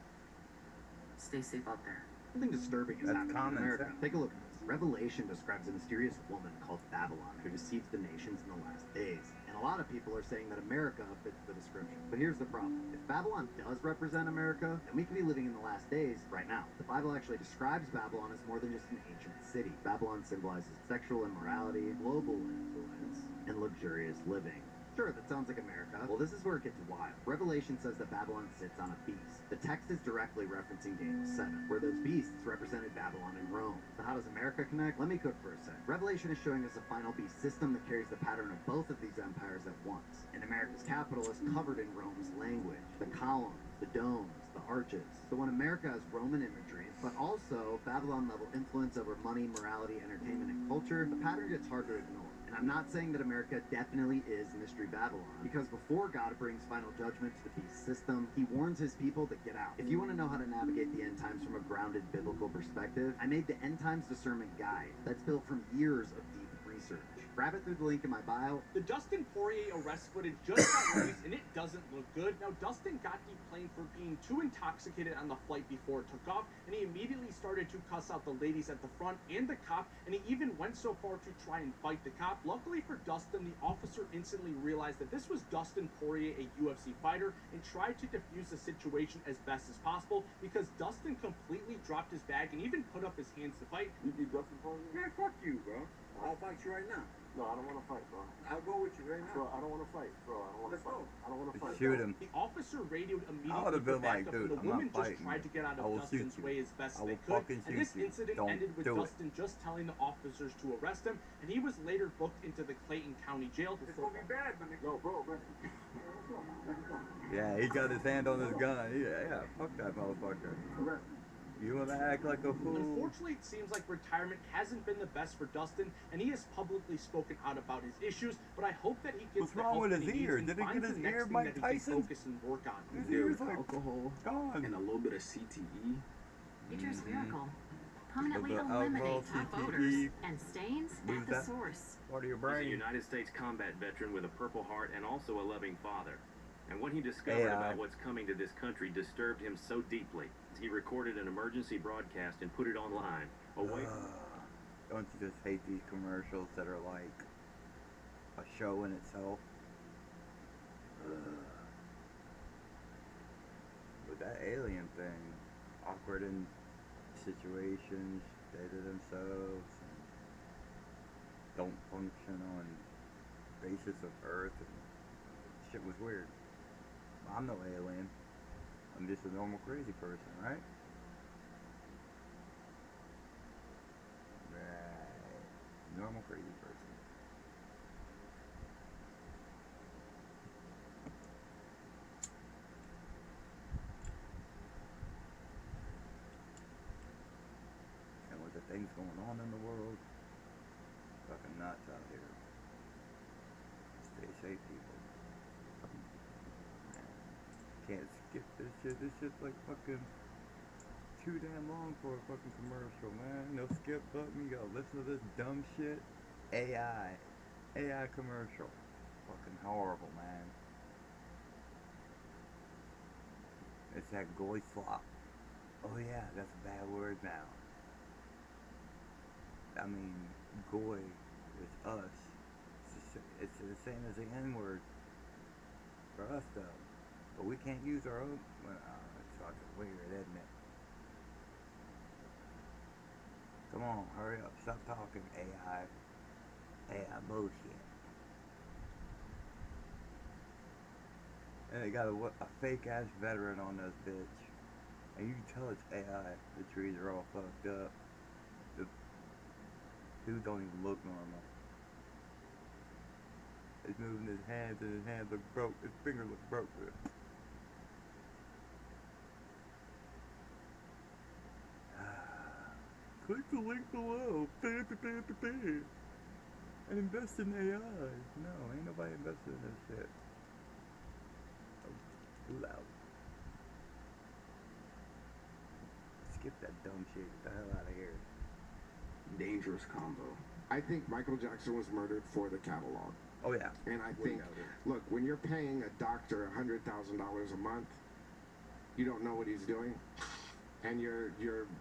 Stay safe out there. Something disturbing is happening in America. Take a look at this. Revelation describes a mysterious woman called Babylon who deceives the nations in the last days. And a lot of people are saying that America fits the description. But here's the problem. If Babylon does represent America, then we could be living in the last days right now. The Bible actually describes Babylon as more than just an ancient city. Babylon symbolizes sexual immorality, global influence, and luxurious living. Sure, that sounds like America. Well, this is where it gets wild. Revelation says that Babylon sits on a beast. The text is directly referencing Daniel 7, where those beasts represented Babylon and Rome. So how does America connect? Let me cook for a sec. Revelation is showing us a final beast system that carries the pattern of both of these empires at once. And America's capital is covered in Rome's language. The columns, the domes, the arches. So when America has Roman imagery, but also Babylon-level influence over money, morality, entertainment, and culture, the pattern gets hard to ignore. And I'm not saying that America definitely is Mystery Babylon, because before God brings final judgment to the beast system, he warns his people to get out. If you want to know how to navigate the end times from a grounded biblical perspective, I made the End Times Discernment Guide that's built from years of deep research. Grab it through the link in my bio. The Dustin Poirier arrest footage just got released, and it doesn't look good. Now, Dustin got deplaned for being too intoxicated on the flight before it took off, and he immediately started to cuss out the ladies at the front and the cop, and he even went so far to try and fight the cop. Luckily for Dustin, the officer instantly realized that this was Dustin Poirier, a UFC fighter, and tried to defuse the situation as best as possible, because Dustin completely dropped his bag and even put up his hands to fight. You beat Dustin Poirier? Man, fuck you, bro. I'll fight you right now. No, I don't want to fight, bro. I'll go with you right now. Bro, I don't want to fight. Bro, I don't want to fight. I don't want to fight. Shoot him. The officer radioed I would immediately have been for like, backup, dude, and the I'm woman not just fighting tried to get out I of will Dustin's shoot you. way as best I they will could. fucking And shoot this you. incident Don't ended with do it. Dustin just telling the officers to arrest him, and he was later booked into the Clayton County Jail. It's gonna be bad, man. Yo, bro. Yeah, he got his hand on his gun. Yeah, fuck that motherfucker. You wanna act like a fool? Unfortunately, it seems like retirement hasn't been the best for Dustin, and he has publicly spoken out about his issues, but I hope that he gets What's the wrong help with that his he needs ear? and Did he finds get his the next ear, thing Mike that he Tyson? can focus and work on. His There ear's with like alcohol gone. and a little bit of CTE. Nature's miracle. Permanently The alcohol, eliminate top CTE, odors and stains lose at the that source. part of your He's a brain. United States combat veteran with a Purple Heart and also a loving father. And what he discovered about what's coming to this country disturbed him so deeply. He recorded an emergency broadcast and put it online. Don't you just hate these commercials that are like a show in itself? With that alien thing, awkward in situations, they to themselves, and don't function on basis of Earth, and shit was weird. I'm no alien. I'm just a normal crazy person, right? Right. Normal crazy person. And with the things going on in the world, fucking nuts out here. Stay safe, people. Can't skip this shit. This shit's like fucking too damn long for a fucking commercial, man. No skip button. You gotta listen to this dumb shit. AI commercial. Fucking horrible, man. It's that goy slop. Oh yeah, that's a bad word now. I mean, goy is us. It's the same as the N-word for us, though. But we can't use our own. Well, it's fucking weird, isn't it? Come on, hurry up. Stop talking, AI. AI bullshit. And they got a fake-ass veteran on this bitch. And you can tell it's AI. The trees are all fucked up. The dude don't even look normal. He's moving his hands, and his hands look broke. His finger look broken. Click the link below. And invest in AI. No, ain't nobody invested in this shit. Oh, too loud. Skip that dumb shit. Get the hell out of here. Dangerous combo. I think Michael Jackson was murdered for the catalog. Oh yeah. And I think, look, when you're paying a doctor $100,000 a month, you don't know what he's doing, and your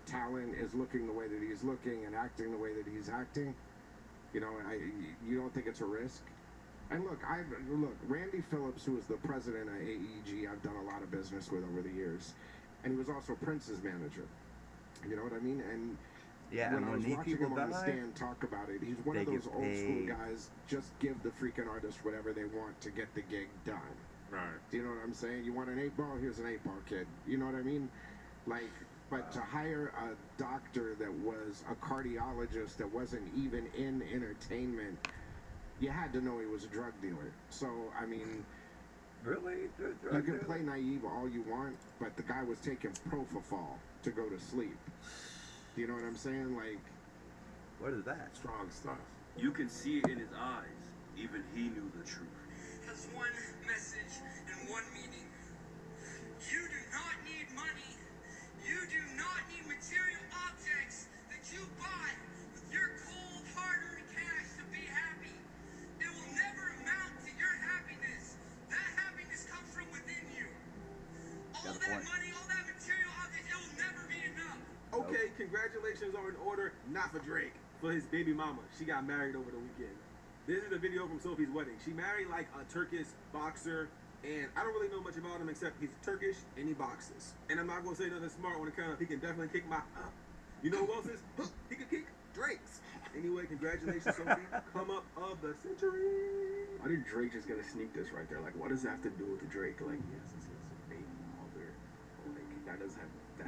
talent is looking the way that he's looking and acting the way that he's acting. You know, you don't think it's a risk. And look, Randy Phillips, who was the president of AEG, I've done a lot of business with over the years, and he was also Prince's manager. You know what I mean? And yeah, when I was these watching people him on the die, stand talk about it, he's one of those old school guys, just give the freaking artist whatever they want to get the gig done. Right. Do you know what I'm saying? You want an 8-ball? Here's an 8-ball, kid. You know what I mean? Like, but to hire a doctor that was a cardiologist that wasn't even in entertainment, you had to know he was a drug dealer. So, I mean... Really? You can play naive all you want, but the guy was taking propofol to go to sleep. Do you know what I'm saying? Like... What is that? Strong stuff. You can see it in his eyes. Even he knew the truth. Has one message and one meaning. You do not need money. You do not need material objects that you buy with your cold, hard-earned cash to be happy. It will never amount to your happiness. That happiness comes from within you. All that money, all that material object, it will never be enough. Okay, congratulations are in order, not for Drake. For his baby mama. She got married over the weekend. This is the video from Sophie's wedding. She married like a Turkish boxer, and I don't really know much about him except he's Turkish and he boxes. And I'm not gonna say nothing smart on account of he can definitely kick my You know who else is? He can kick Drake's. Anyway, congratulations, Sophie. Come up of the century. Why did Drake just get to sneak this right there? Like, what does that have to do with the Drake? Like, yes, this is a baby mother. Like, that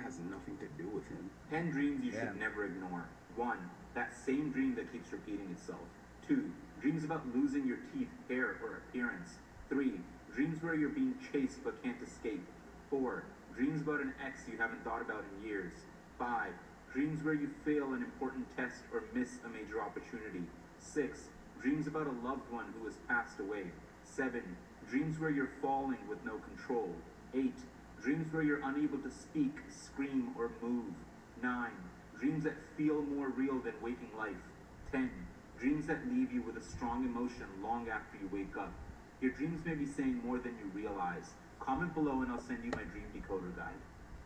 has nothing to do with him. 10 dreams you should never ignore. 1. That same dream that keeps repeating itself. 2. Dreams about losing your teeth, hair, or appearance. 3. Dreams where you're being chased but can't escape. 4. Dreams about an ex you haven't thought about in years. 5. Dreams where you fail an important test or miss a major opportunity. 6. Dreams about a loved one who has passed away. 7. Dreams where you're falling with no control. 8. Dreams where you're unable to speak, scream, or move. 9. Dreams that feel more real than waking life. 10. Dreams that leave you with a strong emotion long after you wake up. Your dreams may be saying more than you realize. Comment below and I'll send you my dream decoder guide.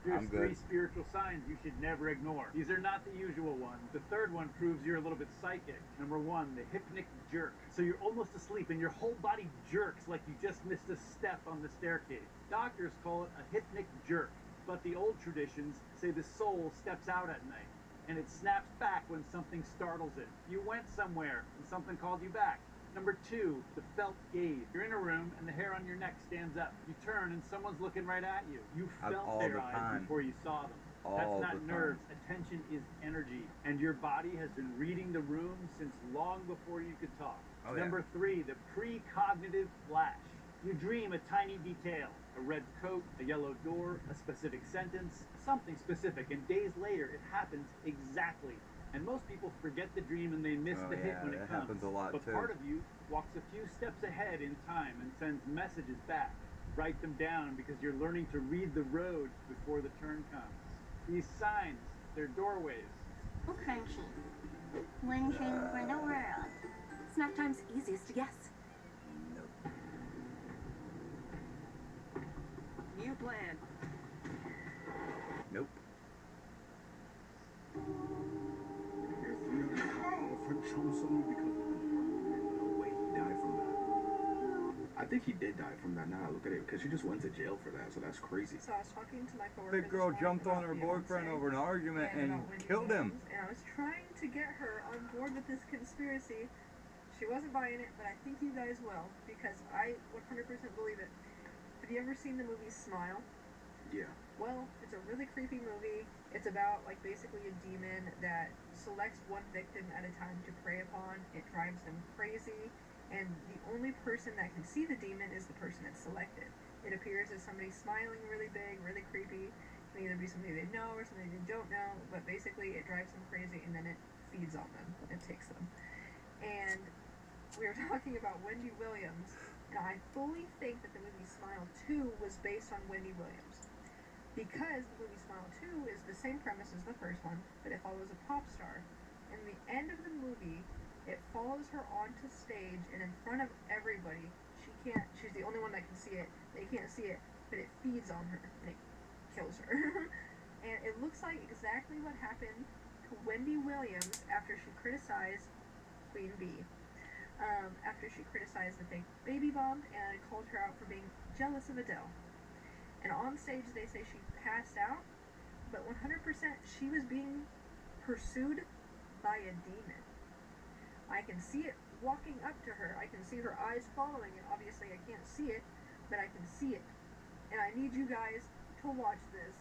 Here's 3 spiritual signs you should never ignore. These are not the usual ones. The third one proves you're a little bit psychic. Number 1, the hypnic jerk. So you're almost asleep and your whole body jerks like you just missed a step on the staircase. Doctors call it a hypnic jerk, but the old traditions say the soul steps out at night and it snaps back when something startles it. You went somewhere and something called you back. Number 2, the felt gaze. You're in a room and the hair on your neck stands up. You turn and someone's looking right at you. You felt their eyes before you saw them. That's not nerves. Attention is energy. And your body has been reading the room since long before you could talk. Number 3, the precognitive flash. You dream a tiny detail. A red coat, a yellow door, a specific sentence, something specific. And days later, it happens exactly. And most people forget the dream and they miss the hit when it comes. Happens a lot but too. Part of you walks a few steps ahead in time and sends messages back. Write them down because you're learning to read the road before the turn comes. These signs, they're doorways. Crunchy. One dream for the world. Snack time's easiest to guess. New plan. Nope. think he did die from that now. Look at it, because she just went to jail for that, so that's crazy. So I was talking to my coworker. Big girl this morning jumped on about her boyfriend Beyonce over an argument and about Wendy killed him. Williams, and I was trying to get her on board with this conspiracy. She wasn't buying it, but I think you guys will, because I 100% believe it. Have you ever seen the movie Smile? Yeah. Well, it's a really creepy movie. It's about, like, basically a demon that selects one victim at a time to prey upon. It drives them crazy, and the only person that can see the demon is the person that's selected. It appears as somebody smiling really big, really creepy. It can either be somebody they know or somebody they don't know, but basically it drives them crazy, and then it feeds on them. It takes them. And we were talking about Wendy Williams, and I fully think that the movie Smile 2 was based on Wendy Williams. Because the movie Smile 2 is the same premise as the first one, but it follows a pop star. In the end of the movie, it follows her onto stage, and in front of everybody, she's the only one that can see it. They can't see it, but it feeds on her, and it kills her. And it looks like exactly what happened to Wendy Williams after she criticized Queen Bee. After she criticized that they baby bombed and called her out for being jealous of Adele. And on stage they say she passed out, but 100% she was being pursued by a demon. I can see it walking up to her. I can see her eyes following it. Obviously I can't see it, but I can see it. And I need you guys to watch this.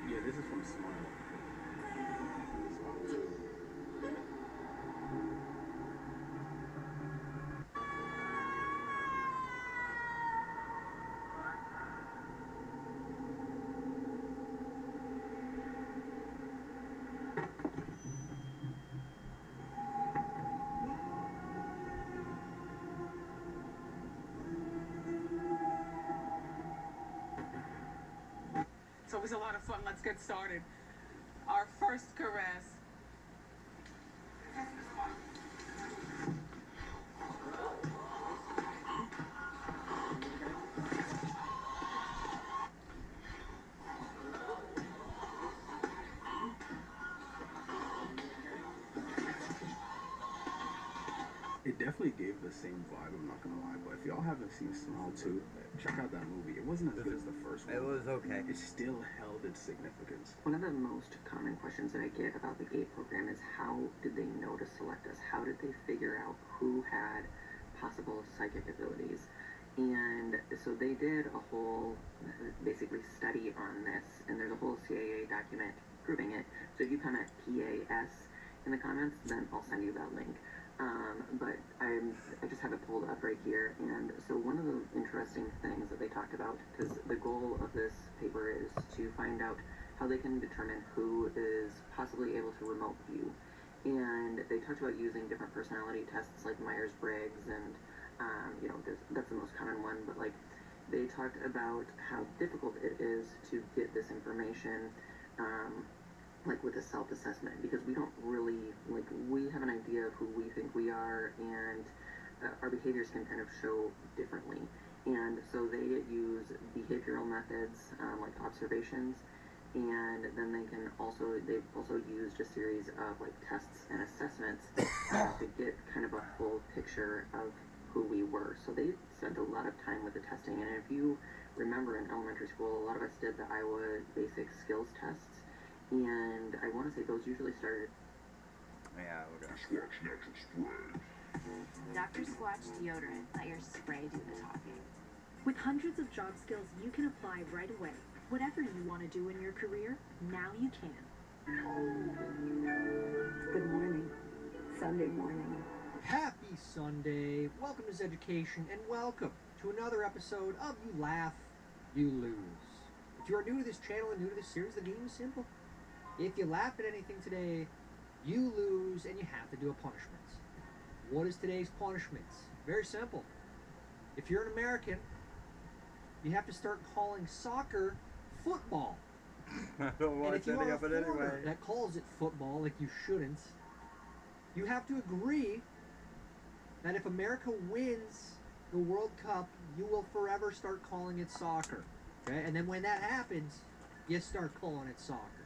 Yeah, this is from Smile. Smile 2. It's always a lot of fun. Let's get started. Our first caress. It definitely gave the same vibe, I'm not gonna lie, but if y'all haven't seen Smile 2, check out that movie. It wasn't as good as the first one. It was okay. It still held its significance. One of the most common questions that I get about the GATE program is how did they know to select us? How did they figure out who had possible psychic abilities? And so they did a whole, basically, study on this, and there's a whole CIA document proving it. So if you comment PAS in the comments, then I'll send you that link. But I just have it pulled up right here, and so one of the interesting things that they talked about, because the goal of this paper is to find out how they can determine who is possibly able to remote view, and they talked about using different personality tests like Myers-Briggs, and that's the most common one, but like they talked about how difficult it is to get this information like with a self-assessment, because we don't really, like, we have an idea of who we think we are, and our behaviors can kind of show differently. And so they use behavioral methods, like observations, and then they've also used a series of like tests and assessments to get kind of a full picture of who we were. So they spent a lot of time with the testing, and if you remember in elementary school, a lot of us did the Iowa basic skills tests. And I want to say those usually started. Yeah, we're gonna Squatch natural spray. Dr. Squatch deodorant. Let your spray do the talking. With hundreds of job skills you can apply right away. Whatever you want to do in your career, now you can. Good morning. Sunday morning. Happy Sunday. Welcome to Education, and welcome to another episode of You Laugh, You Lose. If you are new to this channel and new to this series, the game is simple. If you laugh at anything today, you lose, and you have to do a punishment. What is today's punishment? Very simple. If you're an American, you have to start calling soccer football. I don't want And if you are a of it anyway. foreigner that calls it football like you shouldn't, you have to agree that if America wins the World Cup, you will forever start calling it soccer. Okay? And then when that happens, you start calling it soccer.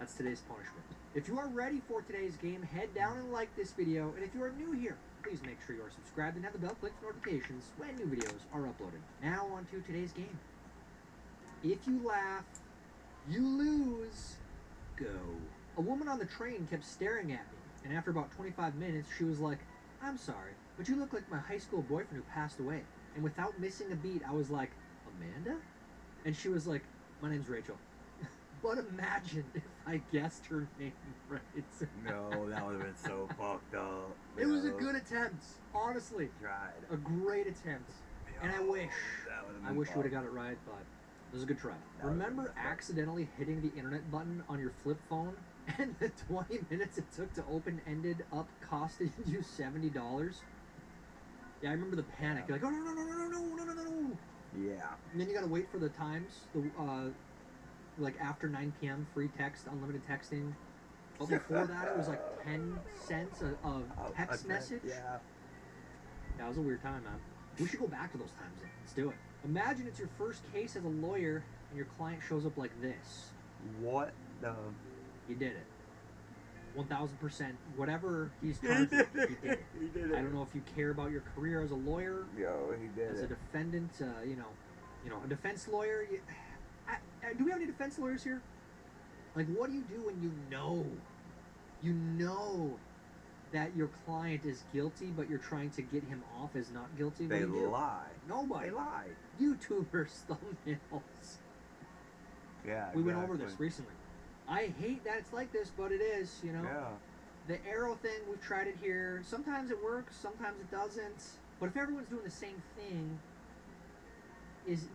That's today's punishment. If you are ready for today's game, head down and like this video. And if you are new here, please make sure you are subscribed and have the bell clicked for notifications when new videos are uploaded. Now on to today's game. If you laugh, you lose. Go. A woman on the train kept staring at me, and after about 25 minutes, she was like, "I'm sorry, but you look like my high school boyfriend who passed away." And without missing a beat, I was like, "Amanda?" And she was like, "My name's Rachel." But imagine if I guessed her name right. No, that would have been so fucked up. It was a good attempt, honestly. Tried. A great attempt. And I wish you would have got it right, but it was a good try. Remember accidentally hitting the internet button on your flip phone and the 20 minutes it took to open ended up costing you $70? Yeah, I remember the panic. You're like, oh no. Yeah. And then you gotta wait for the times, like after 9 p.m. free text, unlimited texting. But before that, it was like 10 cents a text message. Yeah. That was a weird time, man. We should go back to those times then. Let's do it. Imagine it's your first case as a lawyer and your client shows up like this. What the? You did it. 1,000%. Whatever he's charged with, he did it. He did it. I don't know if you care about your career as a lawyer. Yo, he did as it. a defendant, a defense lawyer. Do we have any defense lawyers here? Like, what do you do when you know that your client is guilty, but you're trying to get him off as not guilty? They What do you do? lie. Nobody. They lie. YouTubers, thumbnails. Yeah, We went over this exactly. recently. I hate that it's like this, but it is, you know? Yeah. The arrow thing, we've tried it here. Sometimes it works, sometimes it doesn't. But if everyone's doing the same thing,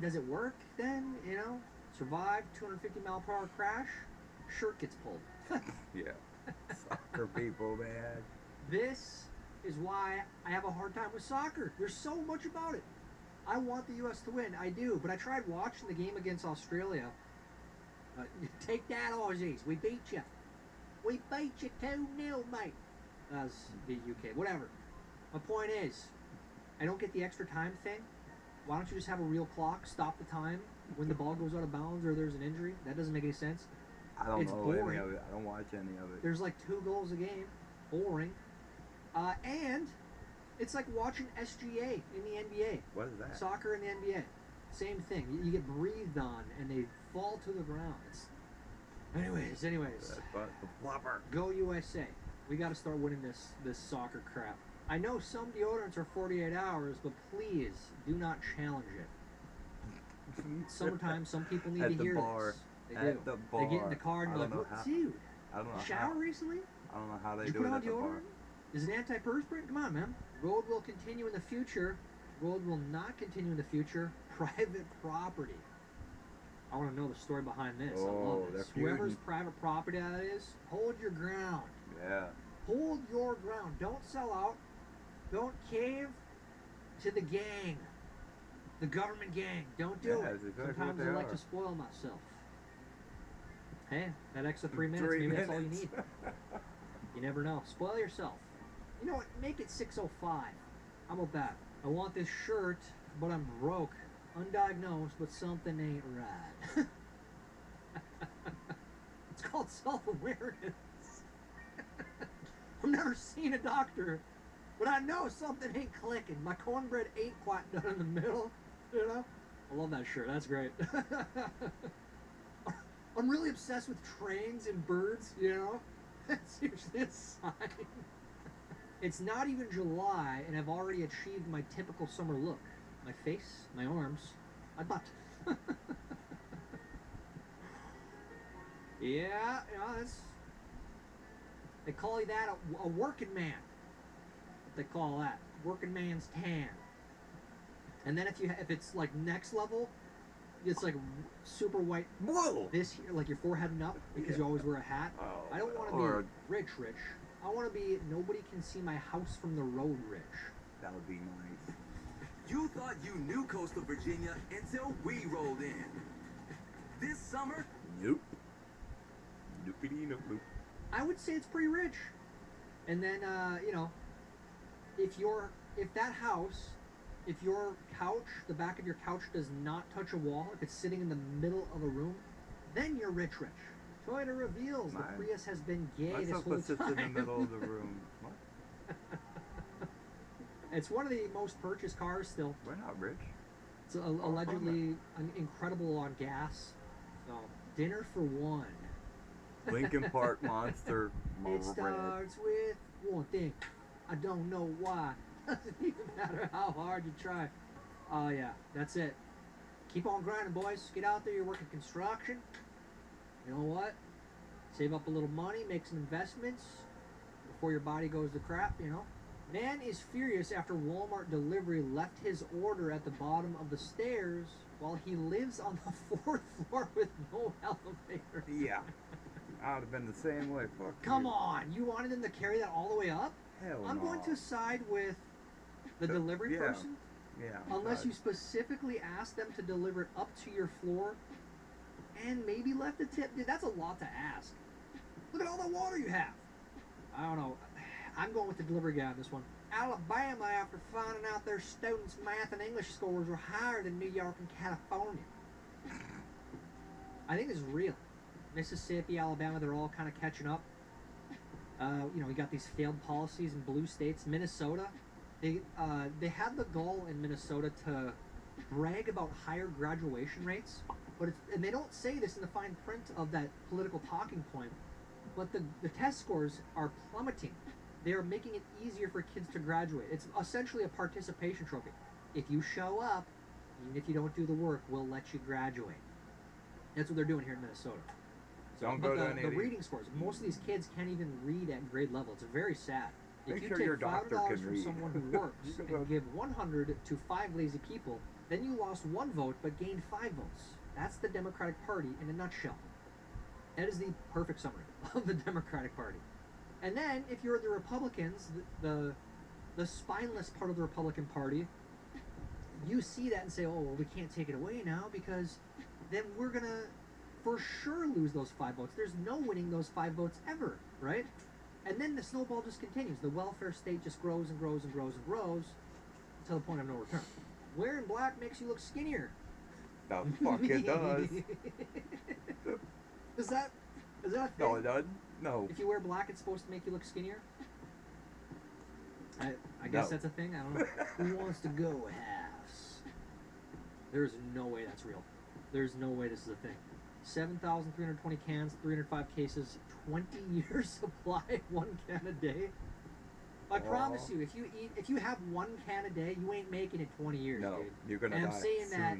does it work then, you know? Survive 250-mile-per-hour crash, shirt gets pulled. Yeah. Soccer people, man. This is why I have a hard time with soccer. There's so much about it. I want the U.S. to win. I do. But I tried watching the game against Australia. Take that, Aussies. We beat you. We beat you 2-0, mate. That's the UK. Whatever. My point is, I don't get the extra time thing. Why don't you just have a real clock, stop the time when the ball goes out of bounds or there's an injury? That doesn't make any sense. I don't It's know boring. any of it. I don't watch any of it. There's like 2 goals a game. Boring. And it's like watching SGA in the NBA. What is that? Soccer in the NBA. Same thing. You get breathed on and they fall to the ground. Anyways. But the flopper. Go USA. We got to start winning this soccer crap. I know some deodorants are 48 hours, but please do not challenge it. Sometimes some people need At to the hear bar. this. They do. The They get in bar. the car and I they're don't like, know how- dude, I don't know you how. shower recently? I don't know how they Did do you it put on at the bar. deodorant? Is it antiperspirant? Come on, man. Road will continue in the future. Road will not continue in the future. Private property. I want to know the story behind this. I Oh, love this. they're Whoever's feuding. private property that is, hold your ground. Yeah. Hold your ground. Don't sell out. Don't cave to the gang. The government gang. Don't do Yeah, it. that's exactly what Sometimes they I like are. to spoil myself. Hey, that extra 3 minutes, 3 maybe that's all you minutes. need. You never know. Spoil yourself. You know what? Make it 6:05. How about that? I want this shirt, but I'm broke. Undiagnosed, but something ain't right. It's called self-awareness. I've never seen a doctor, but I know something ain't clicking. My cornbread ain't quite done in the middle, you know? I love that shirt. That's great. I'm really obsessed with trains and birds, you know? That's usually a sign. It's not even July, and I've already achieved my typical summer look. My face, my arms, my butt. Yeah, that's... They call that a working man. What they call that. Working man's tan. And then if it's like next level, it's like super white. Whoa! This here, like your forehead and up, because you always wear a hat. Oh, I don't want to or- be rich. I want to be nobody can see my house from the road rich. That would be nice. You thought you knew coastal Virginia until we rolled in. This summer, Nope. Noopity nope nope. I would say it's pretty rich. And then, if that house, if your couch, the back of your couch does not touch a wall, if it's sitting in the middle of a room, then you're rich. Toyota reveals the Prius has been gay My this sofa whole sits time. in the middle of the room. What? It's one of the most purchased cars still. We're not rich. It's allegedly incredible on gas. So, dinner for one. Lincoln Park Monster. It starts with one thing. I don't know why. Doesn't even matter how hard you try. Oh yeah, that's it. Keep on grinding, boys. Get out there. You're working construction. You know what? Save up a little money, make some investments before your body goes to crap, you know. Man is furious after Walmart delivery left his order at the bottom of the stairs while he lives on the 4th floor with no elevator. Yeah. I would have been the same way. Fuck Come you. on, you wanted them to carry that all the way up? Hell I'm no. going to side with the delivery person. Yeah. Unless you specifically ask them to deliver it up to your floor and maybe left a tip. Dude, that's a lot to ask. Look at all the water you have. I don't know. I'm going with the delivery guy on this one. Alabama, after finding out their students' math and English scores were higher than New York and California. I think this is real. Mississippi, Alabama, they're all kind of catching up. You know, we got these failed policies in blue states. Minnesota, they had the gall in Minnesota to brag about higher graduation rates, but and they don't say this in the fine print of that political talking point, but the test scores are plummeting. They are making it easier for kids to graduate. It's essentially a participation trophy. If you show up, even if you don't do the work, we'll let you graduate. That's what they're doing here in Minnesota. Don't go to any the of these. reading scores. Most of these kids can't even read at grade level. It's very sad. Make If you sure take your doctor $5 can from read. someone who works and give 100 to 5 lazy people, then you lost 1 vote but gained 5 votes. That's the Democratic Party in a nutshell. That is the perfect summary of the Democratic Party. And then, if you're the Republicans, the spineless part of the Republican Party, you see that and say, oh, well, we can't take it away now because then we're going to for sure lose those 5 votes. There's no winning those 5 votes ever, right? And then the snowball just continues. The welfare state just grows and grows and grows and grows until the point of no return. Wearing black makes you look skinnier. The fuck it does. Is that a thing? No, it doesn't. No. If you wear black, it's supposed to make you look skinnier? I guess No. that's a thing. I don't know. Who wants to go halves? There's no way that's real. There's no way this is a thing. 7,320 cans, 305 cases, 20 years supply, 1 can a day. I promise you, if you have 1 can a day, you ain't making it 20 years, No, dude. you're gonna and die I'm saying soon. that,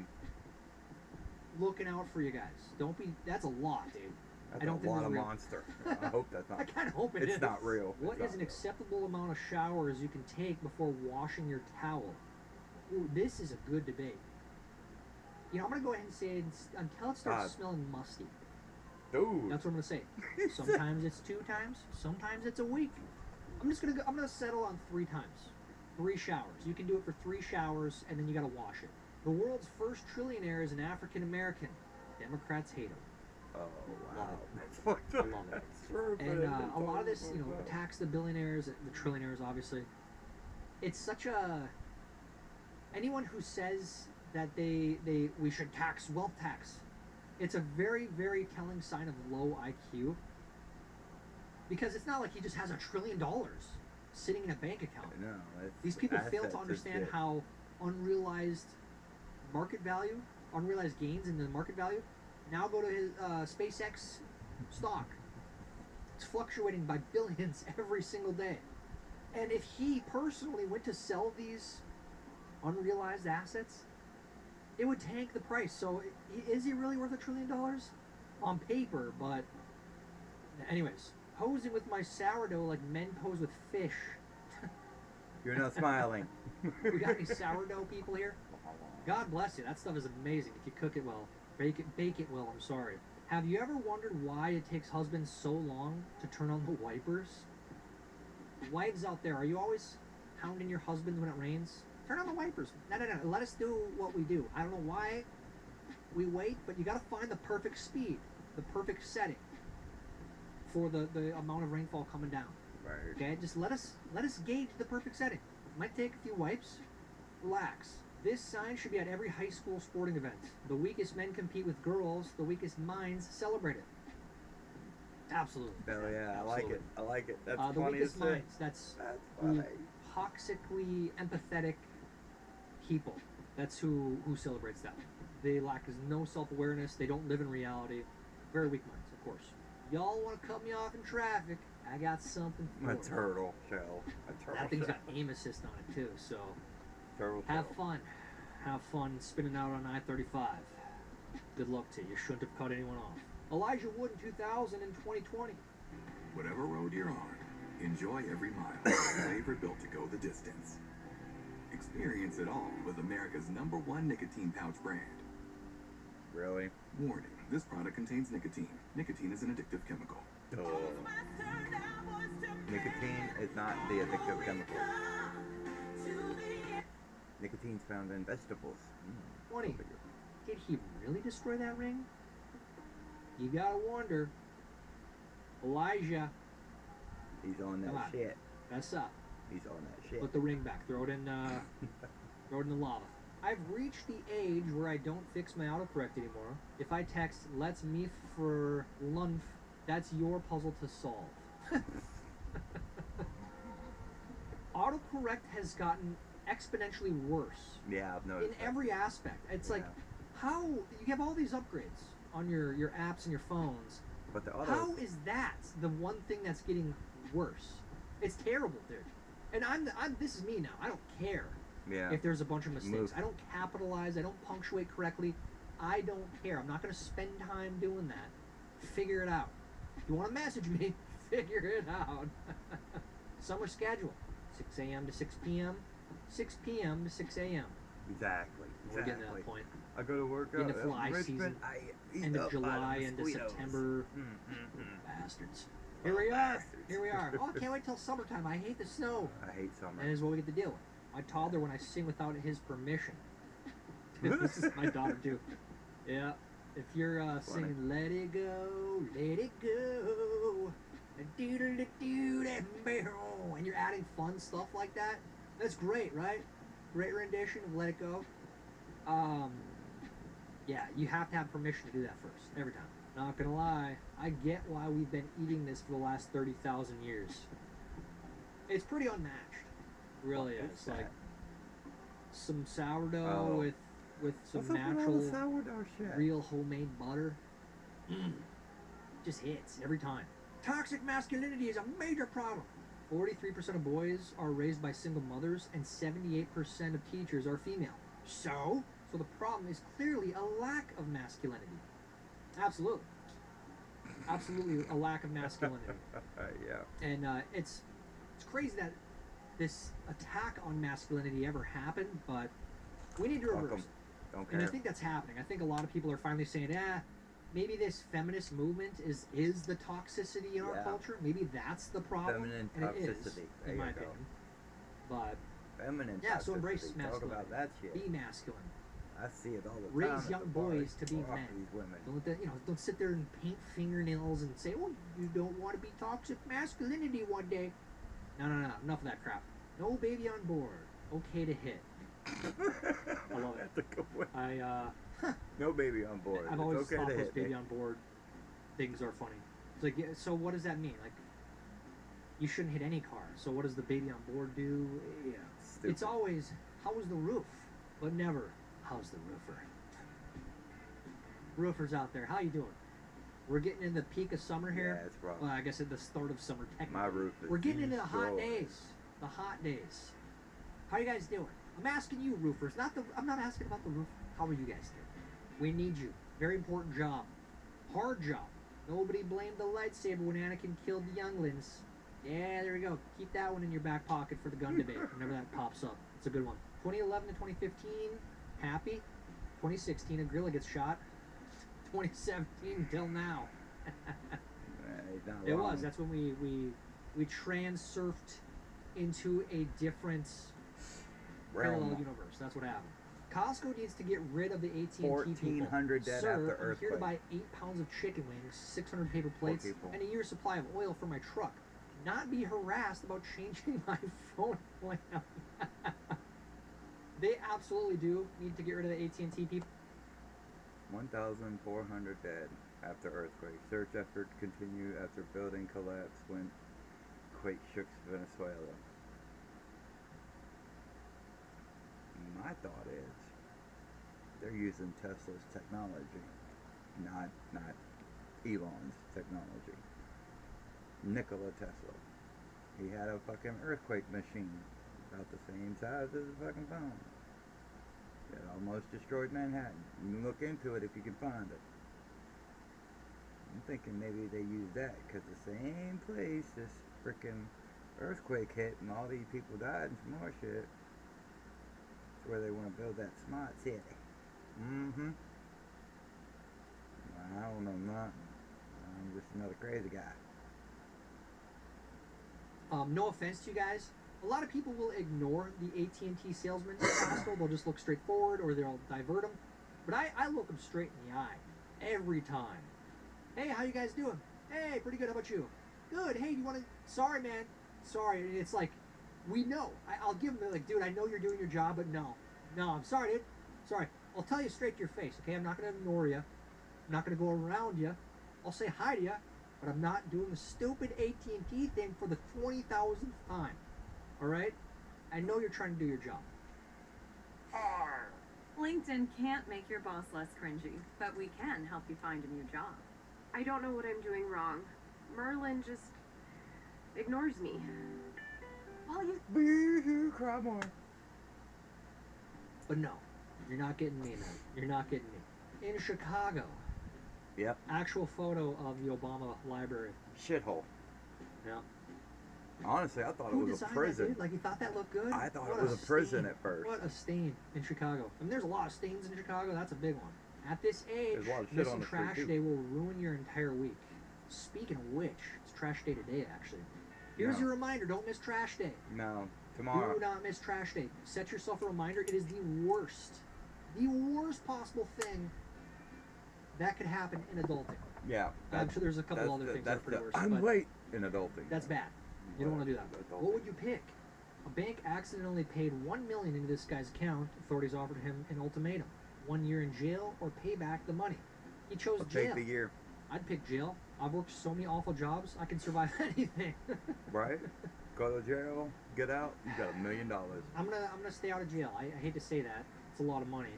looking out for you guys. Don't be. That's a lot, dude. That's I don't a think lot that's of real. monster. I hope that's not. I kind of hope it is. It's not real. What It's is not an real. acceptable amount of showers you can take before washing your towel? Ooh, this is a good debate. You know, I'm gonna go ahead and say until it starts God. smelling musty. Dude. That's what I'm gonna say. Sometimes it's 2 times. Sometimes it's a week. I'm gonna settle on 3 times. 3 showers. You can do it for 3 showers, and then you gotta wash it. The world's first trillionaire is an African American. Democrats hate him. Oh wow. Love it. That's fucked I up. love it. That's true, And but a lot of this, you know, tax the billionaires, the trillionaires, obviously. It's such a. Anyone who says that we should tax wealth tax, it's a very, very telling sign of low IQ. Because it's not like he just has $1 trillion sitting in a bank account. No, These people fail assets to and understand shit. how unrealized market value, unrealized gains in the market value, now go to his SpaceX stock. It's fluctuating by billions every single day. And if he personally went to sell these unrealized assets, it would tank the price. So is he really worth $1 trillion? On paper, but anyways, posing with my sourdough like men pose with fish. You're not smiling. We got any sourdough people here? God bless you. That stuff is amazing if you cook it well. Bake it well, I'm sorry. Have you ever wondered why it takes husbands so long to turn on the wipers? Wives out there, are you always hounding your husbands when it rains? Turn on the wipers. No. Let us do what we do. I don't know why we wait, but you got to find the perfect speed, the perfect setting for the amount of rainfall coming down. Right. Okay, just let us gauge the perfect setting. Might take a few wipes. Relax. This sign should be at every high school sporting event. The weakest men compete with girls. The weakest minds celebrate it. Absolutely. Hell yeah, I like it. I like it. That's The funny weakest to say. minds. That's funny. toxically empathetic people. That's who celebrates that. They lack no self-awareness. They don't live in reality. Very weak minds, of course. Y'all want to cut me off in traffic? I got something for A you. turtle shell. A turtle That thing's shell. got aim assist on it too, so Turtle have shell. fun. Have fun spinning out on I-35. Good luck to you. You shouldn't have cut anyone off. Elijah Wood in 2000 and 2020. Whatever road you're on, enjoy every mile. Flavor built to go the distance. Experience it all with America's #1 nicotine pouch brand. Really? Warning, this product contains nicotine. Nicotine is an addictive chemical. Nicotine is not the addictive chemical. Nicotine's found in vegetables. 20. Did he really destroy that ring? You gotta wonder. Elijah. He's on that Come on. shit. Fess up. He's on that shit. Put the ring back. Throw it in the lava. I've reached the age where I don't fix my autocorrect anymore. If I text, let's me for lunch, that's your puzzle to solve. Autocorrect has gotten exponentially worse. Yeah, I've noticed. In every aspect. It's like, how, you have all these upgrades on your apps and your phones. But the auto... How is that the one thing that's getting worse? It's terrible, dude. And I'm this is me now. I don't care if there's a bunch of mistakes. I don't capitalize. I don't punctuate correctly. I don't care. I'm not going to spend time doing that. Figure it out. If you want to message me, figure it out. Summer schedule. 6 a.m. to 6 p.m. 6 p.m. to 6 a.m. Exactly. We're getting to that point. I go to work In the out fly Richmond, season. I End eat of up July, by the end of mosquitoes. September. Bastards. Here we are. Here we are. Oh, I can't wait till summertime. I hate the snow. I hate summer. And this is what we get to deal with. My toddler when I sing without his permission. This is my daughter too. Yeah. If you're singing "Let It Go, Let It Go," and you're adding fun stuff like that, that's great, right? Great rendition of "Let It Go." Yeah, you have to have permission to do that first, every time. Not gonna lie, I get why we've been eating this for the last 30,000 years. It's pretty unmatched, really is. Like some sourdough with some natural, real homemade butter. Just hits every time. Toxic masculinity is a major problem. 43% of boys are raised by single mothers, and 78% of teachers are female. So the problem is clearly a lack of masculinity. Absolutely. Absolutely a lack of masculinity. Yeah. And it's crazy that this attack on masculinity ever happened, but we need to reverse it. Don't care. And I think that's happening. I think a lot of people are finally saying, maybe this feminist movement is the toxicity in our culture. Maybe that's the problem. Feminine and it is, toxicity. in my opinion. But feminine yeah, toxicity. so embrace masculinity. Talk about that shit. Be masculine. I see it all the time. Raise young boys to be men. These women. Don't let don't sit there and paint fingernails and say, "Oh, you don't want to be toxic masculinity one day." No. Enough of that crap. No baby on board. Okay to hit. I love it. That's a good one. No baby on board. I've always okay thought to those hit, baby on board things are funny. It's like, yeah, so what does that mean? Like, you shouldn't hit any car. So what does the baby on board do? Yeah. Stupid. It's always, how was the roof? But never, how's the roofer? Roofers out there, how you doing? We're getting in the peak of summer here. Yeah, it's rough. Well, I guess at the start of summer technically. My roof is We're getting into the hot destroyed. days. The hot days. How you guys doing? I'm asking you, roofers. I'm not asking about the roof. How are you guys doing? We need you. Very important job. Hard job. Nobody blamed the lightsaber when Anakin killed the younglings. Yeah, there we go. Keep that one in your back pocket for the gun debate whenever that pops up. It's a good one. 2011 to 2015, happy. 2016, a gorilla gets shot. 2017 till now. It was. That's when we transurfed into a different parallel universe. That's what happened. Costco needs to get rid of the AT&T people. 1,400 dead Sir, after I'm here earthquake. to buy 8 pounds of chicken wings, 600 paper plates, and a year's supply of oil for my truck. Not be harassed about changing my phone plan. They absolutely do need to get rid of the AT&T people. 1,400 dead. after earthquake. Search effort continued after building collapse when quake shook Venezuela. My thought is they're using Tesla's technology, not Elon's technology. Nikola Tesla. He had a fucking earthquake machine about the same size as a fucking phone. It almost destroyed Manhattan. You can look into it if you can find it. I'm thinking maybe they used that because the same place this freaking earthquake hit and all these people died and some more shit. It's where they want to build that smart city. Mm-hmm. I don't know nothing. I'm just another crazy guy. No offense to you guys. A lot of people will ignore the AT&T salesman hostile. They'll just look straight forward or they'll divert them. But I look them straight in the eye every time. Hey, how you guys doing? Hey, pretty good. How about you? Good. Hey, do you want to... Sorry, man. Sorry. And it's like, we know. I'll give them, like, dude, I know you're doing your job, but no. No, I'm sorry, dude. Sorry. I'll tell you straight to your face, okay? I'm not going to ignore you. I'm not going to go around you. I'll say hi to you, but I'm not doing the stupid AT&T thing for the 20,000th time. All right? I know you're trying to do your job. LinkedIn can't make your boss less cringy, but we can help you find a new job. I don't know what I'm doing wrong. Merlin just ignores me. Well, Boo-hoo, cry more. But no, you're not getting me, man. You're not getting me. In Chicago. Yep. Actual photo of the Obama library. Shithole. Yeah. Honestly, I thought Who it was a designed prison. That, dude? Like, you thought that looked good? I thought What it was a prison stain. at first. What a stain in Chicago. I mean, there's a lot of stains in Chicago. That's a big one. At this age, There's a lot of shit missing on the street, trash too. day will ruin your entire week. Speaking of which, it's trash day today, actually. Here's No. your reminder. Don't miss trash day. No, tomorrow. Do not miss trash day. Set yourself a reminder. It is the worst possible thing that could happen in adulting. Yeah. I'm sure there's a couple other things that are pretty worse. I'm but late in adulting. That's bad. You don't want to do that. What would you pick? A bank accidentally paid $1 million into this guy's account. Authorities offered him an ultimatum: 1 year in jail or pay back the money. He chose I'll jail. take the year. I'd pick jail. I've worked so many awful jobs. I can survive anything. Right? Go to jail, get out, you got $1 million. I'm gonna stay out of jail. I hate to say that. It's a lot of money,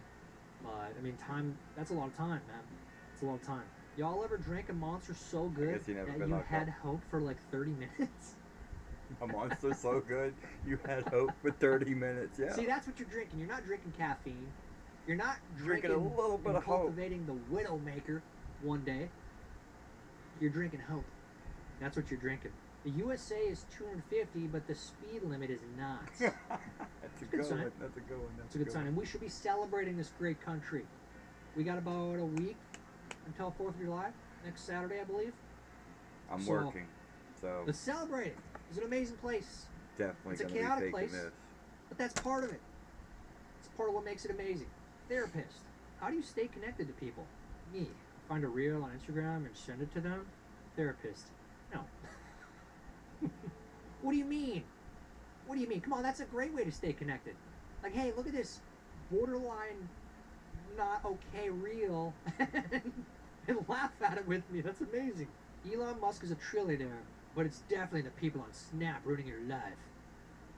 but I mean, time. That's a lot of time, man. It's a lot of time. Y'all ever drank a Monster so good guess you never that been you locked had up. hope for like 30 minutes? A Monster so good, you had hope for 30 minutes. Yeah. See, that's what you're drinking. You're not drinking caffeine. You're not Drinking drinking a little bit and of hope. cultivating the Widowmaker one day. You're drinking hope. That's what you're drinking. The USA is 250, but the speed limit is not. That's a good good sign. one. That's a good one. It's a good sign, and we should be celebrating this great country. We got about a week until 4th of July, next Saturday, I believe. I'm So, working, so Let's celebrate it. It's an amazing place. definitely It's a gonna be chaotic taking place, this. but that's part of it. It's part of what makes it amazing. Therapist. How do you stay connected to people? Me. Find a reel on Instagram and send it to them? Therapist. No. What do you mean? What do you mean? Come on, that's a great way to stay connected. Like, hey, look at this borderline not okay reel and laugh at it with me. That's amazing. Elon Musk is a trillionaire, but it's definitely the people on Snap ruining your life.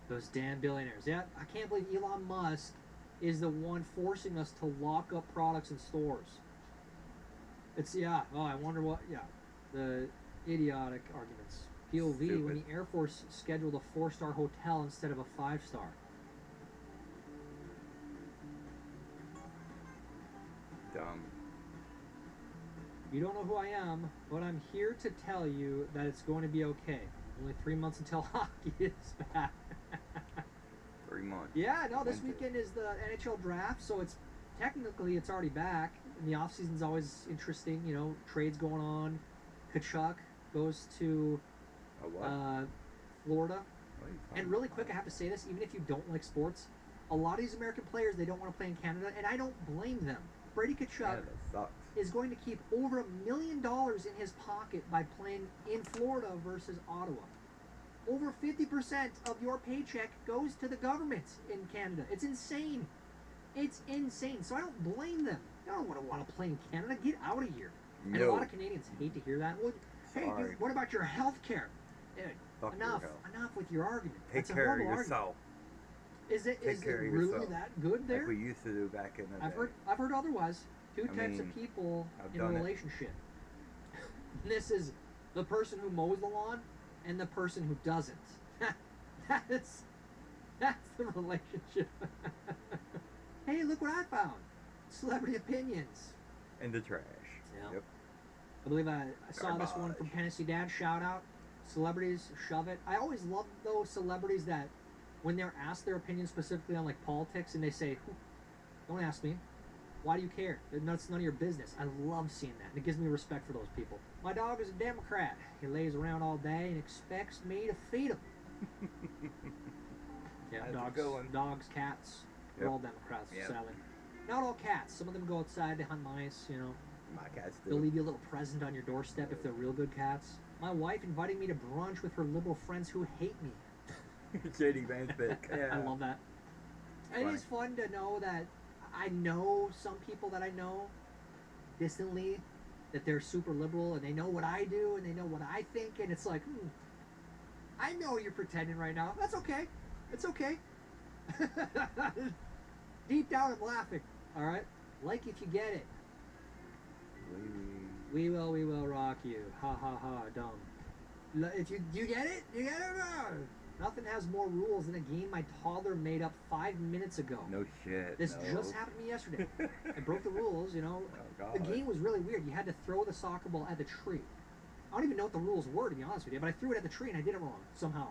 Those damn billionaires. Yeah, I can't believe Elon Musk is the one forcing us to lock up products in stores. It's, yeah, oh, I wonder what, yeah. The idiotic arguments. POV, Stupid. when the Air Force scheduled a 4-star hotel instead of a 5-star. Dumb. You don't know who I am, but I'm here to tell you that it's going to be okay. Only 3 months until hockey is back. 3 months. Yeah, no, this Winter. weekend is the NHL draft, so it's technically it's already back. And the off season's always interesting, you know, trades going on. Kachuk goes to A what? Florida. What are you talking And really about? quick, I have to say this, even if you don't like sports, a lot of these American players, they don't want to play in Canada, and I don't blame them. Brady Kachuk Canada sucks. is going to keep over $1 million in his pocket by playing in Florida versus Ottawa. Over 50% of your paycheck goes to the government in Canada. It's insane. It's insane. So I don't blame them. They don't want to play in Canada. Get out of here. And a lot of Canadians hate to hear that. Well, hey, dude, what about your health care? Enough with your argument. Take That's a care of horrible yourself. Argument. Is it really yourself. that good there? Like we used to do back in the day. I've heard otherwise. Two types of people in a relationship. This is the person who mows the lawn and the person who doesn't. That's the relationship. Hey, look what I found. Celebrity opinions. In the trash. Yep. I believe I saw this one from Tennessee Dad. Shout out. Celebrities, shove it. I always love those celebrities that when they're asked their opinion specifically on like politics and they say, don't ask me. Why do you care? That's none of your business. I love seeing that. And it gives me respect for those people. My dog is a Democrat. He lays around all day and expects me to feed him. Yeah, dogs, cats, they're all Democrats, sadly. Not all cats. Some of them go outside, they hunt mice, you know. My cats do. They'll leave you a little present on your doorstep if they're real good cats. My wife invited me to brunch with her liberal friends who hate me. Shady Van Spick. Yeah. I love that. It is fun to know that I know some people that I know distantly that they're super liberal and they know what I do and they know what I think and it's like, I know you're pretending right now. That's okay. It's okay. Deep down I'm laughing. Alright? Like if you get it. We will rock you. Ha ha ha, dumb. If you get it? You get it? Nothing has more rules than a game my toddler made up 5 minutes ago. No shit. This just happened to me yesterday. I broke the rules, you know. Oh, the game was really weird. You had to throw the soccer ball at the tree. I don't even know what the rules were, to be honest with you, but I threw it at the tree and I did it wrong, somehow.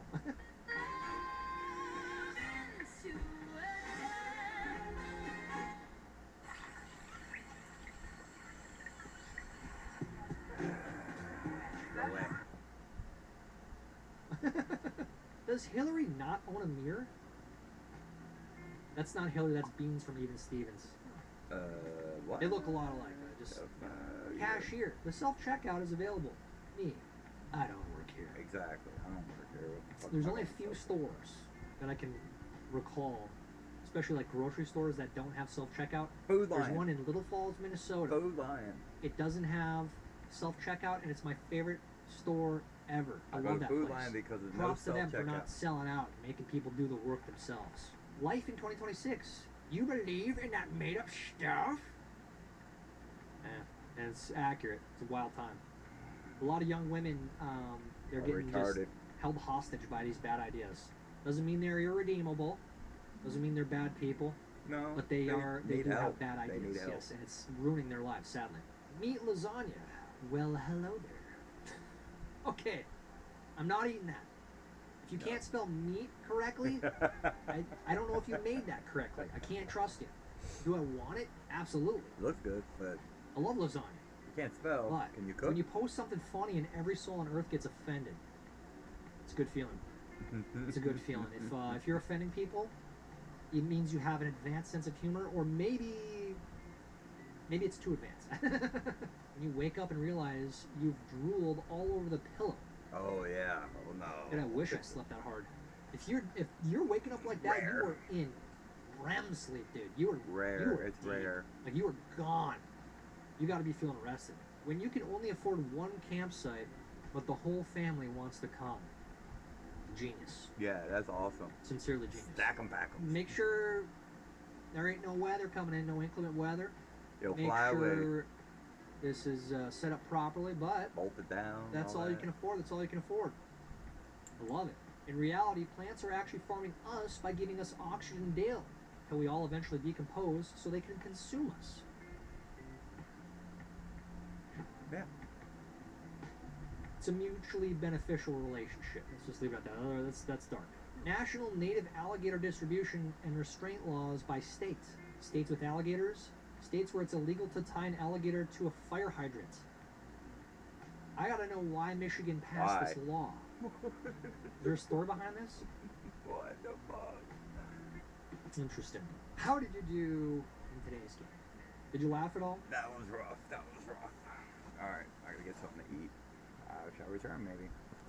Does Hillary not own a mirror? That's not Hillary, that's Beans from Even Stevens. What? They look a lot alike. Cashier. The self-checkout is available. Me. I don't work here. Exactly. I don't work here. There's only a few stores that I can recall, especially like grocery stores that don't have self-checkout. Food There's Lion. one in Little Falls, Minnesota. Food Lion. It doesn't have self-checkout, and it's my favorite store ever. I love that Food place. Lion because of Props no to them for self-checkout. not selling out and making people do the work themselves. Life in 2026. You believe in that made-up stuff? And it's accurate. It's a wild time. A lot of young women, they're getting just held hostage by these bad ideas. Doesn't mean they're irredeemable. Doesn't mean they're bad people. No. But they do have bad They ideas. need help. Yes, and it's ruining their lives, sadly. Meat lasagna. Well, hello there. Okay, I'm not eating that. If you can't spell meat correctly, I don't know if you made that correctly. I can't trust you. Do I want it? Absolutely. Looks good, but I love lasagna. you can't spell. But Can you cook? when you post something funny and every soul on earth gets offended, it's a good feeling. It's a good feeling. If you're offending people, it means you have an advanced sense of humor, or maybe it's too advanced. When you wake up and realize you've drooled all over the pillow. Oh yeah. Oh no. And I wish I slept that hard. If you're waking up like that, you were in REM sleep, dude. You were Rare. It's deep. rare. Like you were gone. You got to be feeling rested. When you can only afford one campsite, but the whole family wants to come. Genius. Yeah, that's awesome. Sincerely genius. Stack 'em, pack 'em. Make sure there ain't no weather coming in, no inclement weather. It'll Make fly sure away. this is set up properly, but Bolt it down. that's all you can afford. That's all you can afford. I love it. In reality, plants are actually farming us by giving us oxygen daily, till we all eventually decompose so they can consume us. Yeah. It's a mutually beneficial relationship. Let's just leave it at that. Oh, that's dark. National native alligator distribution and restraint laws by states. States with alligators. States where it's illegal to tie an alligator to a fire hydrant. I gotta know why Michigan passed this law. Is there a story behind this? What the fuck? Interesting. How did you do in today's game? Did you laugh at all? That was rough. Alright, I gotta get something to eat. I shall return maybe.